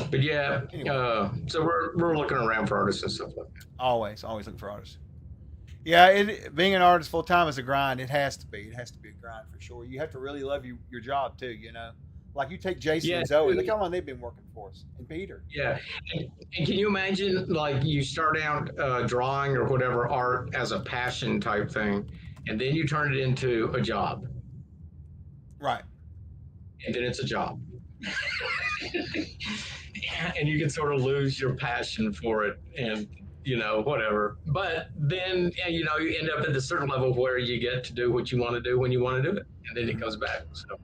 But yeah, Anyway. So we're looking around for artists and stuff like that. Always looking for artists. Yeah, being an artist full time is a grind. It has to be. It has to be a grind for sure. You have to really love your job too. Like you take Jason and Zoe. Look how long they've been working for us, and Peter. Yeah, and can you imagine, like, you start out drawing or whatever art as a passion type thing, and then you turn it into a job. Right. And then it's a job. And you can sort of lose your passion for it, and whatever. But then you end up at a certain level where you get to do what you want to do when you want to do it, and then it goes back. So.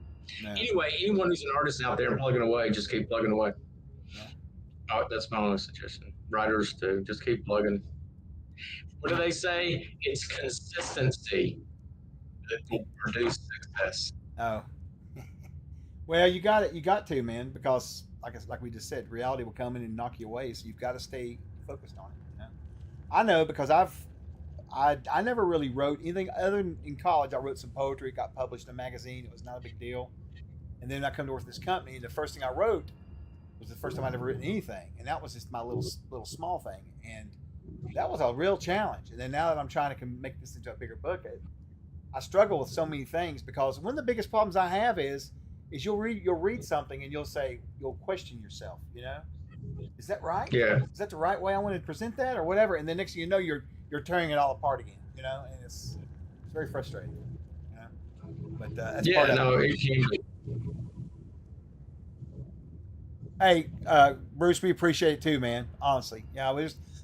Anyway, anyone who's an artist out there and plugging away, just keep plugging away. That's my only suggestion. Writers too, just keep plugging. What do they say? It's consistency that will produce success. Oh. Well, you got it. You got to, man, because like we just said, reality will come in and knock you away. So you've got to stay focused on it. I know because I've I never really wrote anything other than in college. I wrote some poetry. It got published in a magazine. It was not a big deal. And then I come to work at this company, and the first thing I wrote was the first time I'd ever written anything, and that was just my little small thing, and that was a real challenge. And then now that I'm trying to make this into a bigger book, I struggle with so many things because one of the biggest problems I have is you'll read something and you'll question yourself. You know, is that right? Yeah. Is that the right way I want to present that or whatever? And then next thing you know, you're tearing it all apart again. You know, and it's very frustrating. You know, but that's part of it. Hey, Bruce, we appreciate it too, man. Honestly,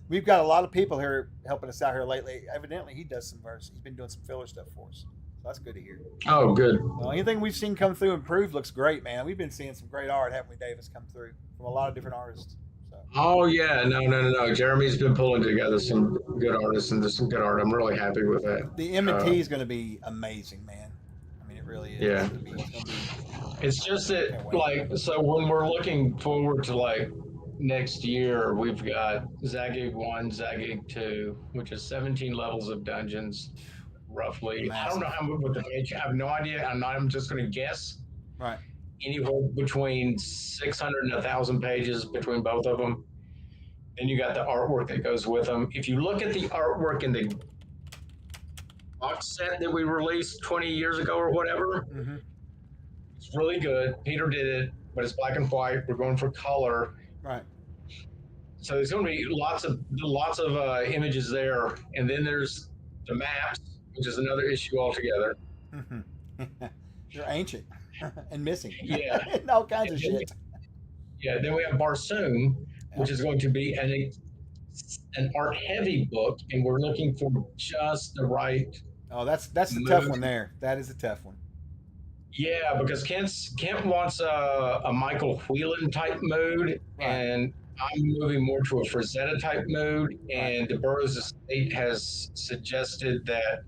we've got a lot of people here helping us out here lately. Evidently, he does some verse. He's been doing some filler stuff for us. So that's good to hear. Oh, good. Well, anything we've seen come through improved looks great, man. We've been seeing some great art, haven't we, Davis, come through from a lot of different artists. So. Oh yeah, no. Jeremy's been pulling together some good artists and there's some good art. I'm really happy with that. The M&T is going to be amazing, man. I mean, it really is. Yeah. It's just that, like, so when we're looking forward to, like, next year, we've got Zagig 1, Zagig 2, which is 17 levels of dungeons, roughly. Massive. I don't know how much with the page. I have no idea. I'm just going to guess. Right. Anywhere between 600 and 1,000 pages between both of them. Then you got the artwork that goes with them. If you look at the artwork in the box set that we released 20 years ago or whatever, mm-hmm. It's really good. Peter did it, but it's black and white. We're going for color. Right. So there's going to be lots of images there, and then there's the maps, which is another issue altogether. You're ancient and missing. Yeah. And all kinds of shit. Yeah. Then we have Barsoom, which is going to be an art-heavy book, and we're looking for just the right. Oh, that's the tough one there. That is a tough one. Yeah, because Kent wants a Michael Whelan type mood, right. And I'm moving more to a Frazetta type mood, and the Burroughs Estate has suggested that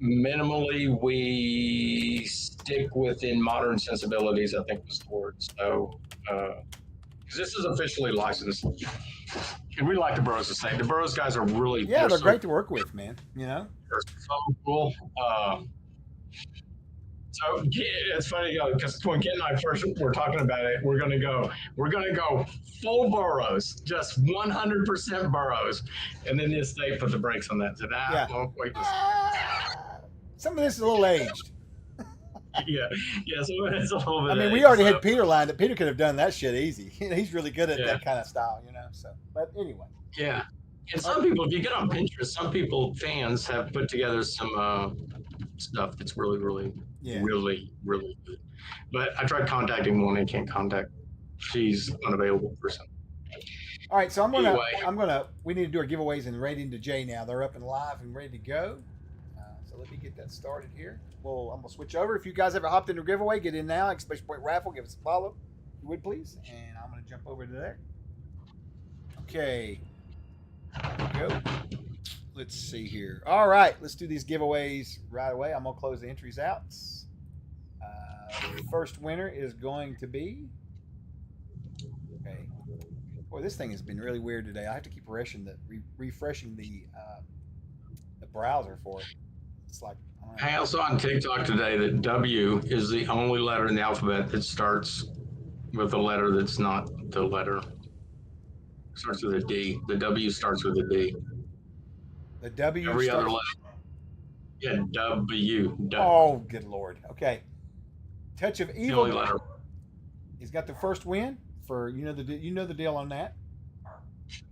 minimally we stick within modern sensibilities, I think was the word. So, because this is officially licensed. And we like the Burroughs Estate. The Burroughs guys are really... Yeah, they're great to work with, man. You know? They're so cool. So it's funny because when Ken and I first were talking about it, we're gonna go full Burroughs, just 100% Burroughs, and then the estate put the brakes on that. Said, well, wait. Some of this is a little aged. yeah. So it's a little bit. I mean, we already had Peter lined up. Peter could have done that shit easy. He's really good at that kind of style, you know. So, but anyway. Yeah, and some people, if you get on Pinterest, fans have put together some stuff that's really, really. Yeah. Really, really good. But I tried contacting one and can't contact. She's unavailable for some. All right, so we need to do our giveaways and rating to Jay now. They're up and live and ready to go. So let me get that started here. I'm gonna switch over. If you guys ever hopped into a giveaway, get in now. Exclamation Point Raffle, give us a follow, if you would please. And I'm gonna jump over to there. Okay. There we go. Let's see here. All right, let's do these giveaways right away. I'm gonna close the entries out. First winner is going to be. Okay. Boy, this thing has been really weird today. I have to keep refreshing the browser for it. It's like. I also on TikTok today that W is the only letter in the alphabet that starts with a letter that's not the letter. It starts with a D. The W starts with a D. The W. Every other letter. Yeah, W. Oh, good Lord. Okay. Touch of Evil. The only letter. He's got the first win for you know the deal on that.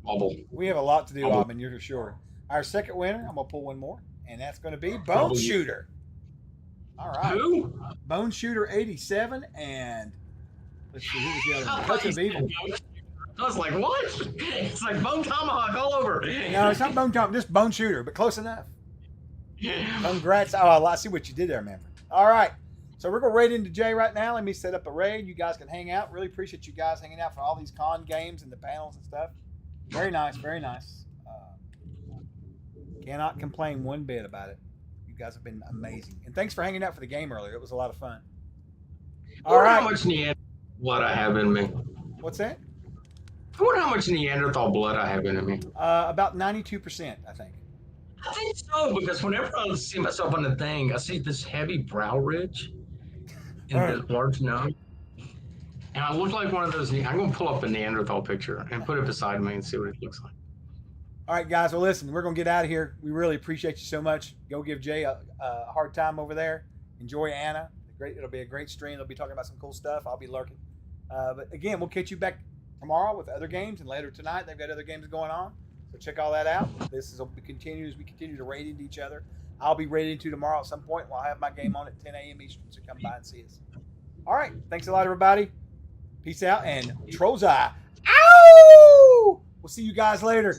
Bubble. We have a lot to do, Aubin, you're sure. Our second winner, I'm gonna pull one more, and that's gonna be Bone Shooter. All right. Who? Bone Shooter 87, and let's see who was the other one. Touch of Evil. I was like, what? It's like Bone Tomahawk all over. No, it's not Bone Tomahawk, just Bone Shooter, but close enough. Congrats. Oh, I see what you did there, man. All right. So we're going to raid into Jay right now. Let me set up a raid. You guys can hang out. Really appreciate you guys hanging out for all these con games and the panels and stuff. Very nice. Very nice. Cannot complain one bit about it. You guys have been amazing. And thanks for hanging out for the game earlier. It was a lot of fun. All right. How much Neanderthal blood I have in me? What's that? I wonder how much Neanderthal blood I have in me. About 92%, I think. I think so, because whenever I see myself on the thing, I see this heavy brow ridge and this large nose. And I look like one of those. I'm going to pull up a Neanderthal picture and put it beside me and see what it looks like. All right, guys. Well, listen, we're going to get out of here. We really appreciate you so much. Go give Jay a hard time over there. Enjoy Anna. It'll be a great stream. They'll be talking about some cool stuff. I'll be lurking. But again, we'll catch you back tomorrow with other games, and later tonight they've got other games going on. So check all that out. This will continue as we continue to raid into each other. I'll be raiding into tomorrow at some point. I'll have my game on at 10 a.m. Eastern, so come by and see us. All right. Thanks a lot, everybody. Peace out, and Troll's Eye. Ow! We'll see you guys later.